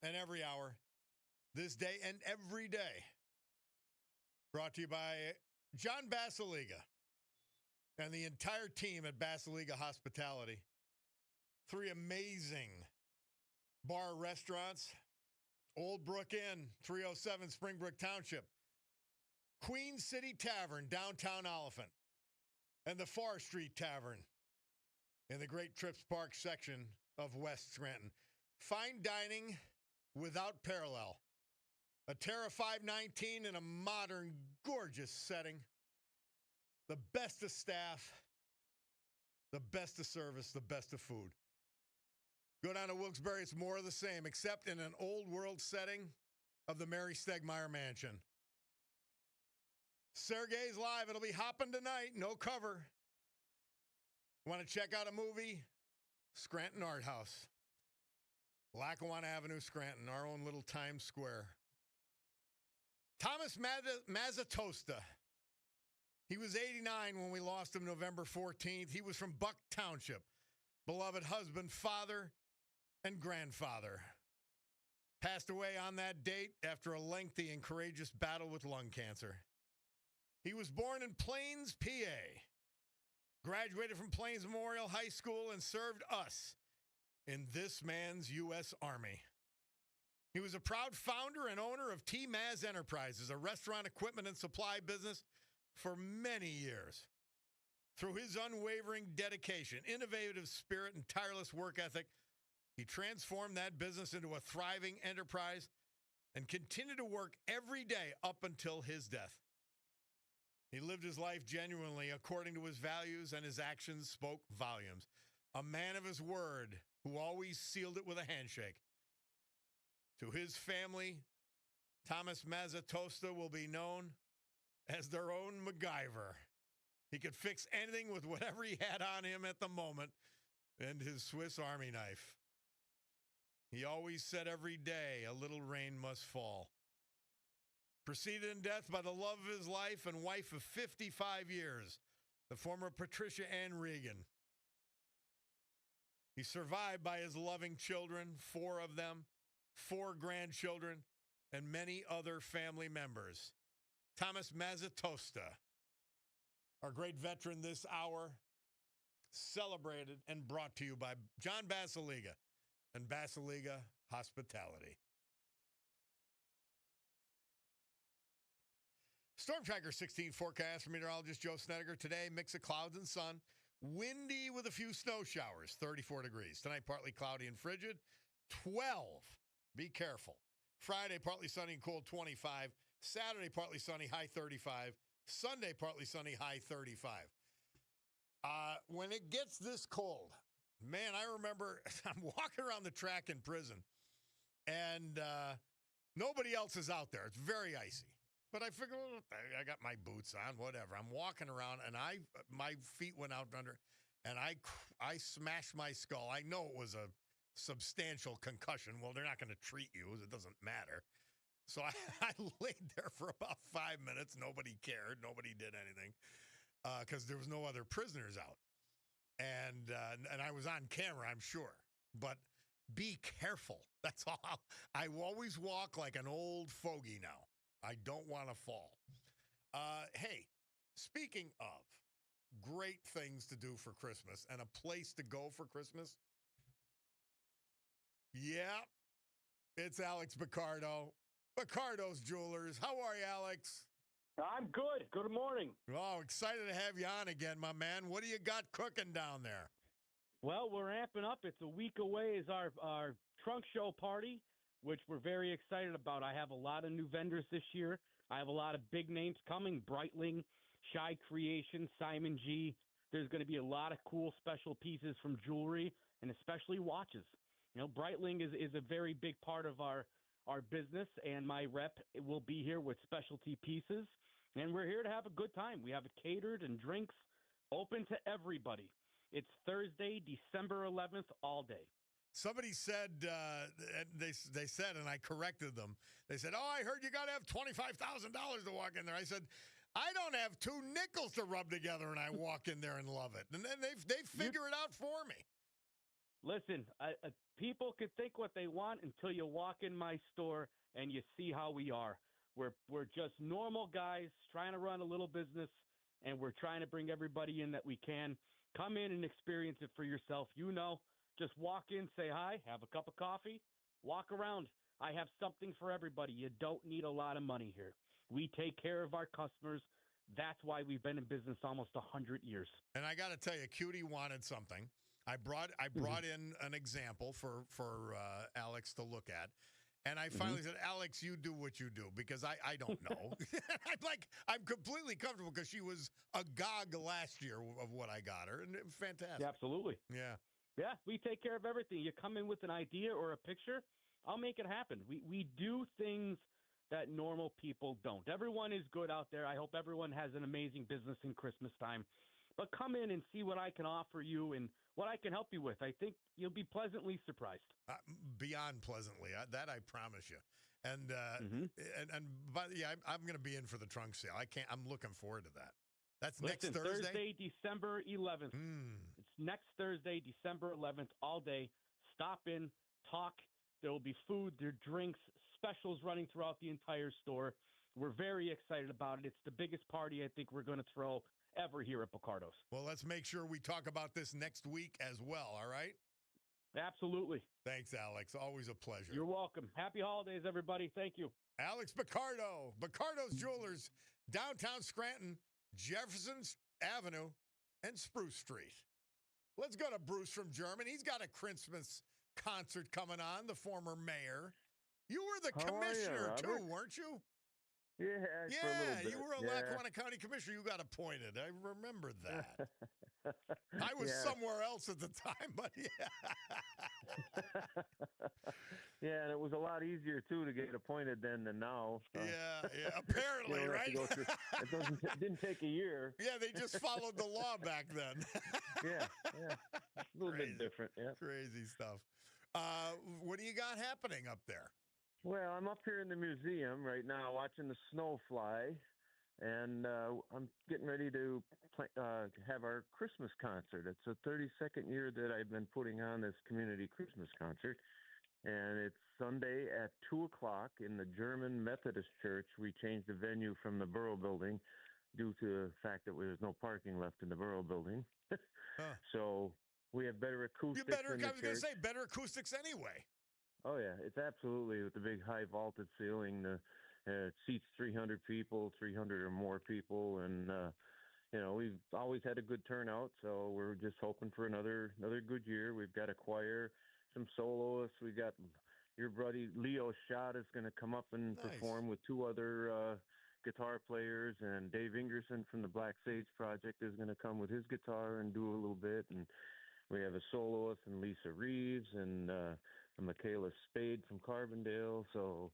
and every hour, this day and every day. Brought to you by John Basiliga and the entire team at Basiliga Hospitality. 3 amazing bar restaurants. Old Brook Inn, 307 Springbrook Township. Queen City Tavern, downtown Oliphant. And the Far Street Tavern in the Great Trips Park section of West Scranton. Fine dining without parallel. A Terra 519 in a modern, gorgeous setting. The best of staff, the best of service, the best of food. Go down to Wilkes-Barre, it's more of the same, except in an old world setting of the Mary Stegmeyer Mansion. Sergei's live. It'll be hopping tonight. No cover. Want to check out a movie? Scranton Art House. Lackawanna Avenue, Scranton, our own little Times Square. Thomas Mazzatosta. He was 89 when we lost him November 14th. He was from Buck Township. Beloved husband, father, and grandfather. Passed away on that date after a lengthy and courageous battle with lung cancer. He was born in Plains, PA. Graduated from Plains Memorial High School and served us in this man's U.S. Army. He was a proud founder and owner of T. Maz Enterprises, a restaurant equipment and supply business for many years. Through his unwavering dedication, innovative spirit, and tireless work ethic, he transformed that business into a thriving enterprise and continued to work every day up until his death. He lived his life genuinely according to his values, and his actions spoke volumes. A man of his word who always sealed it with a handshake. To his family, Thomas Mazzatosta will be known as their own MacGyver. He could fix anything with whatever he had on him at the moment and his Swiss Army knife. He always said every day a little rain must fall. Preceded in death by the love of his life and wife of 55 years, the former Patricia Ann Regan. He's survived by his loving children, 4 of them, 4 grandchildren, and many other family members. Thomas Mazzatosta, our great veteran this hour, celebrated and brought to you by John Basiliga and Basiliga Hospitality. Storm Tracker 16 forecast from meteorologist Joe Snedeker. Today, mix of clouds and sun. Windy with a few snow showers, 34 degrees. Tonight, partly cloudy and frigid, 12. Be careful. Friday, partly sunny and cool, 25. Saturday, partly sunny, high 35. Sunday, partly sunny, high 35. When it gets this cold, man, I remember I'm walking around the track in prison, and nobody else is out there. It's very icy. But I figured, well, I got my boots on, whatever. I'm walking around, and my feet went out under, and I smashed my skull. I know it was a substantial concussion. Well, they're not going to treat you. It doesn't matter. So I laid there for about 5 minutes. Nobody cared. Nobody did anything because there was no other prisoners out. And I was on camera, I'm sure. But be careful. That's all. I always walk like an old fogey now. I don't want to fall. Hey, speaking of great things to do for Christmas and a place to go for Christmas, yeah, it's Alex Picardo, Picardo's Jewelers. How are you, Alex? I'm good. Good morning. Oh, excited to have you on again, my man. What do you got cooking down there? Well, we're amping up. It's a week away is our trunk show party, which we're very excited about. I have a lot of new vendors this year. I have a lot of big names coming, Breitling, Shy Creation, Simon G. There's going to be a lot of cool special pieces from jewelry and especially watches. You know, Breitling is a very big part of our business, and my rep will be here with specialty pieces. And we're here to have a good time. We have it catered and drinks open to everybody. It's Thursday, December 11th, all day. Somebody said, they said, and I corrected them. They said, oh, I heard you got to have $25,000 to walk in there. I said, I don't have 2 nickels to rub together, and I walk in there and love it. And then they figure it out for me. Listen, people can think what they want until you walk in my store and you see how we are. We're just normal guys trying to run a little business, and we're trying to bring everybody in that we can. Come in and experience it for yourself. Just walk in, say hi, have a cup of coffee, walk around. I have something for everybody. You don't need a lot of money here. We take care of our customers. That's why we've been in business almost 100 years. And I got to tell you, Cutie wanted something. I brought in an example for Alex to look at. And I finally said, Alex, you do what you do, because I don't know. I'm completely comfortable because she was agog last year of what I got her, and it was fantastic. Yeah, absolutely. Yeah. Yeah, we take care of everything. You come in with an idea or a picture, I'll make it happen. We do things that normal people don't. Everyone is good out there. I hope everyone has an amazing business in Christmas time. But come in and see what I can offer you and what I can help you with. I think you'll be pleasantly surprised. Beyond pleasantly, that I promise you. And I'm going to be in for the trunk sale. I'm looking forward to that. That's next Thursday? Thursday, December 11th. It's next Thursday, December 11th, all day. Stop in, talk. There will be food, there are drinks, specials running throughout the entire store. We're very excited about it. It's the biggest party I think we're going to throw ever here at Picardo's. Well, let's make sure we talk about this next week as well, all right? Absolutely. Thanks, Alex. Always a pleasure. You're welcome. Happy holidays, everybody. Thank you. Alex Picardo, Picardo's Jewelers, downtown Scranton, Jefferson Avenue, and Spruce Street. Let's go to Bruce from Germany. He's got a Christmas concert coming on, the former mayor. You were the commissioner, too, weren't you? Yeah, you were a Lackawanna County commissioner. You got appointed. I remember that. I was somewhere else at the time, but yeah. Yeah, and it was a lot easier, too, to get appointed then than now. So. Yeah, apparently, right? It didn't take a year. Yeah, they just followed the law back then. Yeah. A little bit different, yeah. Crazy stuff. What do you got happening up there? Well, I'm up here in the museum right now watching the snow fly, and I'm getting ready to have our Christmas concert. It's the 32nd year that I've been putting on this community Christmas concert, and it's Sunday at 2 o'clock in the German Methodist Church. We changed the venue from the Borough Building due to the fact that there's no parking left in the Borough Building. So we have better acoustics. I was going to say, better acoustics anyway. Oh, yeah. It's absolutely with the big high vaulted ceiling. It seats 300 people, 300 or more people. And, we've always had a good turnout. So we're just hoping for another good year. We've got a choir, some soloists. We got your buddy Leo Schott is going to come up and perform with two other guitar players. And Dave Ingerson from the Black Sage Project is going to come with his guitar and do a little bit. And we have a soloist and Lisa Reeves and Michaela Spade from Carbondale, so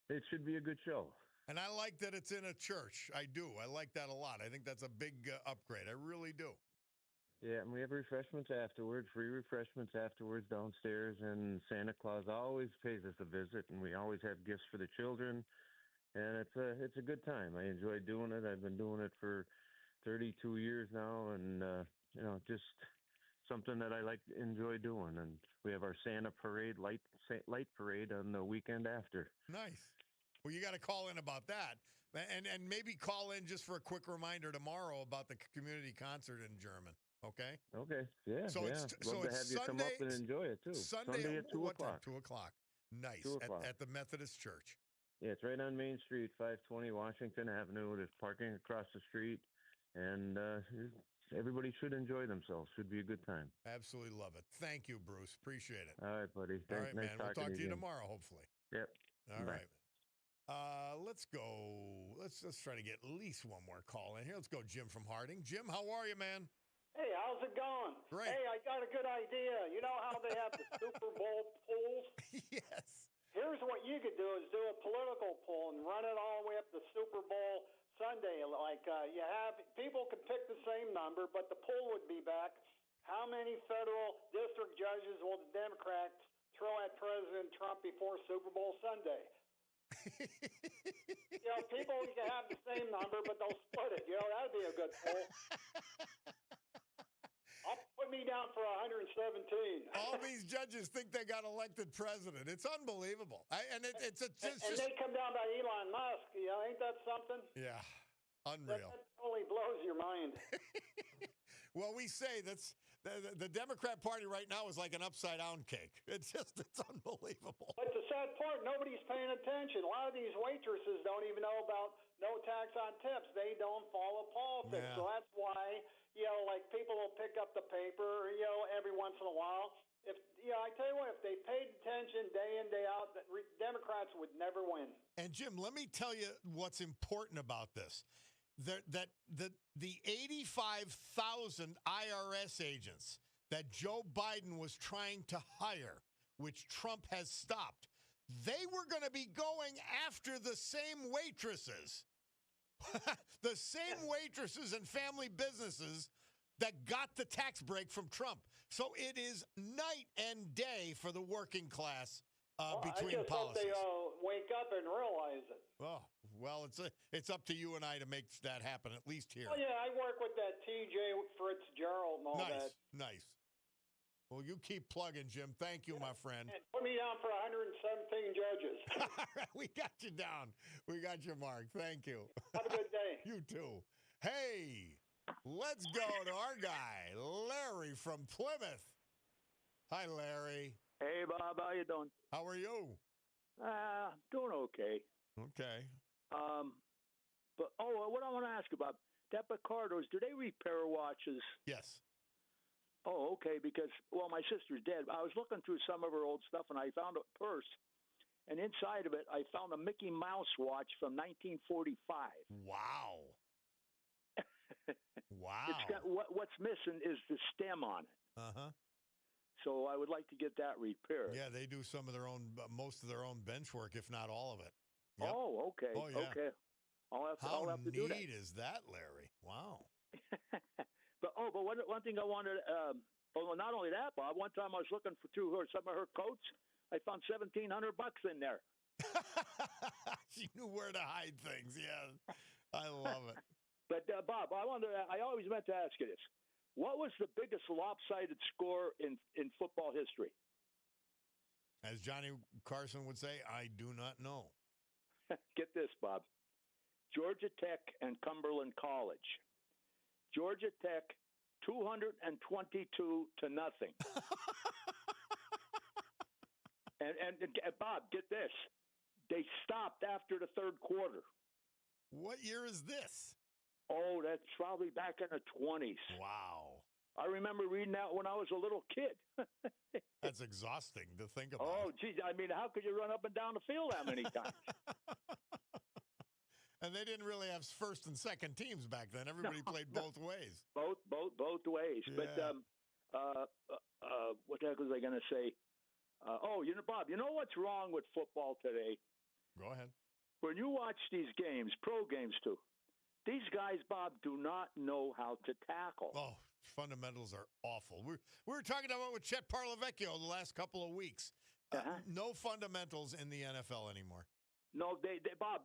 it should be a good show. And I like that it's in a church. I do. I like that a lot. I think that's a big upgrade. I really do. Yeah, and we have refreshments afterwards, free refreshments afterwards downstairs, and Santa Claus always pays us a visit, and we always have gifts for the children, and it's a good time. I enjoy doing it. I've been doing it for 32 years now, and, just something that I enjoy doing. And we have our Santa parade, light parade on the weekend after. Nice. Well, you got to call in about that. And maybe call in just for a quick reminder tomorrow about the community concert in German. Okay? Okay. Yeah. So Love to have you come up and enjoy it, too. Sunday at 2 o'clock. 2 o'clock. Nice. 2 o'clock. At the Methodist Church. Yeah, it's right on Main Street, 520 Washington Avenue. There's parking across the street. And everybody should enjoy themselves. Should be a good time. Absolutely love it. Thank you, Bruce. Appreciate it. All right, buddy. All right, nice man. We'll talk to you again. tomorrow, hopefully. Yep. All Bye. right. Let's go. Let's try to get at least one more call in here. Let's go, Jim from Harding. Jim, how are you, man? Hey, how's it going? Great. Hey, I got a good idea. You know how they have the Super Bowl polls? Yes. Here's what you could do is do a political poll and run it all the way up to Super Bowl Sunday. Like you have people could pick the same number, but the poll would be back. How many federal district judges will the Democrats throw at President Trump before Super Bowl Sunday? People can have the same number, but they'll split it. That'd be a good poll. I'll put me down for 117. All these judges think they got elected president. It's unbelievable. And they come down by Elon Musk. Ain't that something? Yeah, unreal. That totally blows your mind. Well, we say that's the Democrat Party right now is like an upside-down cake. It's unbelievable. But the sad part, nobody's paying attention. A lot of these waitresses don't even know about no tax on tips. They don't follow politics. Yeah. So that's why, like people will pick up the paper, every once in a while. I tell you what, if they paid attention day in, day out, Democrats would never win. And Jim, let me tell you what's important about this. The 85,000 IRS agents that Joe Biden was trying to hire, which Trump has stopped, they were going to be going after the same waitresses, the same waitresses and family businesses that got the tax break from Trump. So it is night and day for the working class between I just policies. hope they wake up and realize it. Oh, well, it's up to you and I to make that happen, at least here. Oh, yeah, I work with that T.J. Fitzgerald and all that. Nice. Well, you keep plugging, Jim. Thank you, my friend. And put me down for 117 judges. All right, we got you down. We got you, Mark. Thank you. Have a good day. You too. Hey, let's go to our guy, Larry from Plymouth. Hi, Larry. Hey, Bob. How you doing? How are you? Doing okay. Okay. But what I want to ask about that Picardos, do they repair watches? Yes. Oh, okay. Because my sister's dead. I was looking through some of her old stuff, and I found a purse, and inside of it, I found a Mickey Mouse watch from 1945. Wow. Wow. It's got what's missing is the stem on it. So I would like to get that repaired. Yeah, they do some of their own, most of their own bench work, if not all of it. Yep. Oh, okay. Oh, yeah. Okay. I'll have to do that. How neat is that, Larry? Wow. But one thing I wanted. Not only that, Bob. One time I was looking through some of her coats. I found $1,700 in there. She knew where to hide things. Yeah, I love it. But Bob, I always meant to ask you this: what was the biggest lopsided score in football history? As Johnny Carson would say, I do not know. Get this, Bob. Georgia Tech and Cumberland College. Georgia Tech, 222 to nothing. and Bob, get this. They stopped after the third quarter. What year is this? Oh, that's probably back in the 20s. Wow. I remember reading that when I was a little kid. That's exhausting to think about. Oh, geez. I mean, how could you run up and down the field that many times? And they didn't really have first and second teams back then. Everybody played both ways. Both ways. Yeah. But what the heck was I going to say? Bob, you know what's wrong with football today? Go ahead. When you watch these games, pro games too, these guys, Bob, do not know how to tackle. Oh, fundamentals are awful. We were talking about with Chet Parlavecchio the last couple of weeks. No fundamentals in the NFL anymore. No, Bob,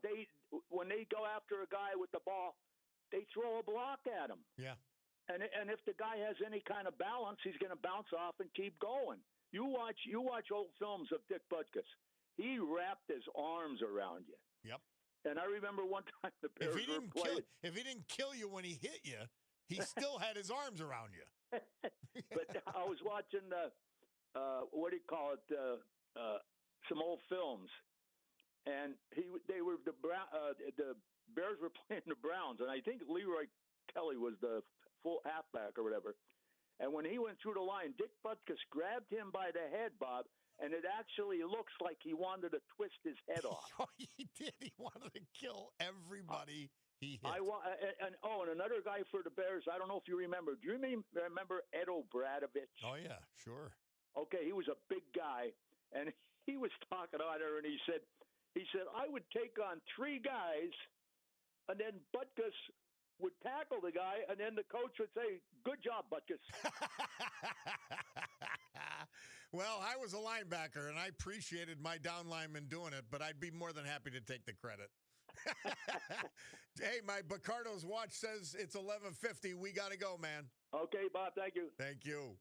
when they go after a guy with the ball, they throw a block at him. Yeah. And if the guy has any kind of balance, he's going to bounce off and keep going. You watch old films of Dick Butkus. He wrapped his arms around you. Yep. And I remember one time the Bears were playing. If he didn't kill you when he hit you, he still had his arms around you. But I was watching what do you call it? Some old films, and the Bears were playing the Browns, and I think Leroy Kelly was the full halfback or whatever. And when he went through the line, Dick Butkus grabbed him by the head, Bob, and it actually looks like he wanted to twist his head off. Oh, he did. He wanted to kill everybody he hit. And another guy for the Bears, I don't know if you remember. Do you remember Ed O'Bradovich? Oh, yeah, sure. Okay, he was a big guy, and he was talking on her, and he said, I would take on three guys, and then Butkus would tackle the guy, and then the coach would say, good job, Butkus. Well, I was a linebacker, and I appreciated my down lineman doing it, but I'd be more than happy to take the credit. Hey, my Bacardo's watch says it's 11:50. We got to go, man. Okay, Bob. Thank you. Thank you.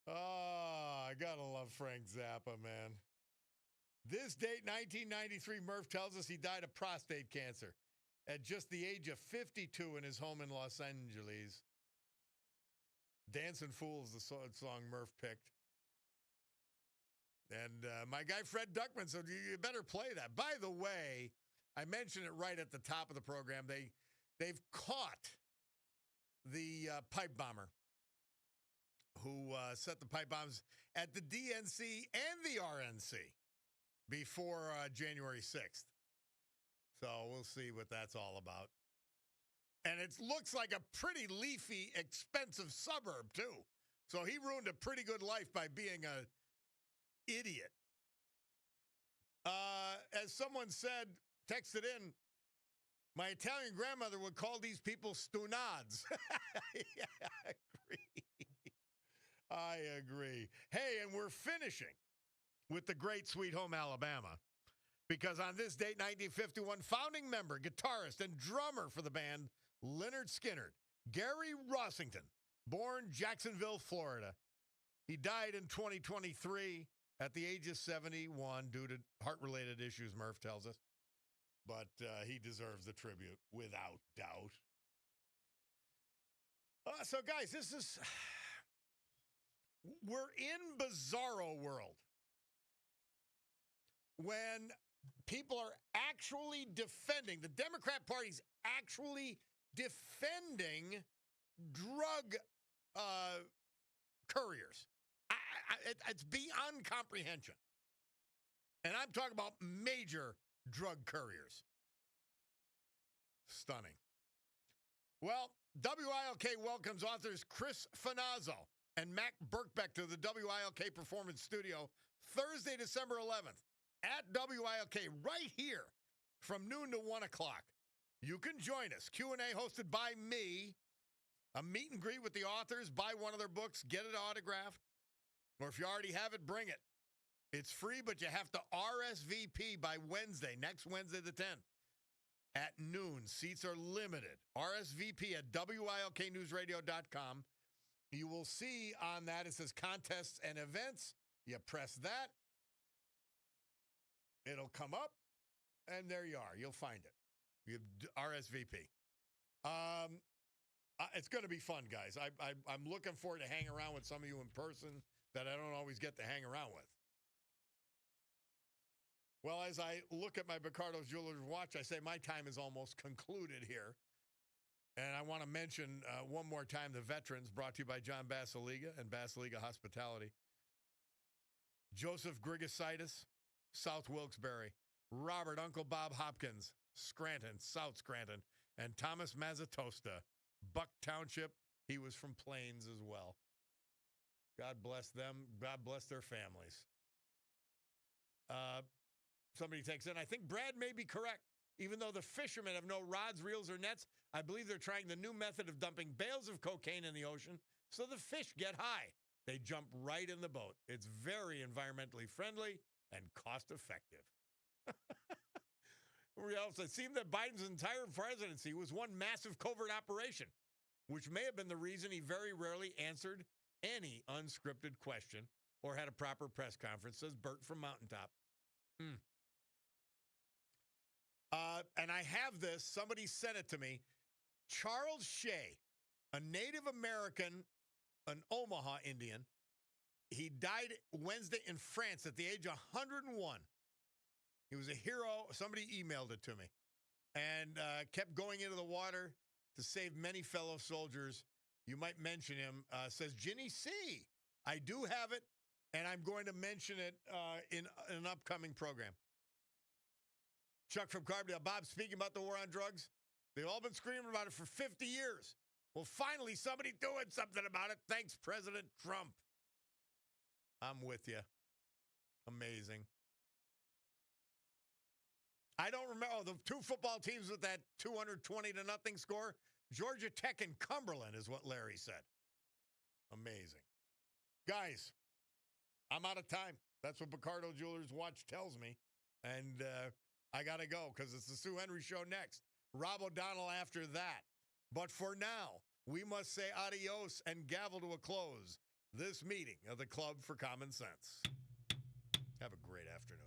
Oh, I gotta love Frank Zappa, man. This date, 1993, Murph tells us he died of prostate cancer at just the age of 52 in his home in Los Angeles. Dancing Fool is the song Murph picked. And my guy Fred Duckman said, you better play that. By the way, I mentioned it right at the top of the program. They've caught the pipe bomber who set the pipe bombs at the DNC and the RNC before January 6th. So we'll see what that's all about. And it looks like a pretty leafy, expensive suburb, too. So he ruined a pretty good life by being a idiot. As someone said, texted in, my Italian grandmother would call these people stunads. Yeah, I agree. I agree. Hey, and we're finishing with the great Sweet Home Alabama. Because on this date, 1951, founding member, guitarist, and drummer for the band, Lynyrd Skynyrd, Gary Rossington, born Jacksonville, Florida. He died in 2023 at the age of 71 due to heart-related issues, Murph tells us. But he deserves the tribute, without doubt. So, guys, we're in bizarro world when people are actually defending, the Democrat Party's actually defending drug couriers. It's beyond comprehension. And I'm talking about major drug couriers. Stunning. Well, WILK welcomes authors Chris Finazzo and Mac Birkbeck to the WILK Performance Studio Thursday, December 11th at WILK right here from noon to 1 o'clock. You can join us. Q&A hosted by me. A meet and greet with the authors. Buy one of their books. Get it autographed. Or if you already have it, bring it. It's free, but you have to RSVP by Wednesday, next Wednesday the 10th at noon. Seats are limited. RSVP at WILKnewsradio.com. You will see on that, it says contests and events. You press that. It'll come up, and there you are. You'll find it. You RSVP. It's going to be fun, guys. I'm looking forward to hang around with some of you in person that I don't always get to hang around with. Well, as I look at my Picardo's Jewelers watch, I say my time is almost concluded here. And I want to mention one more time the veterans, brought to you by John Basiliga and Basiliga Hospitality. Joseph Grigasitis, South Wilkes-Barre. Robert Uncle Bob Hopkins, Scranton, South Scranton. And Thomas Mazatosta, Buck Township. He was from Plains as well. God bless them. God bless their families. Somebody takes in, I think Brad may be correct. Even though the fishermen have no rods, reels, or nets, I believe they're trying the new method of dumping bales of cocaine in the ocean so the fish get high. They jump right in the boat. It's very environmentally friendly and cost effective. It seemed that Biden's entire presidency was one massive covert operation, which may have been the reason he very rarely answered any unscripted question or had a proper press conference, says Bert from Mountaintop. And I have this. Somebody sent it to me. Charles Shea, a Native American, an Omaha Indian. He died Wednesday in France at the age of 101. He was a hero. Somebody emailed it to me. And kept going into the water to save many fellow soldiers. You might mention him. Says Ginny C. I do have it, and I'm going to mention it in an upcoming program. Chuck from Carbondale. Bob, speaking about the war on drugs, they've all been screaming about it for 50 years. Well, finally, somebody doing something about it. Thanks, President Trump. I'm with you. Amazing. I don't remember. Oh, the two football teams with that 220-0 score. Georgia Tech and Cumberland is what Larry said. Amazing. Guys, I'm out of time. That's what Picardo Jewelers Watch tells me. And I got to go because it's the Sue Henry Show next. Rob O'Donnell after that. But for now, we must say adios and gavel to a close this meeting of the Club for Common Sense. Have a great afternoon.